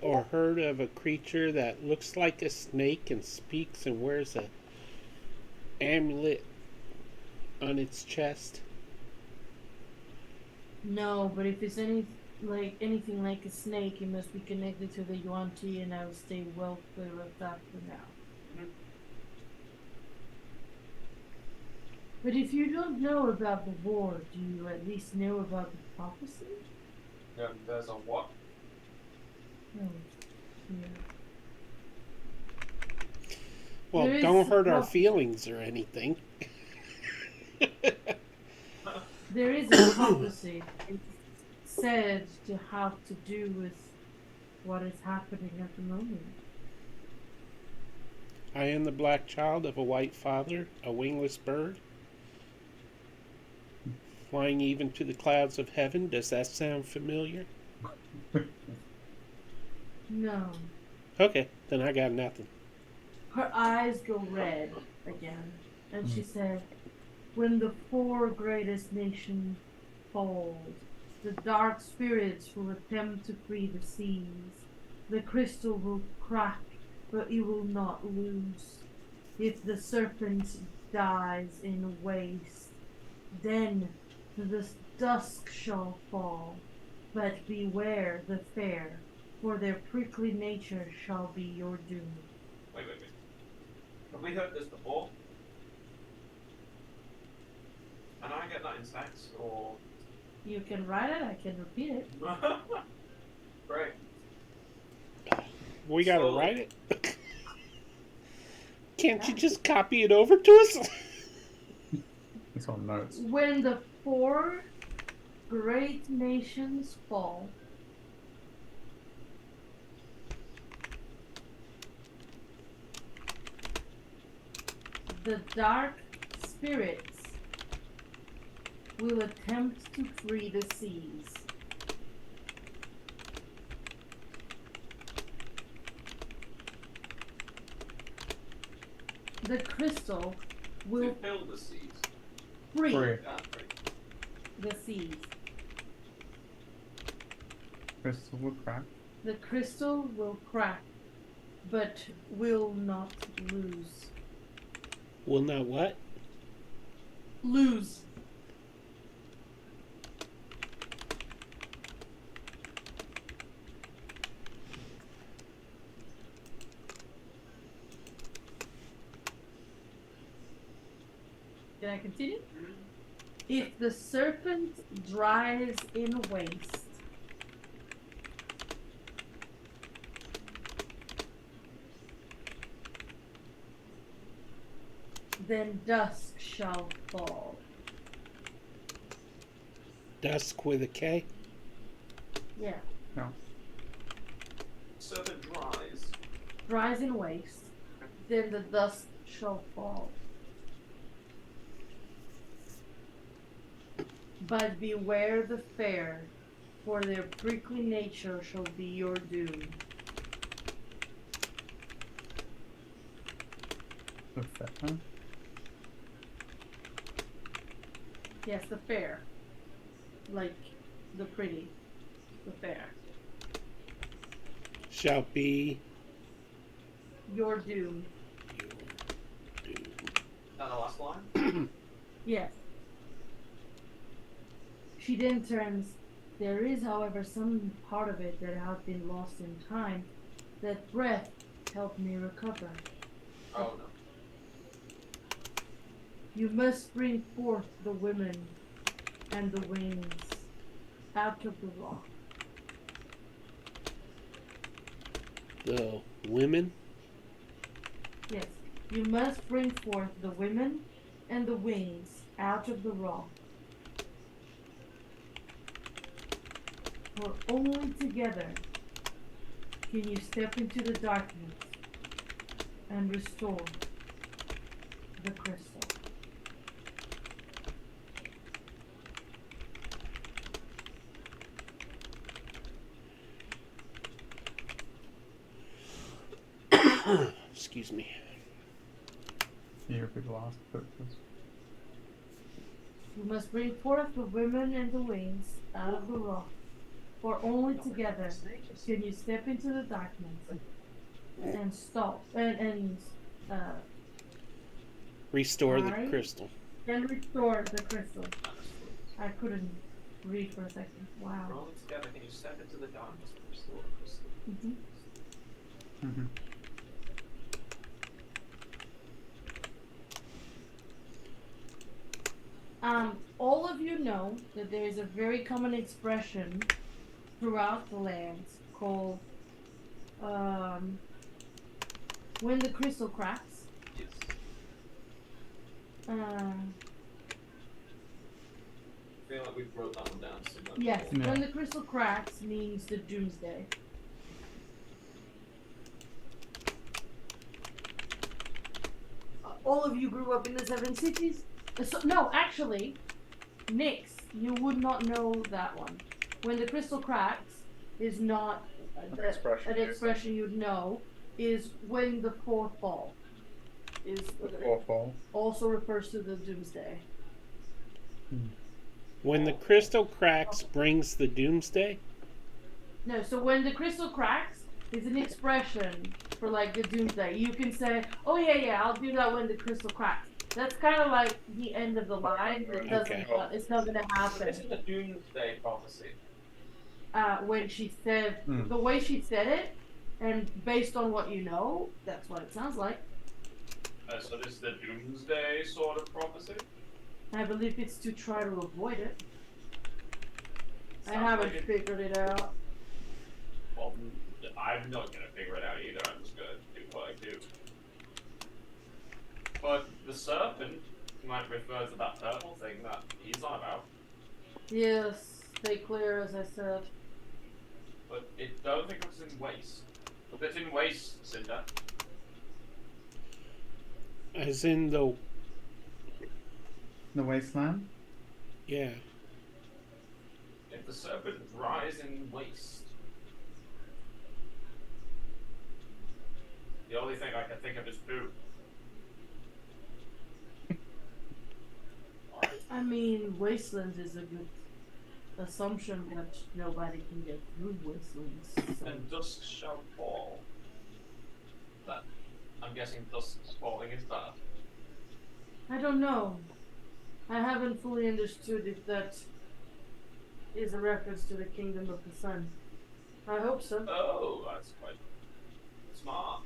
or heard of a creature that looks like a snake and speaks and wears a amulet on its chest? No, but if it's anything like a snake, it must be connected to the Yuan Ti, and I will stay well clear of that for now. But if you don't know about the war, do you at least know about the prophecy? There's a what? No. Yeah. Well, There is don't hurt our prophecy. feelings or anything. There is a prophecy. It's said to have to do with what is happening at the moment. I am the black child of a white father, a wingless bird, flying even to the clouds of heaven. Does that sound familiar? No. Okay, then I got nothing. Her eyes go red again, and she said, when the four greatest nations fall, the dark spirits will attempt to free the seas. The crystal will crack, but it will not lose. If the serpent dies in waste, then the dusk shall fall. But beware the fair, for their prickly nature shall be your doom. Wait. Have we heard this before? And I get that in text, or... You can write it, I can repeat it. Great. We gotta Slowly. write it. Can't you just copy it over to us? It's on notes. When the four great nations fall, the dark spirits will attempt to free the seas. the crystal To will fill the seas. free Free. the seas. Crystal will crack. The crystal will crack, but will not lose. Will not what? Lose. Can I continue? If the serpent dries in waste, then dusk shall fall. Dusk with a K? Yeah. No. Serpent dries. Dries in waste, then the dusk shall fall. But beware the fair, for their prickly nature shall be your doom. The fair. Yes, the fair. Like the pretty. The fair. Shall be Your doom. your doom. Now the last line. Yes. She then turns. There is, however, some part of it that hath been lost in time. That breath helped me recover. Oh no. You must bring forth the women and the wings out of the rock. The women? Yes, you must bring forth the women and the wings out of the rock. For only together can you step into the darkness and restore the crystal. Excuse me. You're big lost purpose. You must bring forth the women and the wings out of the rock. For only together can you step into the darkness and stop uh, Restore the Right. crystal. and restore the crystal. I couldn't read for a second. Wow. Rolling together, can you step into the darkness and restore the crystal? hmm Mm-hmm. All of you know that there is a very common expression throughout the lands called when the crystal cracks. Yes. Uh, I feel like we wrote that one down somewhere. yes, No. when the crystal cracks means the doomsday. All of you grew up in the Seven Cities? So, no, actually, Nyx, you would not know that one. When the crystal cracks is not expression an you'd expression you'd know, is when the fourth fall. Is Awful. also refers to the doomsday. When the crystal cracks brings the doomsday? No, so when the crystal cracks is an expression for like the doomsday. You can say, "Oh yeah, I'll do that when the crystal cracks." That's kind of like the end of the line. It doesn't. Okay. It's not gonna happen. This is a doomsday prophecy. When she said the way she said it, and based on what you know, that's what it sounds like. So this is the doomsday sort of prophecy? I believe it's to try to avoid it. I Sounds haven't like it- figured it out. Well, I'm not gonna figure it out either. I'm just gonna do what I do. But the serpent might refer to that purple thing that he's on about. Yes, stay clear, as I said. But it don't think it's in waste. But it's in waste, Cinder. As in the. The wasteland? Yeah. If the serpent dries in waste. The only thing I can think of is food. I mean, wastelands is a good assumption that nobody can get through wastelands. So. And dusk shall fall. That I'm guessing dusk's falling is that. I don't know. I haven't fully understood if that is a reference to the kingdom of the sun. I hope so. Oh, that's quite smart.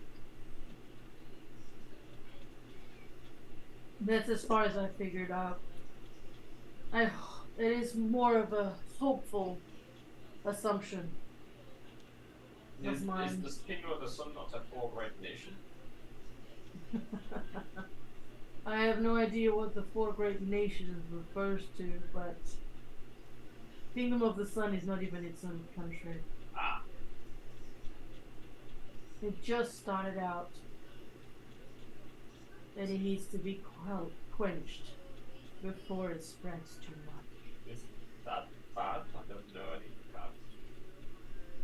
That's as far as I figured out. It is more of a hopeful assumption. That's Is mine. the kingdom of the sun not a four great nation? I have no idea what the four great nations refers to, but Kingdom of the Sun is not even its own country. Ah, It just started out, and it needs to be quenched before it spreads too much. is that bad? I don't know any bad.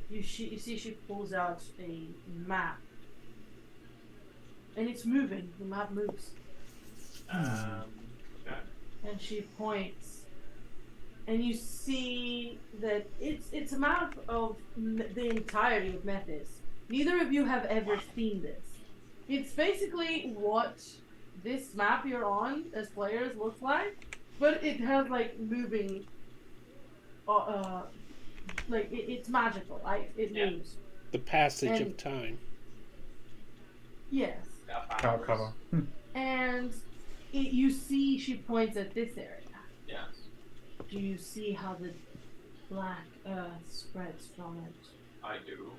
You see, she pulls out a map, and it's moving. The map moves, Okay. and she points, and you see that it's a map of the entirety of Methis. Neither of you have ever seen this. It's basically what this map you're on as players looks like, but it has like moving. Like it's magical. It Yeah. moves. The passage And- of time. Yes. Cow cover. And you see, she points at this area. Yes. Do you see how the black earth spreads from it? I do.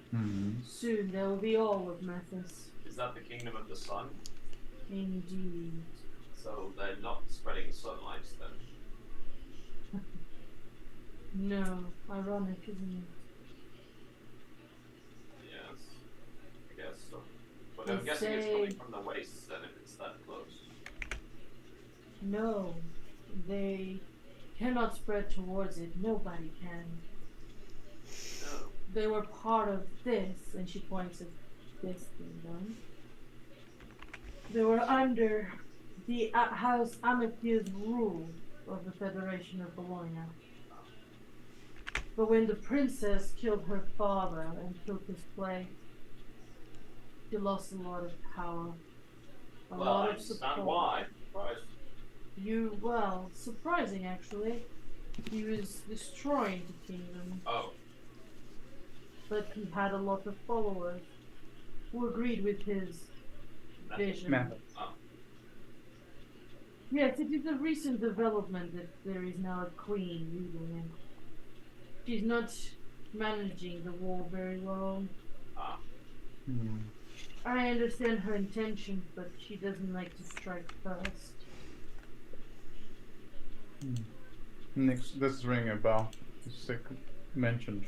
Soon there will be all of Methis. Is that the kingdom of the sun? Indeed. So they're not spreading sunlight then? No, ironic, isn't Yes. I guess so. But They I'm guessing it's say- coming from the wastes then if it's that close. it? No, they cannot spread towards it. Nobody can. No. They were part of this, and she points at this kingdom. They were under the House Amethir's rule of the Federation of Bologna. But when the princess killed her father and took his place, she lost a lot of power. A Well, lot I of understand support. why. Right. Well, surprising actually. He was destroying the kingdom, Oh. but he had a lot of followers who agreed with his vision. Method. Oh. Yes, it is a recent development that there is now a queen ruling him. She's not managing the war very well. Ah. I understand her intentions, but she doesn't like to strike first. Next, this is ringing a bell. Sick mentioned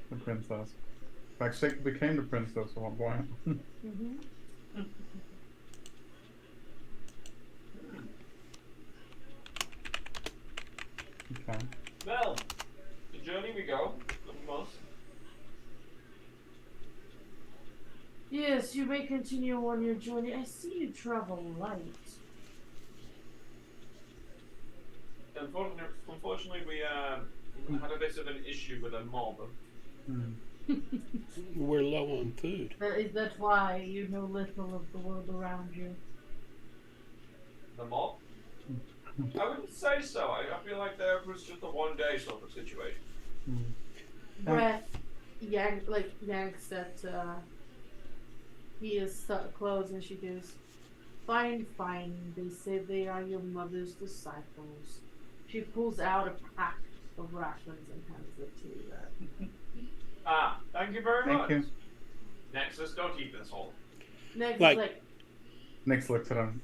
the princess. Like Sick became the princess at one point. Mm-hmm. Okay. Well, the journey we go. Nothing else. Yes, you may continue on your journey. I see you travel light. Unfortunately, we had a bit of an issue with a mob. We're low on food. Is that why you know little of the world around you? The mob? I wouldn't say so. I feel like there was just a one-day sort of situation. Breath yanks at Mia's clothes and she goes, Fine, fine. They say they are your mother's disciples. She pulls out a pack of rations and hands it to you. Ah, thank you very much. Thank you. Nexus, don't eat this all. Next, Like- Next looks at him.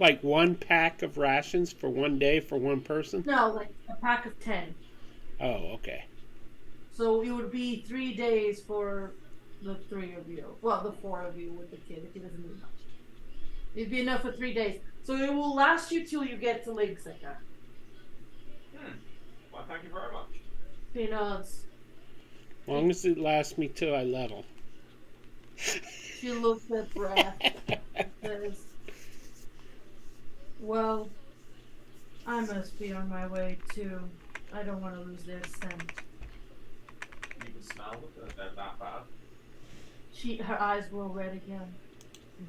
Like one pack of rations for one day for one person? no, like a pack of 10. Oh, okay. So it would be 3 days for the 3 of you. Well, the 4 of you with the kid, if he doesn't need much. It'd be enough for 3 days. So it will last you till you get to Lake Sika. Well, thank you very much. He nods. As long as it lasts me till I level. She looks at Breath and says, Well, I must be on my way too. I don't want to lose their scent. You can smell them. They're that bad. Her eyes were red again.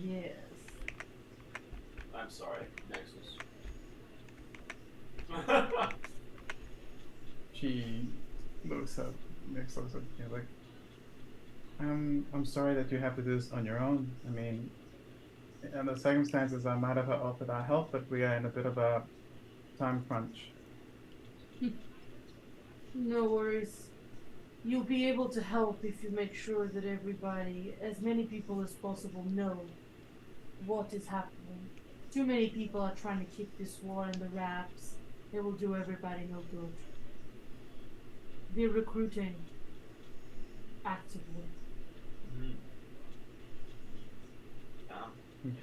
Yes. I'm sorry, Nexus. She looks up. Nix looks up. Yeah, like, I'm sorry that you have to do this on your own. I mean, in the circumstances, I might have offered our help, but we are in a bit of a time crunch. No worries. You'll be able to help if you make sure that everybody, as many people as possible, know what is happening. Too many people are trying to keep this war in the wraps. It will do everybody no good. They're recruiting actively. Yeah.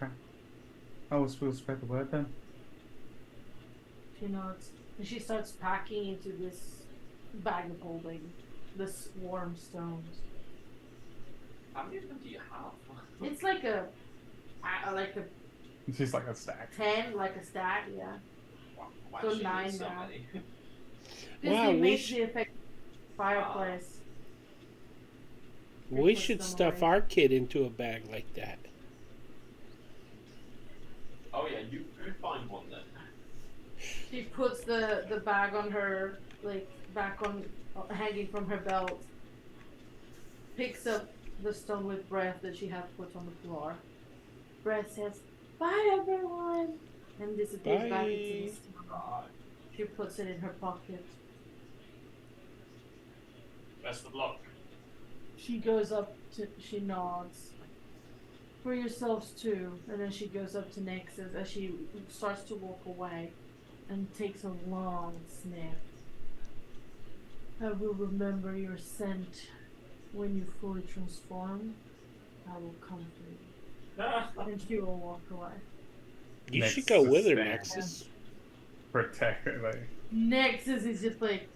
Okay. We'll spread the word then. She nods. And she starts packing into this bag of holding, this warm stones. How many of them do you have? It's like a She's like a stack. 10, like a stack, yeah. Why So does she need 9 so now. many? Because Wow, they we make the effect fireplace. We puts should them stuff away. our kid into a bag like that. Oh yeah, you find one then. She puts the bag on her, like, back on, hanging from her belt. Picks up the stone with breath that she had put on the floor. Breath says, "Bye, everyone," and disappears back into the Bye. stone. Right. She puts it in her pocket. Best of luck. She goes up to, she nods. For yourselves too. And then she goes up to Nexus as she starts to walk away and takes a long sniff. I will remember your scent when you fully transform. I will come for you. And she will walk away. You should Nexus go with her, stand. Nexus. Protect her, like. Nexus is just like,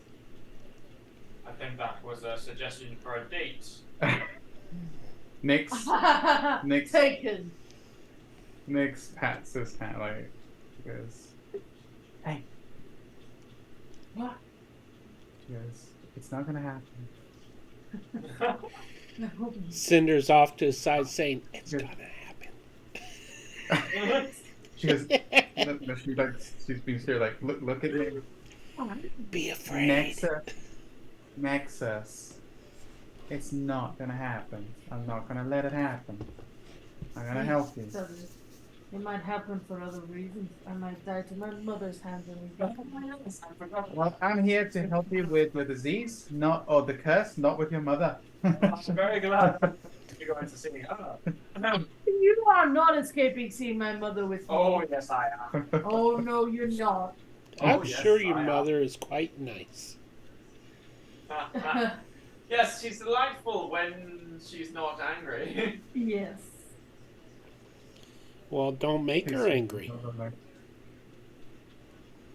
I think that was a suggestion for a date. Nix Nix taken. Nix pats his hand like goes, "Hey." What? She goes, "It's not gonna happen." Cinder's off to the side saying, "It's Good. gonna happen." She goes, no, she's being serious, like, look at me. Be afraid. Nexus. It's not gonna happen. I'm not gonna let it happen. I'm gonna help you. It might happen for other reasons. I might die to my mother's hands and Well, I'm here to help you with the disease, or the curse, not with your mother. I'm very glad you're going to see her. You are not escaping seeing my mother with me. Oh yes, I am. Oh no, you're not. I'm Oh, yes, sure your I am. mother is quite nice. Yes, she's delightful when she's not angry. Yes. Well, don't make her angry.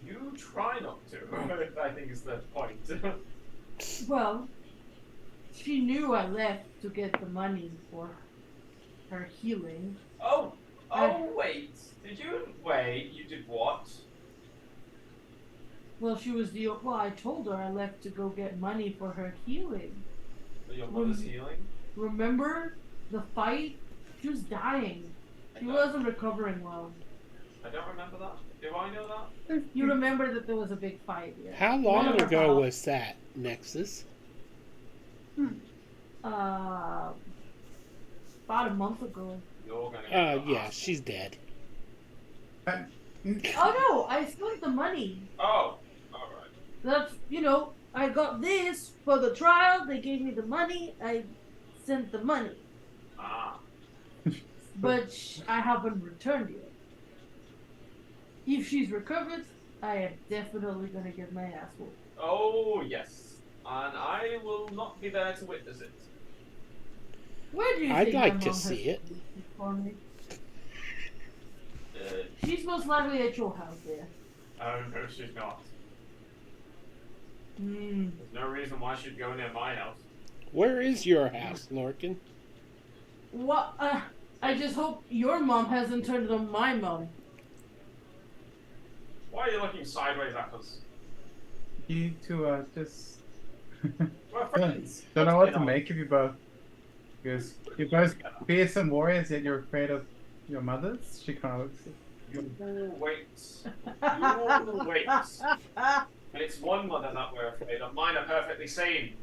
You try not to. I think is the point. Well, she knew I left to get the money for her healing. Oh, wait. Did you wait? You did what? Well, I told her I left to go get money for her healing. For your mother's healing? Remember the fight? She was dying. She wasn't recovering well. I don't remember that. Do I know that? You remember that there was a big fight, yeah? How long Remember ago how- was that, Nexus? About a month ago. You're gonna get the Yeah, last she's dead. Oh no, I spent the money. one. Oh, alright. That's, I got this for the trial. They gave me the money. I sent the money. Ah. But I haven't returned yet. If she's recovered, I am definitely gonna get my ass whooped. Oh, yes. And I will not be there to witness it. Where do you I'd think like my to mom has see it. put this for me? Uh, She's most likely at your house there. oh, no, she's not. Hmm. There's no reason why she'd go near my house. Where is your house, Lorcan? What? I just hope your mom hasn't turned on my mom. Why are you looking sideways at us? You two are just We're friends. don't know Let's what to get on. make of you both. Because you're both fearsome warriors, yet you're afraid of your mothers. She kind of looks at You wait. You wait. It's one mother that we're afraid of. Mine are perfectly sane.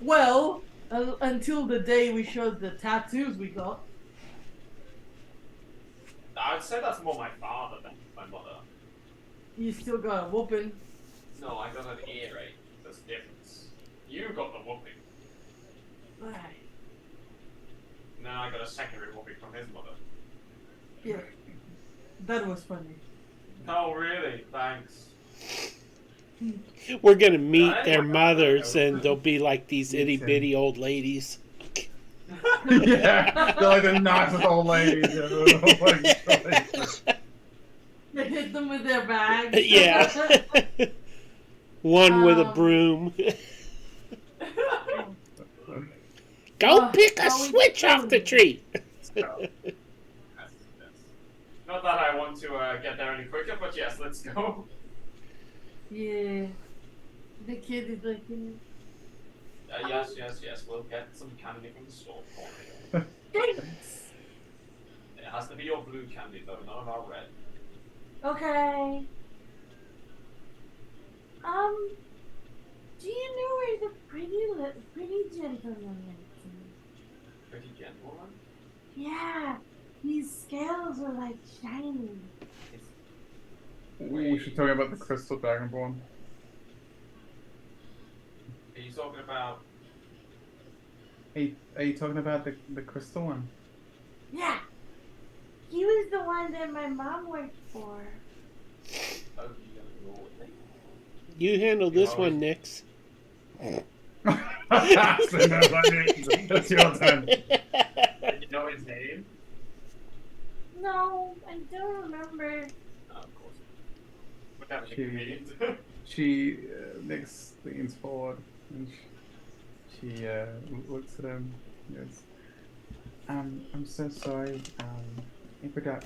Well, until the day we showed the tattoos we got. I'd say that's more my father than my mother. You still got a whooping. No, I got an earache. There's a difference. You got the whooping. Right. No, I got a secondary whooping from his mother. Yeah. That was funny. Oh, really? Thanks. We're gonna meet Right? their mothers, and they'll be like these Me itty too. bitty old ladies. yeah, they're like the nicest old ladies ever. Oh my God. They hit them with their bags. Yeah. One with a Um, broom. Go pick a are we switch off the done? tree. So, not that I want to get there any quicker, but yes, let's go. Yeah. The kid is like, Yes, we'll get some candy from the store for you. thanks. It has to be your blue candy, though, none of our red. Okay. Do you know where the pretty gentleman is? Pretty gentleman? Yeah. His scales are like shiny. We should talk about the crystal dragonborn. Are you talking about... Hey, are you talking about the crystal one? Yeah. He was the one that my mom worked for. Oh, you don't know what they... You handle this one, Nix. That's your turn. Did you know his name? No, I don't remember. Oh, of course. But that was She- convenient. She Nix leans forward and she looks at him. And goes, I'm so sorry. I forgot.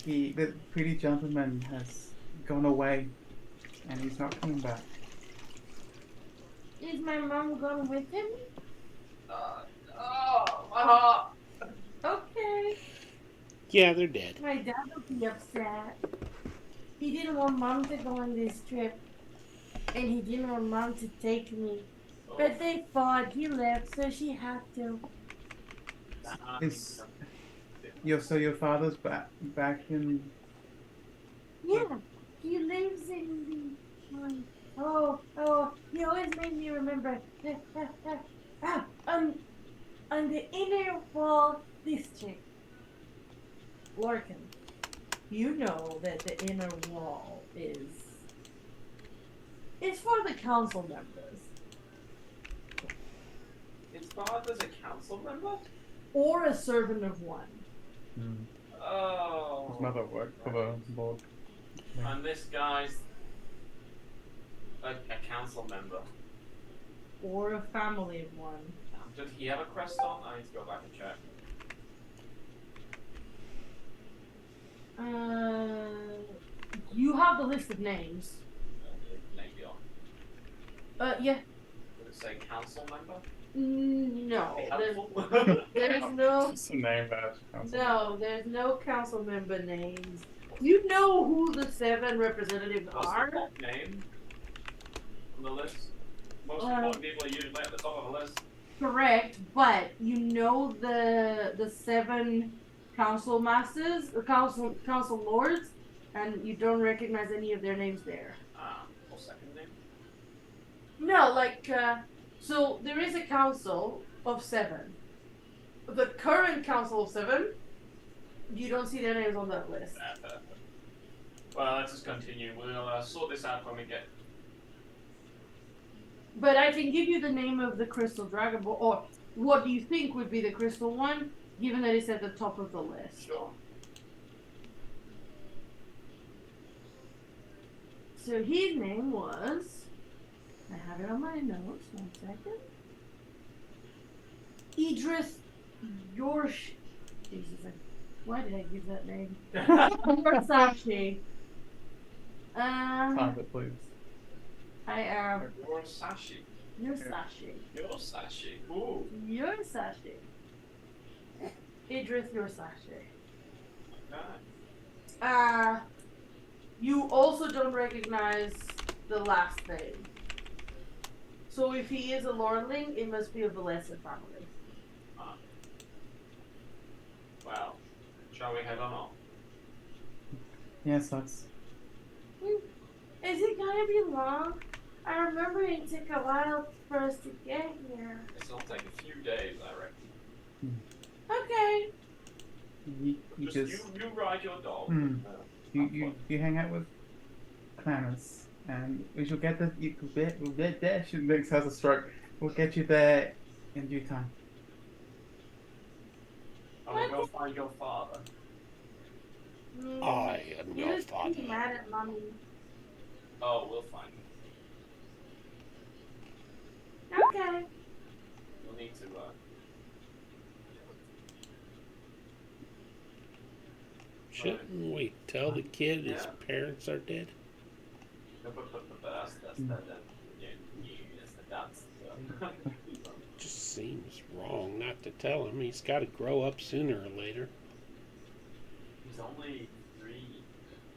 The pretty gentleman has gone away, and he's not coming back. Is my mom gone with him? Oh, my heart! Okay. Yeah, they're dead. My dad will be upset. He didn't want mom to go on this trip. And he didn't want mom to take me. But they fought. He left, so she had to. Is your father's back in? Yeah. He lives in the... he always made me remember. On the inner wall district. Lorcan, you know that the inner wall is... It's for the council members. His father's a council member? Or a servant of one. Oh. His mother worked for the board. And this guy's a council member. Or a family of one. Did he have a crest on? I need to go back and check. You have the list of names. Maybe on. Yeah. Would it say council member? No. Be There's, helpful? there's no... Just a name badge. No, there's no council member names. You know who the 7 representatives What's are? the top name on the list? Most important people are usually at the top of the list. Correct, but you know the 7 council masters, the council lords, and you don't recognize any of their names there. Or second name? No, like so there is a council of 7. The current council of 7, you don't see their names on that list. Perfect. Well, let's just continue. We'll sort this out when we get. But I can give you the name of the crystal dragon, or what do you think would be the crystal one, given that it's at the top of the list. Sure. So his name was, I have it on my notes, 1 second. Idris Yorsh. Jesus, why did I give that name? Versace. Time it, please. I am You're Sashi. your Sashi. You're Sashi. Ooh. Your Sashi. Idris, your Sashi. Okay. You also don't recognize the last name. So if he is a lordling, it must be of the lesser family. Well, shall we head on off? Yes, let's. Is it gonna be long? I remember it took a while for us to get here. It'll take a few days, I reckon. Okay. You just you ride your dog. you hang out with Clarence, and we shall get we'll get there. She Nix has a stroke. We'll get you there in due time. I will go find your father. I am He your was father. pretty mad at mommy. Oh, we'll find him. Okay. We'll need to. Shouldn't we tell the kid his parents are dead? No, but that's that's. Just seems wrong not to tell him. He's got to grow up sooner or later. He's only 3.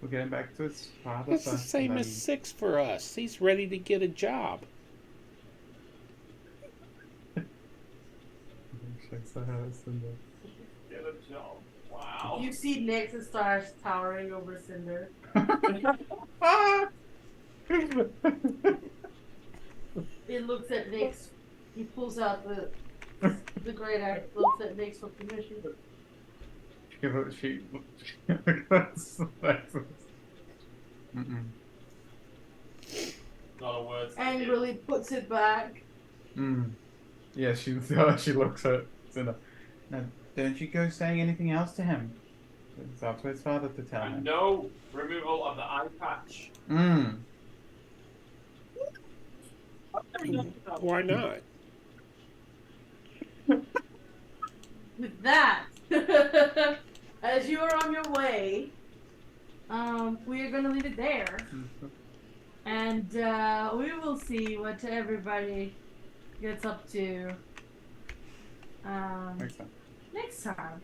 We're getting back to his father It's the first. same and as then- 6 for us. He's ready to get a job. Shakes her head, Cinder. Get a job. Wow. You see Nix's stars towering over Cinder. Ah! It looks at Nix. He pulls out the great axe, looks at Nix for permission. Give it she. Not a word. Angrily puts it back. Yeah, she looks at Cinder. Now, don't you go saying anything else to him. It's up to his father to tell And him. no removal of the eye patch. Why not? With that, as you are on your way, we are going to leave it there. And we will see what everybody gets up to next time.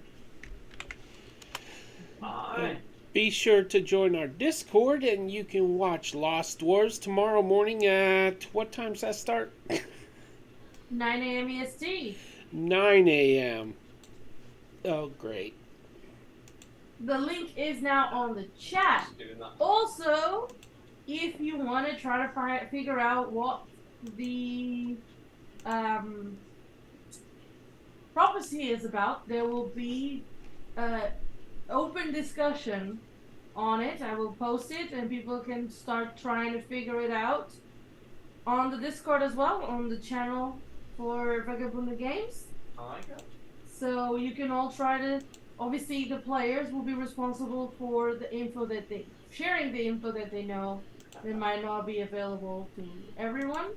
Aye. Be sure to join our Discord, and you can watch Lost Dwarves tomorrow morning at... What time's that start? 9 a.m. EST. 9 a.m. Oh, great. The link is now on the chat. Doing that. Also, if you want to try to figure out what the prophecy is about, there will be open discussion on it. I will post it, and people can start trying to figure it out on the Discord as well, on the channel for Vagabunda Games. I like it. So you can all try to. Obviously, the players will be responsible for the info that they sharing the info that they know that might not be available to everyone,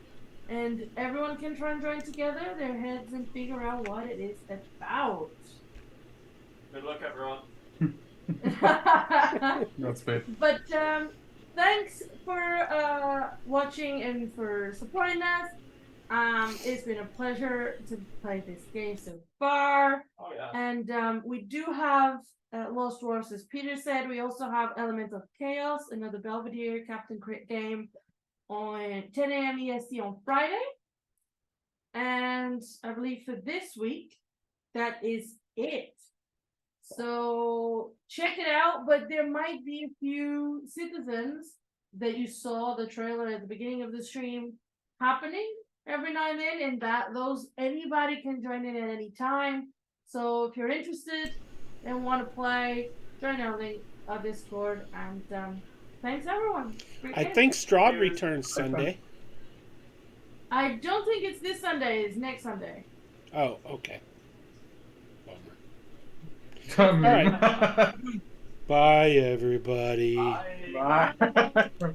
and everyone can try and join together their heads and figure out what it is about. Good luck, everyone. That's good. But thanks for watching and for supporting us. It's been a pleasure to play this game so far. Oh yeah. And we do have Lost Dwarfs, as Peter said. We also have Element of Chaos, another Belvedere Captain Crit game on 10 a.m. EST on Friday. And I believe for this week, that is it. So check it out, but there might be a few citizens that you saw the trailer at the beginning of the stream happening every now and then, and that those anybody can join in at any time. So if you're interested and want to play, join our Discord, and thanks everyone. I think Strahd returns Sunday. I don't think it's this Sunday, it's next Sunday. Oh, okay. All right. Bye, everybody. Bye. Bye.